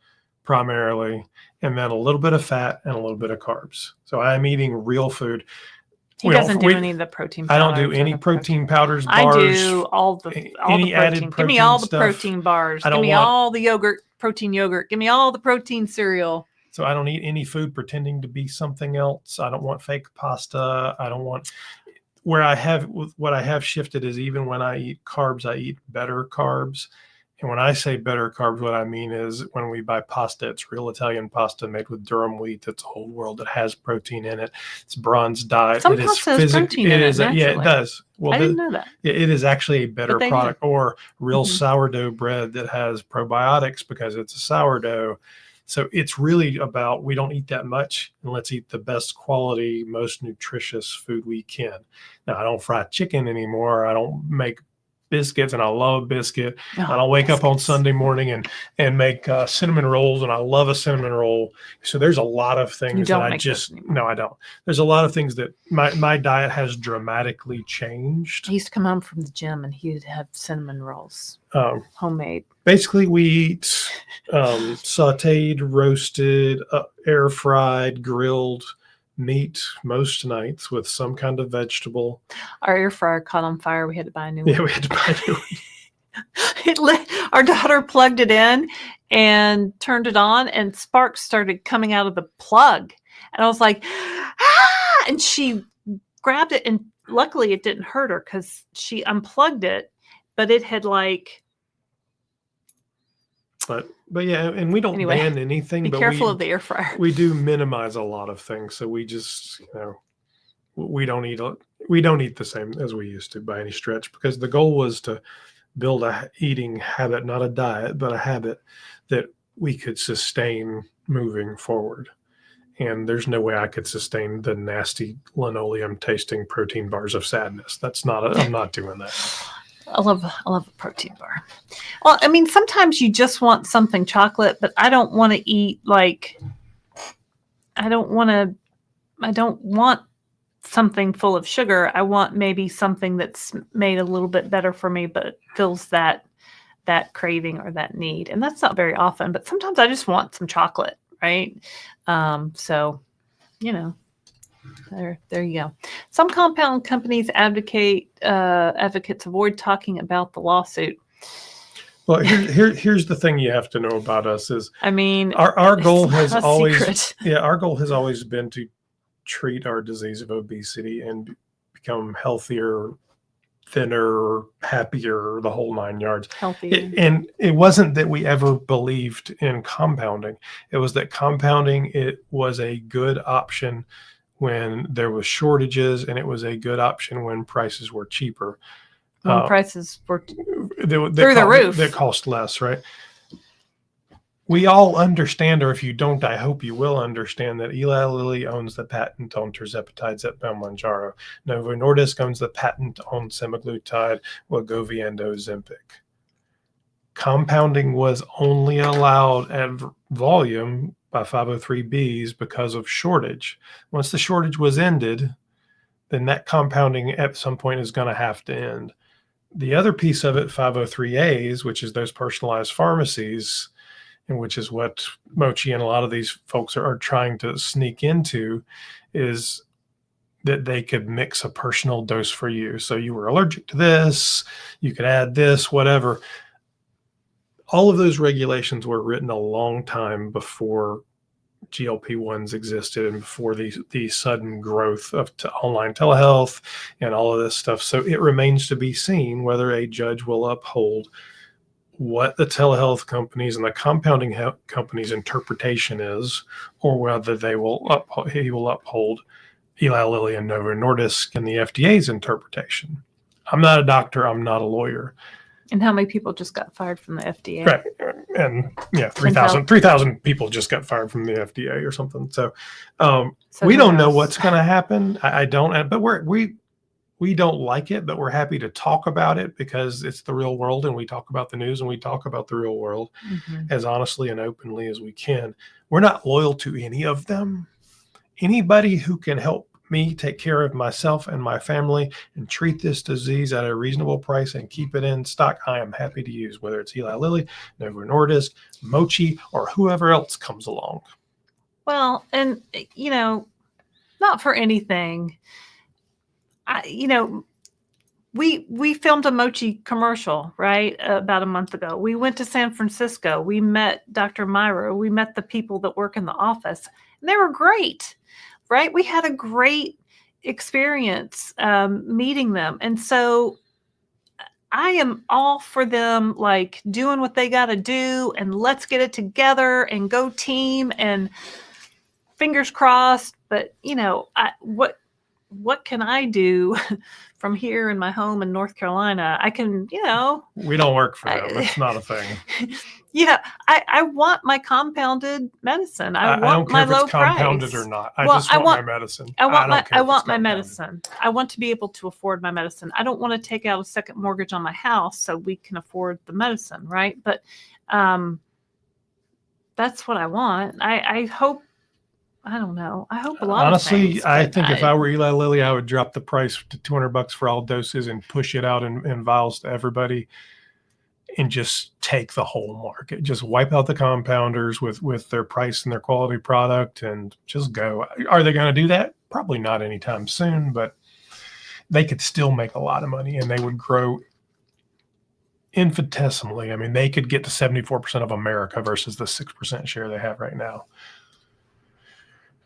primarily, and then a little bit of fat and a little bit of carbs. So I'm eating real food. He doesn't do any of the protein powders. I don't do any protein powders, bars. I do all the protein. Give me all the protein bars. Give me all the yogurt, protein yogurt. Give me all the protein cereal. So I don't eat any food pretending to be something else. I don't want fake pasta. I don't want... what I have shifted is even when I eat carbs, I eat better carbs. And when I say better carbs, what I mean is when we buy pasta, it's real Italian pasta made with Durham wheat. It's a whole world that has protein in it. It's bronze dyed. Some pasta has protein in it, naturally. Yeah, it does. Well, I didn't know that. It is actually a better product. Or real sourdough bread that has probiotics because it's a sourdough. So it's really about, we don't eat that much, and let's eat the best quality, most nutritious food we can. Now, I don't fry chicken anymore. I don't make biscuits, and I love biscuit. And I'll wake up on Sunday morning and make cinnamon rolls, and I love a cinnamon roll. So there's a lot of things that I don't. There's a lot of things that my diet has dramatically changed. I used to come home from the gym, and he would have cinnamon rolls, homemade. Basically, we eat sauteed, roasted, air fried, grilled meat most nights with some kind of vegetable. Our air fryer caught on fire. We had to buy a new one. Yeah, we had to buy a new one. Our daughter plugged it in and turned it on, and sparks started coming out of the plug. And I was like, ah! And she grabbed it, and luckily it didn't hurt her because she unplugged it, but it had But yeah, and we don't ban anything. Be careful of the air fryer. We do minimize a lot of things, so we just, we don't eat the same as we used to by any stretch, because the goal was to build a eating habit, not a diet, but a habit that we could sustain moving forward. And there's no way I could sustain the nasty linoleum tasting protein bars of sadness. I'm not doing that. I love a protein bar. Well, I mean, sometimes you just want something chocolate, but I don't want to eat I don't want something full of sugar. I want maybe something that's made a little bit better for me, but fills that craving or that need. And that's not very often, but sometimes I just want some chocolate, right? So, there you go. Some compound companies advocates avoid talking about the lawsuit. Well, here's the thing you have to know about us is, I mean, our goal has always secret. Our goal has always been to treat our disease of obesity and become healthier, thinner, happier, the whole 9 yards. Healthier. And it wasn't that we ever believed in compounding. It was that compounding, it was a good option when there was shortages, and it was a good option when prices were cheaper. When prices were through the roof. That cost less, right? We all understand, or if you don't, I hope you will understand, that Eli Lilly owns the patent on Tirzepatide, Zepbound, Mounjaro. Novo Nordisk owns the patent on Semaglutide, Wegovy, and Ozempic. Compounding was only allowed at volume by 503Bs because of shortage. Once the shortage was ended, then that compounding at some point is going to have to end. The other piece of it, 503As, which is those personalized pharmacies, and which is what Mochi and a lot of these folks are trying to sneak into, is that they could mix a personal dose for you. So you were allergic to this, you could add this, whatever. all of those regulations were written a long time before GLP-1s existed and before the sudden growth of online telehealth and all of this stuff. So it remains to be seen whether a judge will uphold what the telehealth companies and the compounding companies' interpretation is, or whether he will uphold Eli Lilly and Novo Nordisk and the FDA's interpretation. I'm not a doctor. I'm not a lawyer. And how many people just got fired from the FDA? Right. And yeah, 3,000 people just got fired from the FDA or something. So we don't know what's going to happen. I don't, but we don't like it, but we're happy to talk about it because it's the real world, and we talk about the news and we talk about the real world as honestly and openly as we can. We're not loyal to any of them. Anybody who can help me take care of myself and my family and treat this disease at a reasonable price and keep it in stock, I am happy to use, whether it's Eli Lilly, Novo Nordisk, Mochi, or whoever else comes along. Well, and, not for anything. We filmed a Mochi commercial, right, about a month ago. We went to San Francisco. We met Dr. Myra. We met the people that work in the office, and they were great, right? We had a great experience meeting them. And so I am all for them, like, doing what they got to do, and let's get it together and go team, and fingers crossed. But, what can I do from here in my home in North Carolina? I can, We don't work for them. It's not a thing. Yeah, I want my compounded medicine. I want my low price. I don't care if it's compounded or not. I just want my medicine. I want my medicine. I want to be able to afford my medicine. I don't want to take out a second mortgage on my house so we can afford the medicine, right? But that's what I want. I hope. I don't know. I hope a lot honestly, of things. I think if I were Eli Lilly, I would drop the price to $200 for all doses and push it out in vials to everybody and just take the whole market. Just wipe out the compounders with their price and their quality product and just go. Are they going to do that? Probably not anytime soon, but they could still make a lot of money, and they would grow infinitesimally. I mean, they could get to 74% of America versus the 6% share they have right now.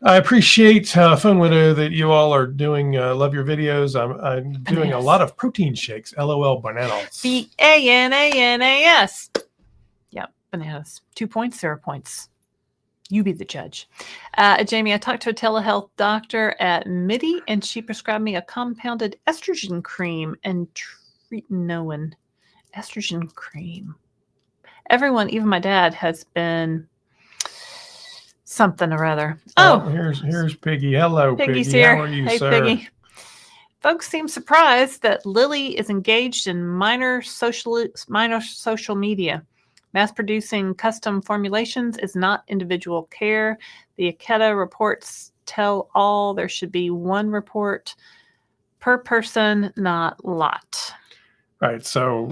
I appreciate Phone Widow that you all are doing. Love your videos. I'm doing a lot of protein shakes. LOL bananas. BANANAS. Yep, bananas. 2 points, 0 points. You be the judge. Jamie, I talked to a telehealth doctor at MIDI, and she prescribed me a compounded estrogen cream and tretinoin. Estrogen cream. Everyone, even my dad, has been something or other. Oh, here's Piggy. Hello, Piggy's Piggy. here. How are you, hey, sir? Piggy. Folks seem surprised that Lilly is engaged in minor social media. Mass-producing custom formulations is not individual care. The Akita reports tell all there should be one report per person, not lot. Right. So,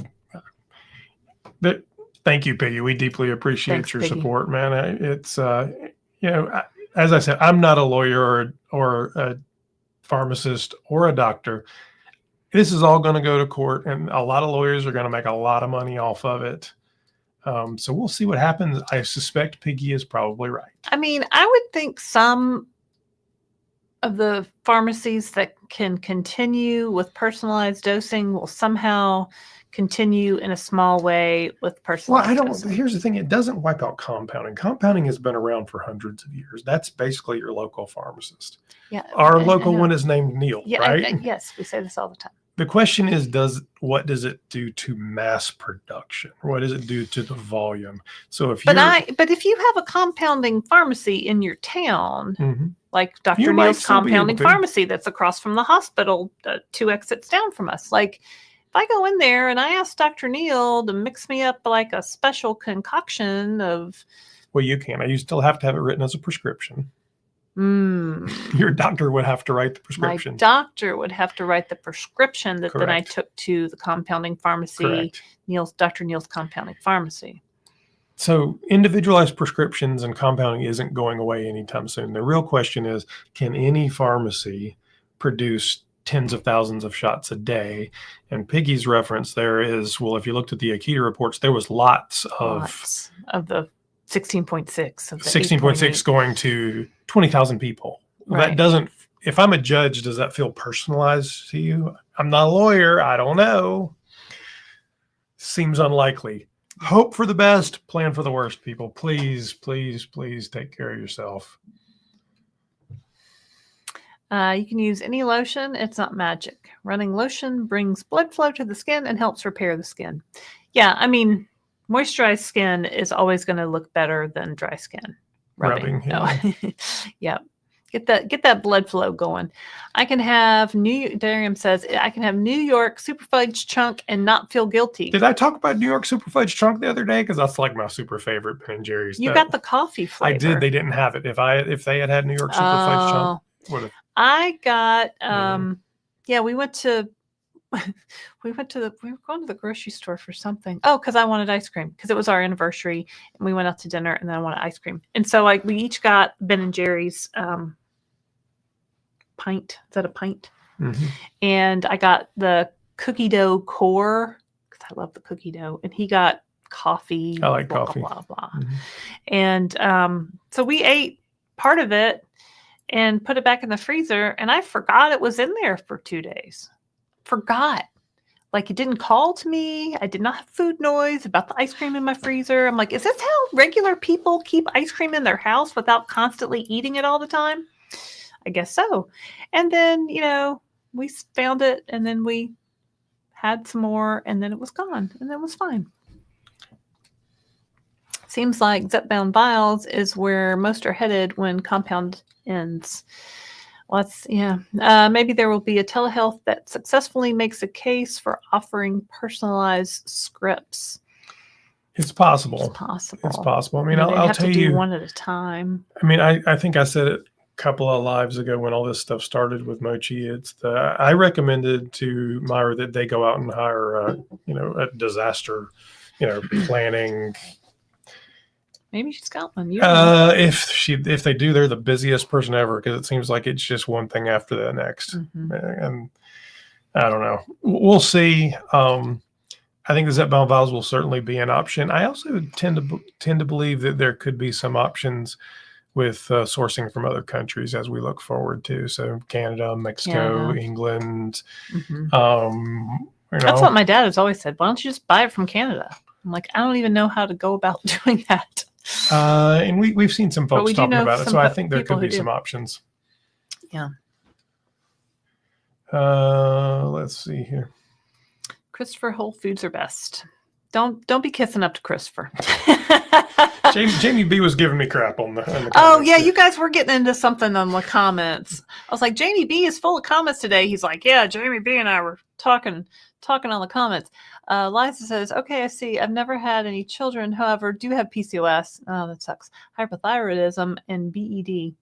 thank you, Piggy. We deeply appreciate your support, man. It's as I said, I'm not a lawyer or a pharmacist or a doctor. This is all going to go to court, and a lot of lawyers are going to make a lot of money off of it. So we'll see what happens. I suspect Piggy is probably right. I mean, I would think some of the pharmacies that can continue with personalized dosing will somehow continue in a small way with personalized dosing. Here's the thing. It doesn't wipe out compounding. Compounding has been around for hundreds of years. That's basically your local pharmacist. Yeah. Our local one is named Neil, right? Yes, we say this all the time. The question is, what does it do to mass production? What does it do to the volume? So if if you have a compounding pharmacy in your town, like Dr. Neil's compounding pharmacy that's across from the hospital, 2 exits down from us, like if I go in there and I ask Dr. Neil to mix me up like a special concoction of... Well, you can. You still have to have it written as a prescription. Your doctor would have to write the prescription. My doctor would have to write the prescription that then I took to the compounding pharmacy, Dr. Neil's compounding pharmacy. So individualized prescriptions and compounding isn't going away anytime soon. The real question is, can any pharmacy produce tens of thousands of shots a day. And Piggy's reference there is, well, if you looked at the Akita reports, there was lots of the 16.6 of the 16.6 going to 20,000 people. Well, Right. that doesn't, if I'm a judge, does that feel personalized to you? I'm not a lawyer. I don't know. Seems unlikely. Hope for the best, plan for the worst, people. Please, please, please take care of yourself. You can use any lotion. It's not magic. Running lotion brings blood flow to the skin and helps repair the skin. Yeah, I mean, moisturized skin is always going to look better than dry skin. Rubbing. Yeah. No. Yep. Get that blood flow going. I can have Durham says I can have New York super fudge chunk and not feel guilty. Did I talk about New York super fudge chunk the other day? Because that's like my super favorite Ben & Jerry's. You got the coffee flavor. I did. They didn't have it. If they had New York super fudge chunk, would have. I got yeah, we went to we were going to the grocery store for something. Oh, because I wanted ice cream because it was our anniversary and we went out to dinner and then I wanted ice cream. And so we each got Ben & Jerry's pint. Is that a pint? Mm-hmm. And I got the cookie dough core because I love the cookie dough. And he got coffee. I like blah, coffee. Blah, blah, blah. Mm-hmm. And so we ate part of it and put it back in the freezer. And I forgot it was in there for 2 days. Forgot. Like, it didn't call to me. I did not have food noise about the ice cream in my freezer. I'm like, is this how regular people keep ice cream in their house without constantly eating it all the time? I guess so. And then, we found it and then we had some more and then it was gone and it was fine. Seems like Zepbound vials is where most are headed when compound ends. Maybe there will be a telehealth that successfully makes a case for offering personalized scripts. It's possible. It's possible. I mean, I'll tell you one at a time. I mean, I think I said it a couple of lives ago when all this stuff started with Mochi. I recommended to Myra that they go out and hire a disaster, planning. Maybe she's got one. If they do, they're the busiest person ever because it seems like it's just one thing after the next. Mm-hmm. And I don't know. We'll see. I think the Zepbound vials will certainly be an option. I also tend to believe that there could be some options with sourcing from other countries as we look forward to. So Canada, Mexico, England. Mm-hmm. That's what my dad has always said. Why don't you just buy it from Canada? I'm like, I don't even know how to go about doing that. And we've seen some folks talking about it, so I think there could be some options. Yeah. Let's see here. Christopher, Whole Foods are best. Don't be kissing up to Christopher. Jamie B was giving me crap on the comments. Oh yeah, you guys were getting into something on the comments. I was like, Jamie B is full of comments today. He's like, yeah, Jamie B and I were talking on the comments. Liza says, okay, I see. I've never had any children, however, do have PCOS. Oh, that sucks. Hypothyroidism and BED.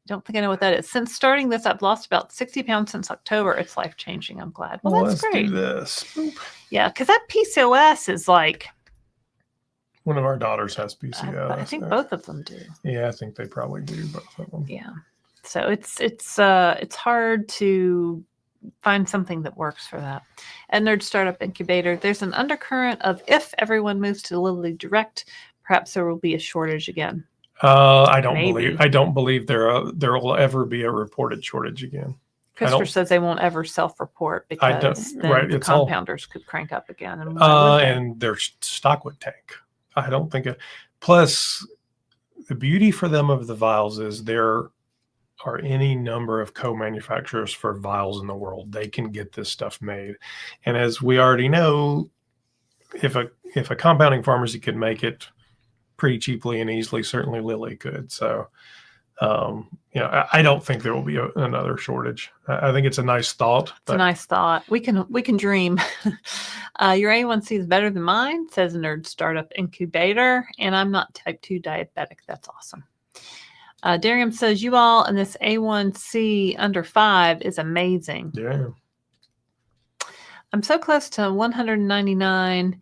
Don't think I know what that is. Since starting this, I've lost about 60 pounds since October. It's life-changing. I'm glad. Well, that's great. Let's do this. Yeah, because that PCOS is like... One of our daughters has PCOS. I think both of them do. Yeah, I think they probably do, both of them. Yeah. So it's hard to find something that works for that. At Nerd Startup Incubator, there's an undercurrent of if everyone moves to Lilly Direct, perhaps there will be a shortage again. I don't believe there will ever be a reported shortage again. Christopher says they won't ever self-report because then the compounders could crank up again. And their stock would tank. I don't think it. Plus, the beauty for them of the vials is there are any number of co-manufacturers for vials in the world. They can get this stuff made. And as we already know, if a compounding pharmacy could make it pretty cheaply and easily, certainly Lilly could. So, I don't think there will be another shortage. I think it's a nice thought. It's a nice thought. We can dream. Your A1C is better than mine, says Nerd Startup Incubator, and I'm not type 2 diabetic. That's awesome. Darium says you all and this A1C under 5 is amazing. Yeah. I'm so close to 199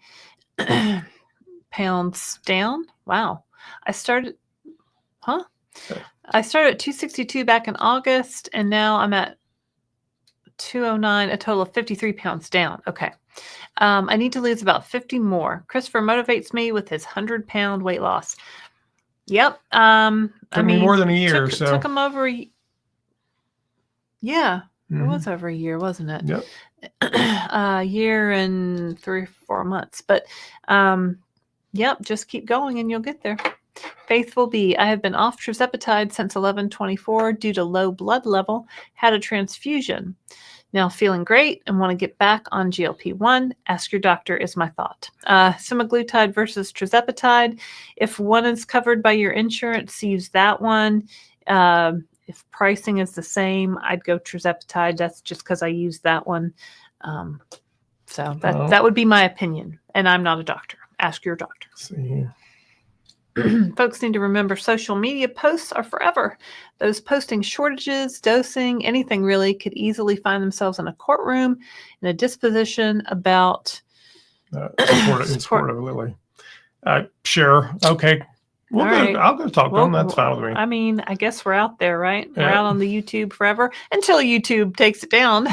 pounds down. Wow. I started at 262 back in August, and now I'm at 209, a total of 53 pounds down. Okay. I need to lose about 50 more. Christopher motivates me with his 100-pound weight loss. Yep. Took me more than a year. Took him over. Yeah. It was over a year, wasn't it? Yep. A year and 3 or 4 months. But yep, just keep going and you'll get there. Faithful B, I have been off Tirzepatide since 11/24 due to low blood level. Had a transfusion. Now feeling great and want to get back on GLP-1. Ask your doctor is my thought. Semaglutide versus Tirzepatide. If one is covered by your insurance, use that one. If pricing is the same, I'd go Tirzepatide. That's just because I use that one. So that would be my opinion. And I'm not a doctor. Ask your doctor. See here. Folks need to remember social media posts are forever. Those posting shortages, dosing, anything really could easily find themselves in a courtroom in a disposition about support of Lily. Sure. Okay. I'll go talk to them. That's fine with me. I mean, I guess we're out there, right? Yeah. We're out on the YouTube forever until YouTube takes it down.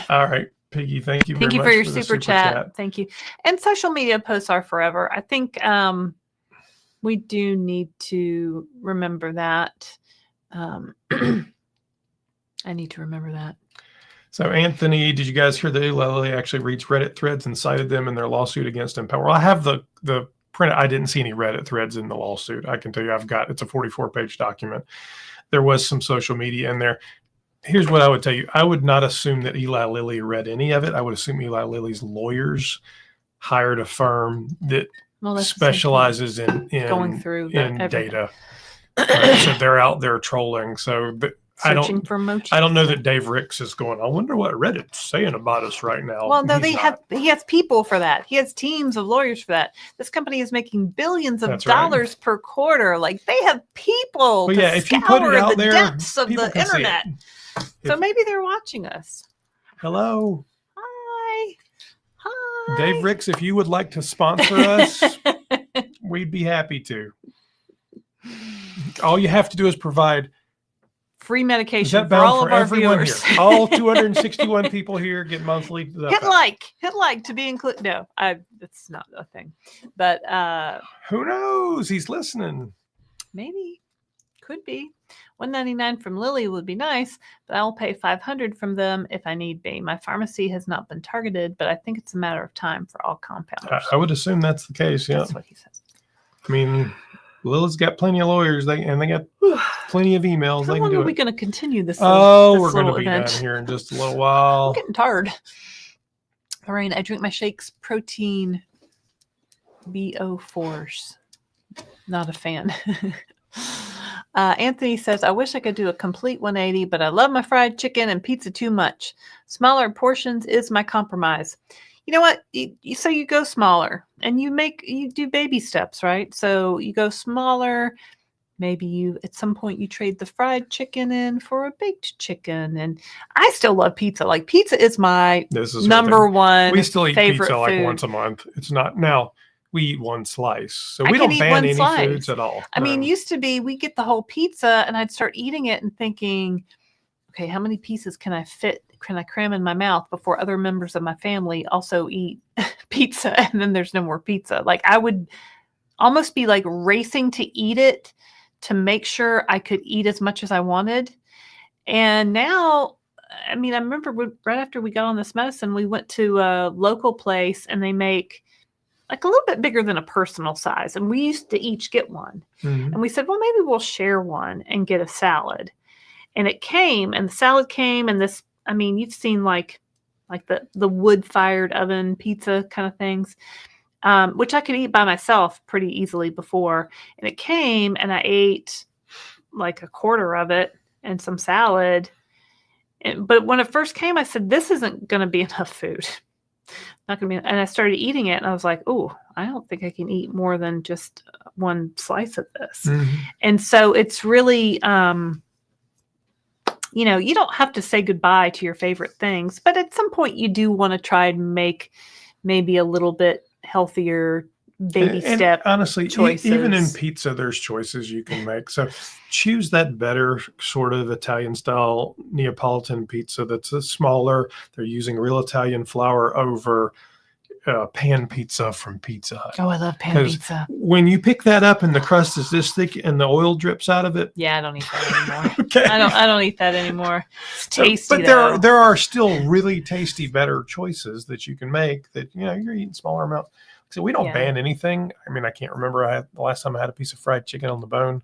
All right. Piggy, thank you very much. Thank you for your super chat. Thank you. And social media posts are forever. I think we do need to remember that. I need to remember that. So, Anthony, did you guys hear that Eli Lilly actually reads Reddit threads and cited them in their lawsuit against Empower? Well, I have the print. I didn't see any Reddit threads in the lawsuit. I can tell you it's a 44-page document. There was some social media in there. Here's what I would tell you. I would not assume that Eli Lilly read any of it. I would assume Eli Lilly's lawyers hired a firm that specializes in going through data. Right? So they're out there trolling. So searching for Mochi. I don't know that Dave Ricks is going, I wonder what Reddit's saying about us right now. Well, no, he has people for that. He has teams of lawyers for that. This company is making billions of dollars per quarter. Like they have people if you put it out there, depths of the internet. So maybe they're watching us. Hello. Hi. Dave Ricks, if you would like to sponsor us, we'd be happy to. All you have to do is provide free medication for all of our viewers. Here. All 261 people here get monthly. Hit like to be included. No, that's not a thing. But who knows? He's listening. Maybe. Could be. $199 from Lilly would be nice, but I'll pay $500 from them if I need be. My pharmacy has not been targeted, but I think it's a matter of time for all compounders. I would assume that's the case. Yeah, that's what he says. I mean, Lilly's got plenty of lawyers. They got plenty of emails. How long are we going to continue this? We're going to be done here in just a little while. I'm getting tired. Laraine, I drink my shakes protein BO4s. Not a fan. Anthony says, I wish I could do a complete 180, but I love my fried chicken and pizza too much. Smaller portions is my compromise. You know what? So you go smaller and you do baby steps, right? So you go smaller. Maybe at some point you trade the fried chicken in for a baked chicken. And I still love pizza. Like pizza is my number one. We still eat pizza food. Like once a month. It's not now. We eat one slice. So we don't ban any foods at all. I mean, used to be we get the whole pizza and I'd start eating it and thinking, okay, how many pieces can I cram in my mouth before other members of my family also eat pizza? And then there's no more pizza. Like I would almost be like racing to eat it to make sure I could eat as much as I wanted. And now, I mean, I remember right after we got on this medicine, we went to a local place and they make like a little bit bigger than a personal size. And we used to each get one. Mm-hmm. And we said, well, maybe we'll share one and get a salad. And it came and the salad came and this, I mean, you've seen like the wood-fired oven pizza kind of things, which I could eat by myself pretty easily before. And it came and I ate like a quarter of it and some salad. But when it first came, I said, this isn't going to be enough food. Not going to be. And I started eating it and I was like, oh, I don't think I can eat more than just one slice of this. Mm-hmm. And so it's really, you don't have to say goodbye to your favorite things, but at some point you do want to try and make maybe a little bit healthier baby step honestly, choices. even in pizza, there's choices you can make. So choose that better sort of Italian style Neapolitan pizza that's smaller. They're using real Italian flour over pan pizza from Pizza Hut. Oh, I love pan pizza. When you pick that up and the crust is this thick and the oil drips out of it. Yeah, I don't eat that anymore. Okay. I don't eat that anymore. It's tasty, but there are still really tasty, better choices that you can make that, you're eating smaller amounts. So we don't ban anything. I mean, I can't remember the last time I had a piece of fried chicken on the bone.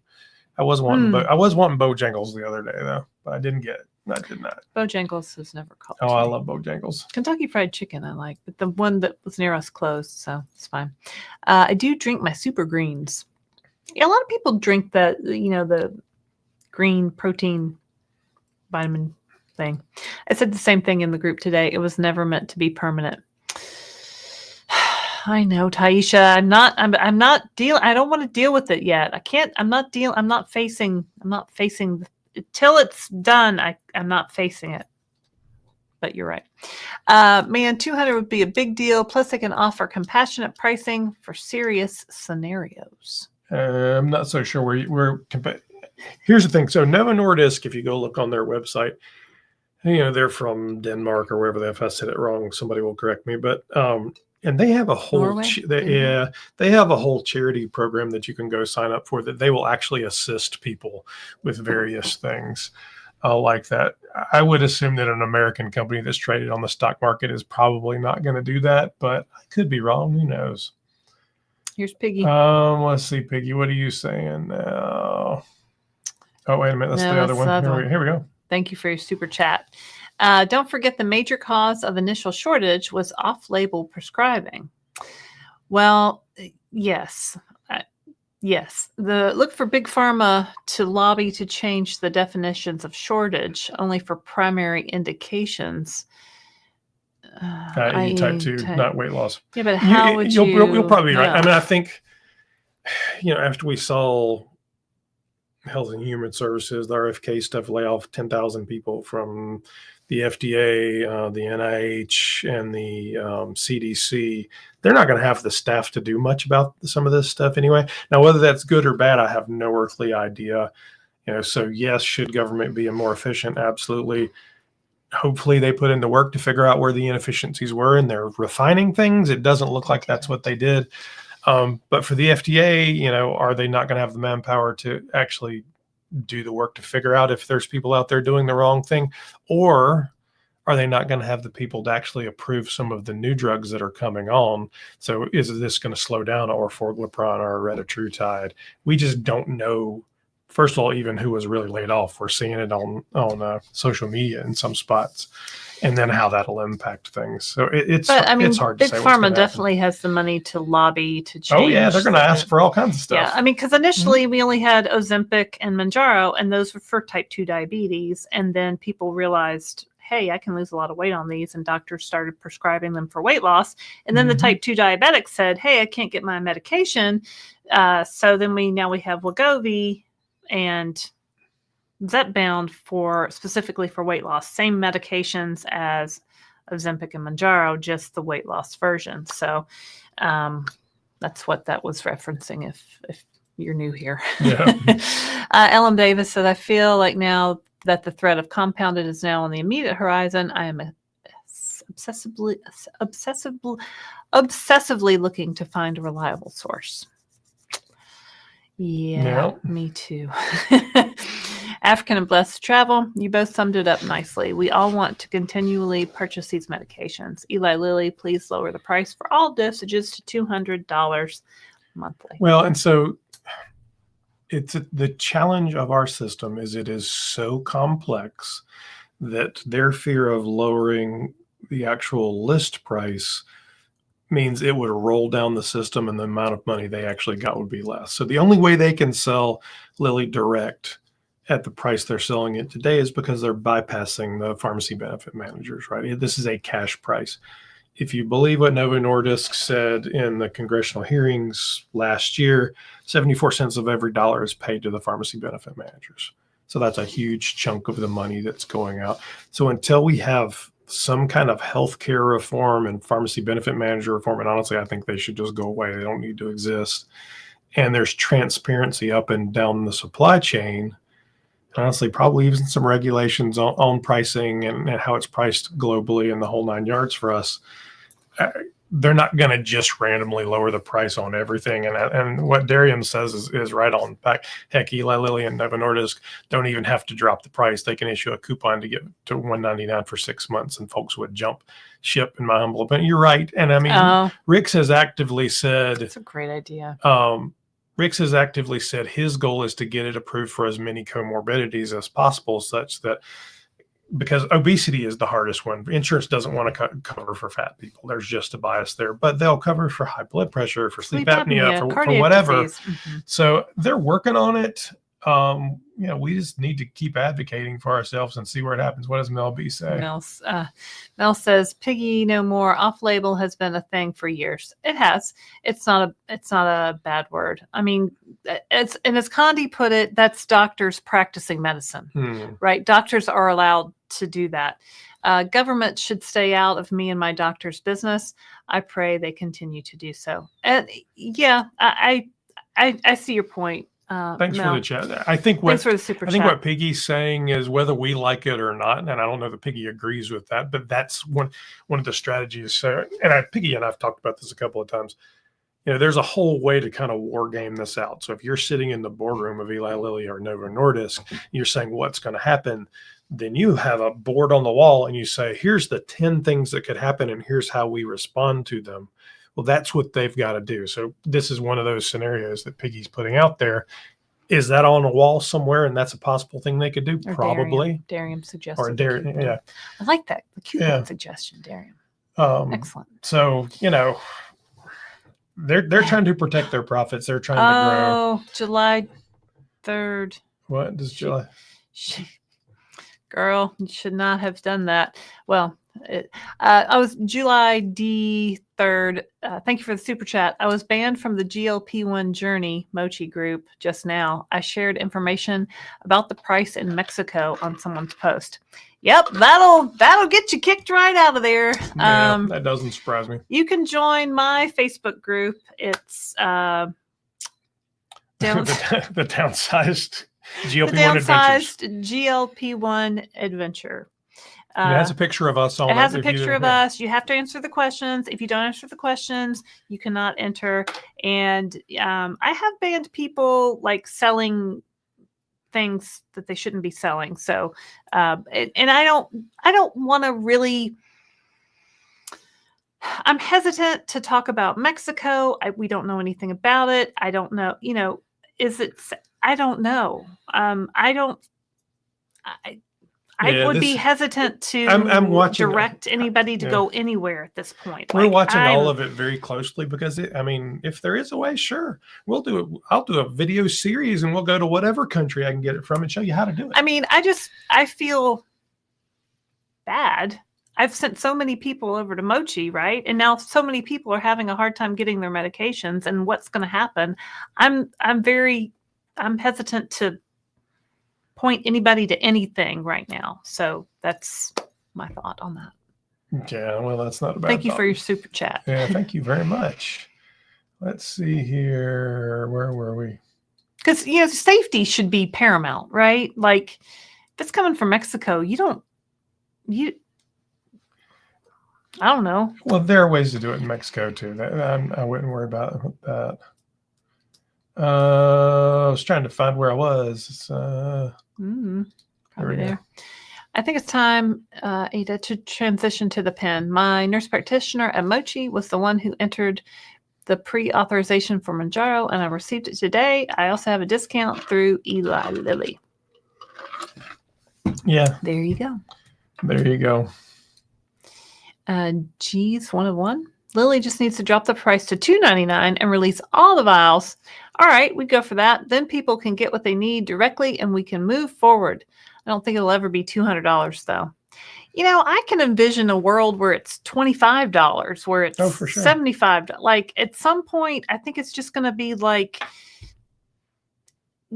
I was wanting Bojangles the other day though, but I didn't get it. I did not. Bojangles has never called. Oh, I love Bojangles. Kentucky Fried Chicken I like, but the one that was near us closed, so it's fine. I do drink my super greens. Yeah, a lot of people drink the green protein vitamin thing. I said the same thing in the group today. It was never meant to be permanent. I know, Taisha. I'm not I don't want to deal with it yet. I can't. I'm not facing till it's done. I'm not facing it. But you're right. Man, 200 would be a big deal. Plus, they can offer compassionate pricing for serious scenarios. I'm not so sure here's the thing. So Novo Nordisk, if you go look on their website, they're from Denmark or wherever. If I said it wrong, somebody will correct me. But and they have a whole they have a whole charity program that you can go sign up for that they will actually assist people with various things like that. I would assume that an American company that's traded on the stock market is probably not going to do that, but I could be wrong. Who knows? Here's Piggy. Let's see, Piggy. What are you saying now? Oh, wait a minute. That's the other one. Here we go. Thank you for your super chat. Don't forget the major cause of initial shortage was off-label prescribing. Well, yes. Yes. Look for Big Pharma to lobby to change the definitions of shortage only for primary indications. I type 2, not weight loss. Yeah, but how would you? You'll probably be right. I mean, I think, after we saw Health and Human Services, the RFK stuff, lay off 10,000 people from the FDA, the NIH, and the CDC, they're not going to have the staff to do much about some of this stuff anyway. Now, whether that's good or bad, I have no earthly idea. So yes, should government be more efficient? Absolutely. Hopefully they put in the work to figure out where the inefficiencies were and they're refining things. It doesn't look like that's what they did. But for the FDA, are they not going to have the manpower to actually do the work to figure out if there's people out there doing the wrong thing? Or are they not going to have the people to actually approve some of the new drugs that are coming on? So is this going to slow down orforglipron or retatrutide? We just don't know. First of all, even who was really laid off. We're seeing it on social media in some spots, and then how that'll impact things. So it's hard to say. Big Pharma definitely has the money to lobby to change. Oh yeah, they're going to ask for all kinds of stuff. Yeah, because initially we only had Ozempic and Mounjaro, and those were for type 2 diabetes, and then people realized, hey, I can lose a lot of weight on these, and doctors started prescribing them for weight loss. And then the type 2 diabetics said, hey, I can't get my medication. So then we have Wegovy and Zepbound specifically for weight loss. Same medications as Ozempic and Mounjaro, just the weight loss version. So that's what that was referencing if you're new here. Yeah. Ellen Davis said, I feel like now that the threat of compounded is now on the immediate horizon, I am obsessively looking to find a reliable source. Yeah, me too. African and blessed travel. You both summed it up nicely. We all want to continually purchase these medications. Eli Lilly, please lower the price for all dosages to $200 monthly. Well, and so the challenge of our system is it is so complex that their fear of lowering the actual list price means it would roll down the system and the amount of money they actually got would be less. So the only way they can sell Lilly direct at the price they're selling it today is because they're bypassing the pharmacy benefit managers, right? This is a cash price. If you believe what Novo Nordisk said in the congressional hearings last year, 74 cents of every dollar is paid to the pharmacy benefit managers. So that's a huge chunk of the money that's going out. So until we have some kind of healthcare reform and pharmacy benefit manager reform. And honestly, I think they should just go away. They don't need to exist. And there's transparency up and down the supply chain. Honestly, probably even some regulations on pricing and how it's priced globally and the whole 9 yards for us. They're not going to just randomly lower the price on everything. And what Darium says is right on back. Heck, Eli Lilly and Novo Nordisk don't even have to drop the price. They can issue a coupon to get to $199 for 6 months, and folks would jump ship, in my humble opinion. You're right. And I mean, Rick's has actively said... That's a great idea. Rick's has actively said his goal is to get it approved for as many comorbidities as possible, such that... because obesity is the hardest one. Insurance doesn't want to cover for fat people. There's just a bias there, but they'll cover for high blood pressure, for sleep apnea, for whatever. Mm-hmm. So they're working on it. We just need to keep advocating for ourselves and see where it happens. What does Mel B say? Mel says, "Piggy no more off-label has been a thing for years. It has. It's not a bad word. I mean, as Condi put it, that's doctors practicing medicine, right? Doctors are allowed to do that. Government should stay out of me and my doctor's business. I pray they continue to do so." And yeah, I see your point. Thanks for the chat. I think what Piggy's saying is, whether we like it or not, and I don't know that Piggy agrees with that, but that's one of the strategies. So, Piggy and I've talked about this a couple of times. There's a whole way to kind of war game this out. So if you're sitting in the boardroom of Eli Lilly or Novo Nordisk, you're saying what's going to happen, then you have a board on the wall and you say, here's the 10 things that could happen and here's how we respond to them. Well, that's what they've got to do. So this is one of those scenarios that Piggy's putting out there. Is that on a wall somewhere? And that's a possible thing they could do? Or probably. Darium suggested. Or Darium, yeah. I like that. The coupon suggestion, Darium. Excellent. So, they're trying to protect their profits. They're trying to grow. Oh, July 3rd. What does July? Girl, you should not have done that. Well, I was July D3rd. Thank you for the super chat. I was banned from the GLP-1 Journey Mochi group just now. I shared information about the price in Mexico on someone's post. Yep, that'll get you kicked right out of there. Yeah, that doesn't surprise me. You can join my Facebook group. It's the Downsized GLP-1 Adventure. It has a picture of us on it. It has a picture of us. You have to answer the questions. If you don't answer the questions, you cannot enter. And I have banned people like selling things that they shouldn't be selling. So, and I don't want to really. I'm hesitant to talk about Mexico. We don't know anything about it. I don't know. Is it? I don't know. I would be hesitant to direct anybody to go anywhere at this point. We're watching all of it very closely because, if there is a way, sure, we'll do it. I'll do a video series and we'll go to whatever country I can get it from and show you how to do it. I feel bad. I've sent so many people over to Mochi, right? And now so many people are having a hard time getting their medications. And what's going to happen? I'm hesitant to point anybody to anything right now. So that's my thought on that. Yeah, well, that's not a bad Thank you for your super chat. Yeah, thank you very much. Let's see here. Where were we? Because, safety should be paramount, right? Like, if it's coming from Mexico, I don't know. Well, there are ways to do it in Mexico, too. I wouldn't worry about that. I was trying to find where I was. Probably there. I think it's time, Ada, to transition to the pen. My nurse practitioner at Mochi was the one who entered the pre-authorization for Mounjaro, and I received it today. I also have a discount through Eli Lilly. Yeah. There you go. There you go. G's 101. Lilly just needs to drop the price to $2.99 and release all the vials. All right, we go for that. Then people can get what they need directly and we can move forward. I don't think it'll ever be $200 though. I can envision a world where it's $25, where it's for sure. $75. Like at some point, I think it's just going to be like,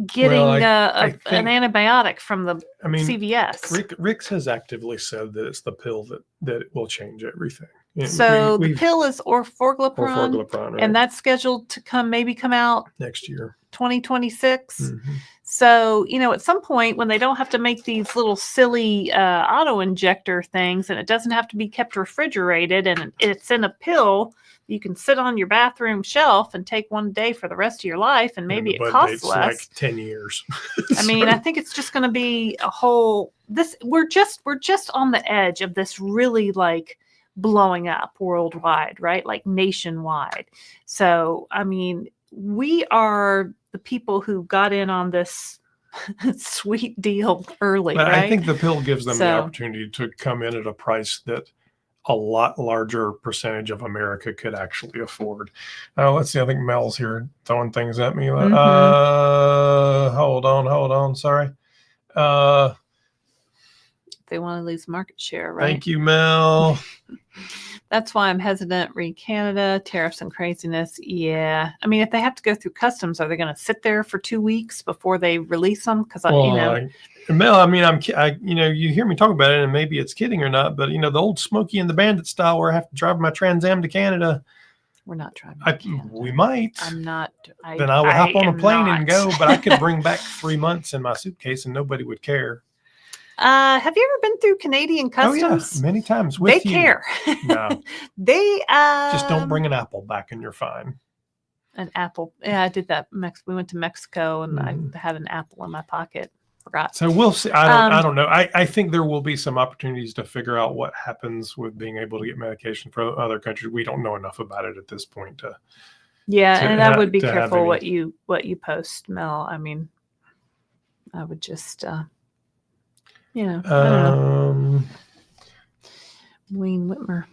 getting I an think, antibiotic from the I mean, CVS. Rick's has actively said that it's the pill that will change everything. So the pill is orforglipron, right? and that's scheduled to maybe come out next year, 2026. Mm-hmm. So, at some point when they don't have to make these little silly auto injector things, and it doesn't have to be kept refrigerated, and it's in a pill, you can sit on your bathroom shelf and take one day for the rest of your life, and maybe it costs less. Like 10 years. I mean, I think it's just going to be a whole. We're just on the edge of this really like blowing up worldwide, right? Like nationwide. So, I mean, we are the people who got in on this sweet deal early, but right? I think the pill gives them the opportunity to come in at a price that a lot larger percentage of America could actually afford. Let's see. I think Mel's here throwing things at me. Mm-hmm. Hold on. Sorry. They want to lose market share, right? Thank you, Mel. That's why I'm hesitant. Read Canada, tariffs and craziness. Yeah. I mean, if they have to go through customs, are they going to sit there for 2 weeks before they release them? Because, Mel, I mean, you hear me talk about it, and maybe it's kidding or not, but, the old Smokey and the Bandit style where I have to drive my Trans Am to Canada. We're not driving to Canada. We might. I'm not. Then I would hop on a plane and go, but I could bring back 3 months in my suitcase and nobody would care. Have you ever been through Canadian customs? Oh, yeah, many times. They care. No. They just don't bring an apple back and you're fine. An apple. Yeah, I did that. We went to Mexico and I had an apple in my pocket. Forgot. So we'll see. I don't know. I think there will be some opportunities to figure out what happens with being able to get medication from other countries. We don't know enough about it at this point to. And I would be careful what you post, Mel. I mean, I would just. I don't know. Wayne Whitmer.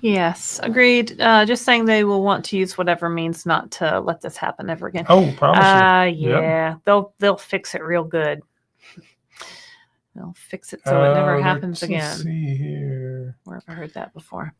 Yes, agreed. Just saying they will want to use whatever means not to let this happen ever again. Oh, promise you. Yeah. Yep. They'll fix it real good. They'll fix it so it never happens again. Let's see here. Where have I heard that before?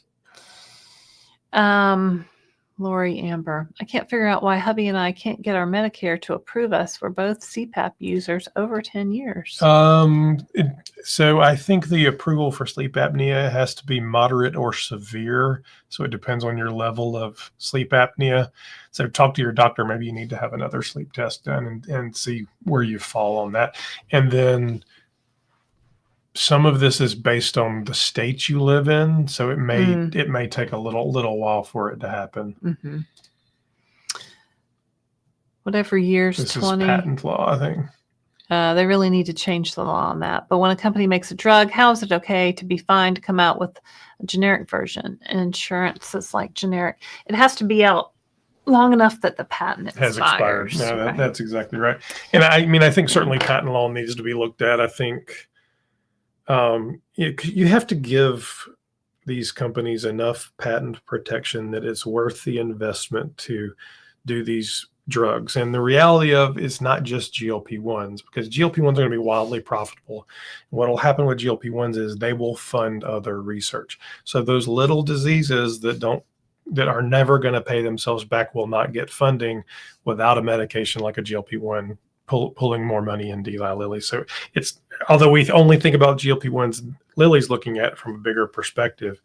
Lori Amber. I can't figure out why hubby and I can't get our Medicare to approve us. We're both CPAP users over 10 years. So I think the approval for sleep apnea has to be moderate or severe. So it depends on your level of sleep apnea. So talk to your doctor. Maybe you need to have another sleep test done and see where you fall on that. And then some of this is based on the state you live in, so it may take a little while for it to happen. Mm-hmm. Whatever years, this 20 is patent law, I think. They really need to change the law on that. But when a company makes a drug, how is it okay to be fined to come out with a generic version? Insurance is like generic. It has to be out long enough that the patent has expired. No, that's exactly right. And I think certainly patent law needs to be looked at. I think. You have to give these companies enough patent protection that it's worth the investment to do these drugs. And the reality of it's not just GLP-1s, because GLP-1s are going to be wildly profitable. What will happen with GLP-1s is they will fund other research. So those little diseases that are never going to pay themselves back will not get funding without a medication like a GLP-1 pulling more money in Eli Lilly. So although we only think about GLP-1s, Lilly's looking at it from a bigger perspective.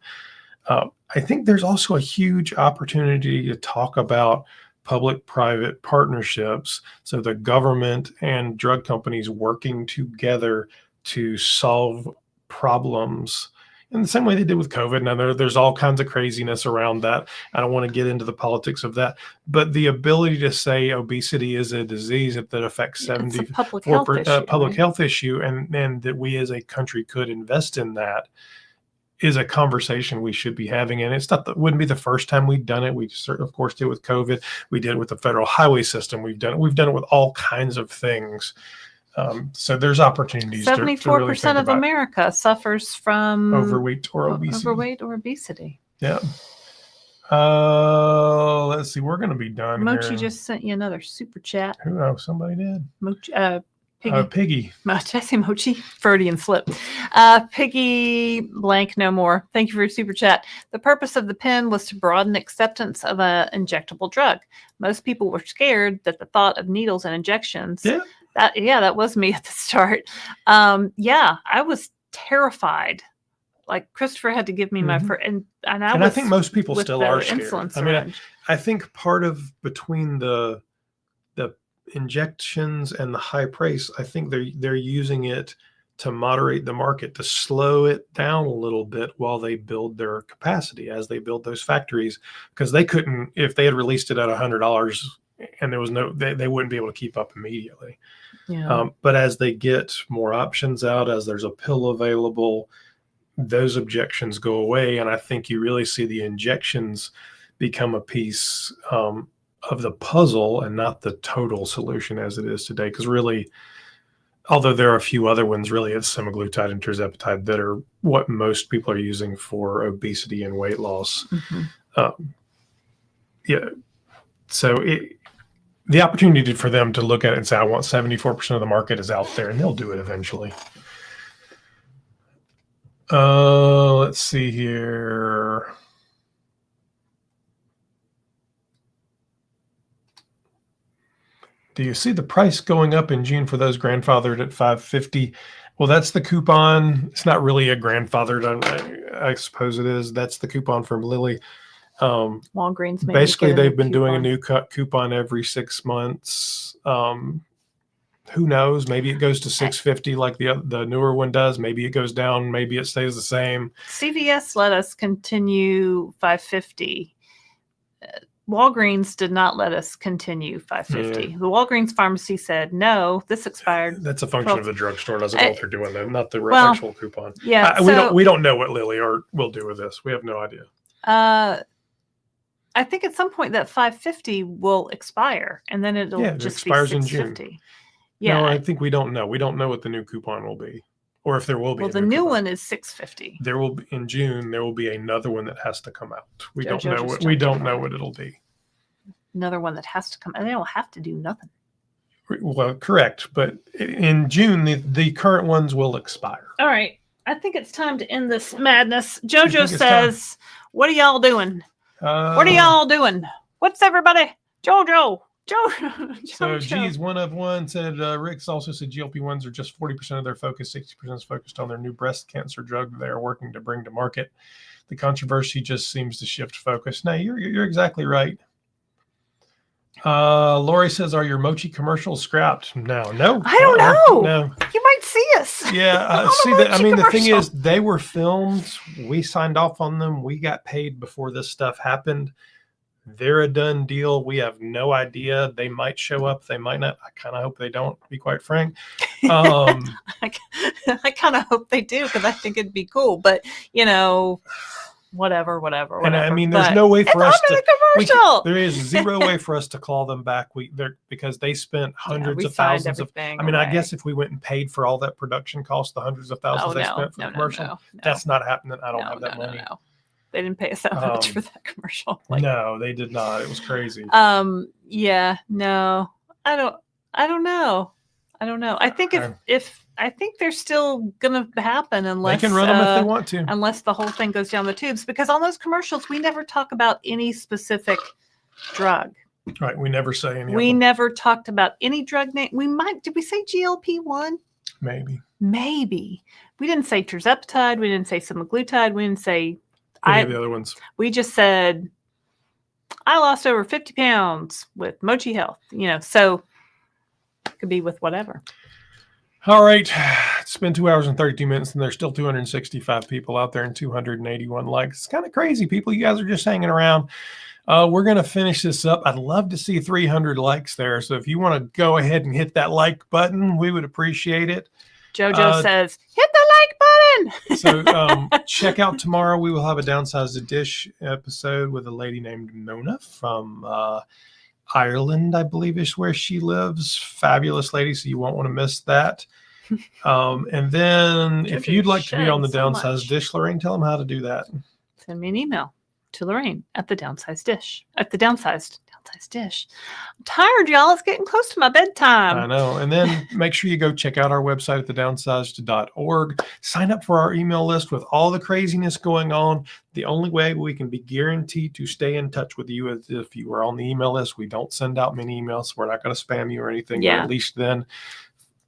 I think there's also a huge opportunity to talk about public-private partnerships. So the government and drug companies working together to solve problems in the same way they did with COVID. Now, there's all kinds of craziness around that. I don't want to get into the politics of that. But the ability to say obesity is a disease that affects 74% public health issue, and that we as a country could invest in that is a conversation we should be having. And wouldn't be the first time we've done it. We of course did with COVID. We did it with the federal highway system. We've done it with all kinds of things. So there's opportunities. 74% of America suffers from overweight or obesity. Yeah. Let's see. We're going to be done. Mochi just sent you another super chat. Oh, somebody did. Mochi, Piggy. Did I say Mochi? Freudian slip. Piggy blank no more. Thank you for your super chat. The purpose of the pen was to broaden acceptance of an injectable drug. Most people were scared that the thought of needles and injections That was me at the start. Yeah, I was terrified. Like Christopher had to give me my first, and I think most people still are scared. Insulin I mean, I think part of between the injections and the high price, I think they're using it to moderate the market, to slow it down a little bit while they build their capacity, as they build those factories, because they couldn't, if they had released it at $100 and there was they wouldn't be able to keep up immediately. Yeah. But as they get more options out, as there's a pill available, those objections go away. And I think you really see the injections become a piece of the puzzle and not the total solution as it is today. Because really, although there are a few other ones, really it's semaglutide and tirzepatide that are what most people are using for obesity and weight loss. Yeah. So the opportunity for them to look at it and say, I want 74% of the market is out there, and they'll do it eventually. Let's see here. Do you see the price going up in June for those grandfathered at $5.50? Well, that's the coupon. It's not really a grandfathered. I suppose it is. That's the coupon from Lilly. Walgreens. Basically, they've been doing a new coupon every 6 months. Who knows? Maybe it goes to $6.50 like the newer one does. Maybe it goes down. Maybe it stays the same. CVS let us continue $5.50. Walgreens did not let us continue $5.50. Yeah. The Walgreens pharmacy said, no, this expired. That's a function of the drugstore. Doesn't know what they're doing, though, not the actual coupon. Yeah, we don't know what Lilly will do with this. We have no idea. I think at some point that $5.50 will expire, and then it'll just expires be $6.50. In June. Yeah, no, I think we don't know. We don't know what the new coupon will be, or if there will be. Well, the new one is $6.50. There will be in June. There will be another one that has to come out. We don't know what it'll be. Another one that has to come, and they don't have to do nothing. Well, correct, but in June the current ones will expire. All right, I think it's time to end this madness. JoJo says, "What are y'all doing? What are y'all doing? What's everybody? JoJo." So geez, one of one said Rick's also said GLP-1s are just 40% of their focus, 60% is focused on their new breast cancer drug they are working to bring to market. The controversy just seems to shift focus. No, you're exactly right. Lori says, are your Mochi commercials scrapped? No. I don't know. No. You might see us. Yeah. The thing is, they were filmed. We signed off on them. We got paid before this stuff happened. They're a done deal. We have no idea. They might show up. They might not. I kind of hope they don't, to be quite frank. I kind of hope they do, because I think it'd be cool. But, whatever. And I mean, there's no way for us to. Commercial. There is zero way for us to claw them back. Because they spent hundreds of thousands of. I mean, I guess if we went and paid for all that production cost, the hundreds of thousands spent for the commercial, that's not happening. I don't have that money. No. They didn't pay us that much for that commercial. No, they did not. It was crazy. Yeah, no, I don't know. I think I think they're still gonna happen unless they can run them if they want to. Unless the whole thing goes down the tubes, because on those commercials we never talk about any specific drug. Right, we never say any. We never talked about any drug name. Did we say GLP-1? Maybe. We didn't say Tirzepatide. We didn't say Semaglutide. We didn't say any of the other ones. We just said, I lost over 50 pounds with Mochi Health, so it could be with whatever. All right. It's been 2 hours and 32 minutes, and there's still 265 people out there and 281 likes. It's kind of crazy, people. You guys are just hanging around. We're going to finish this up. I'd love to see 300 likes there. So if you want to go ahead and hit that like button, we would appreciate it. JoJo says, hit the like button. So check out tomorrow. We will have a Downsized Dish episode with a lady named Nona from Ireland, I believe is where she lives. Fabulous lady. So you won't want to miss that. And then if you'd like to be on the Downsized Dish, Laraine, tell them how to do that. Send me an email to Laraine at the Downsized Dish, at the Downsized downsized dish. I'm tired, y'all. It's getting close to my bedtime. I know. And then make sure you go check out our website at thedownsized.org. Sign up for our email list with all the craziness going on. The only way we can be guaranteed to stay in touch with you is if you are on the email list. We don't send out many emails. We're not going to spam you or anything. Yeah. But at least then,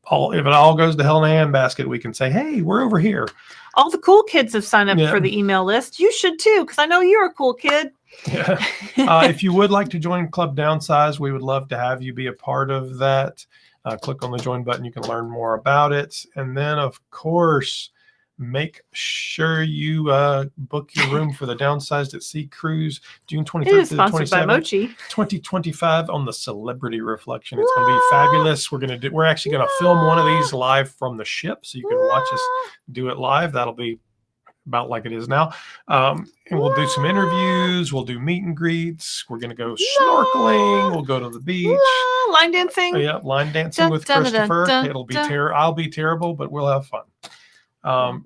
if it all goes to hell in a handbasket, we can say, hey, we're over here. All the cool kids have signed up for the email list. You should too, because I know you're a cool kid. Yeah. If you would like to join Club Downsized, we would love to have you be a part of that. Click on the join button. You can learn more about it. And then, of course, make sure you book your room for the Downsized at Sea cruise June 23rd It is to the sponsored by 27th, Mochi. 2025 on the Celebrity Reflection. It's going to be fabulous. We're actually going to film one of these live from the ship, so you can watch us do it live. That'll be about like it is now. And we'll do some interviews. We'll do meet and greets. We're going to go snorkeling. We'll go to the beach. Line dancing. Oh, yeah, line dancing with Christopher. It'll be I'll be terrible, but we'll have fun.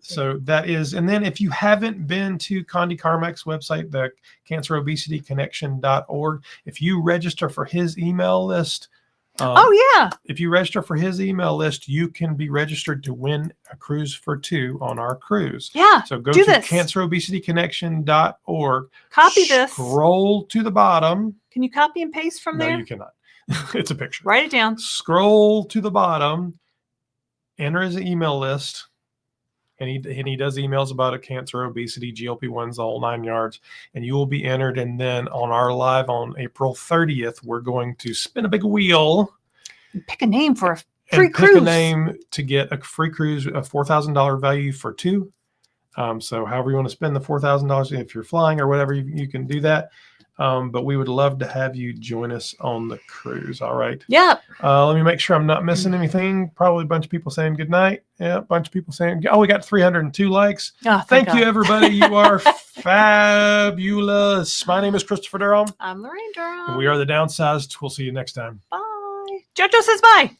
So that is, and then if you haven't been to Condi Carmack's website, the cancerobesityconnection.org, if you register for his email list, if you register for his email list, you can be registered to win a cruise for 2 on our cruise. Yeah. So go to cancerobesityconnection.org. Copy this. Scroll to the bottom. Can you copy and paste from there? No, you cannot. It's a picture. Write it down. Scroll to the bottom. Enter his email list. And he does emails about cancer, obesity, GLP-1s, the whole 9 yards. And you will be entered. And then on our live on April 30th, we're going to spin a big wheel. Pick a name for a free and cruise. Pick a name to get a free cruise, a $4,000 value for 2. So however you want to spend the $4,000, if you're flying or whatever, you can do that. But we would love to have you join us on the cruise. All right. Yeah. Let me make sure I'm not missing anything. Probably a bunch of people saying good night. Yeah, a bunch of people saying, we got 302 likes. Oh, thank you, everybody. You are fabulous. My name is Christopher Durham. I'm Laraine Durham. And we are the Downsized. We'll see you next time. Bye. JoJo says bye.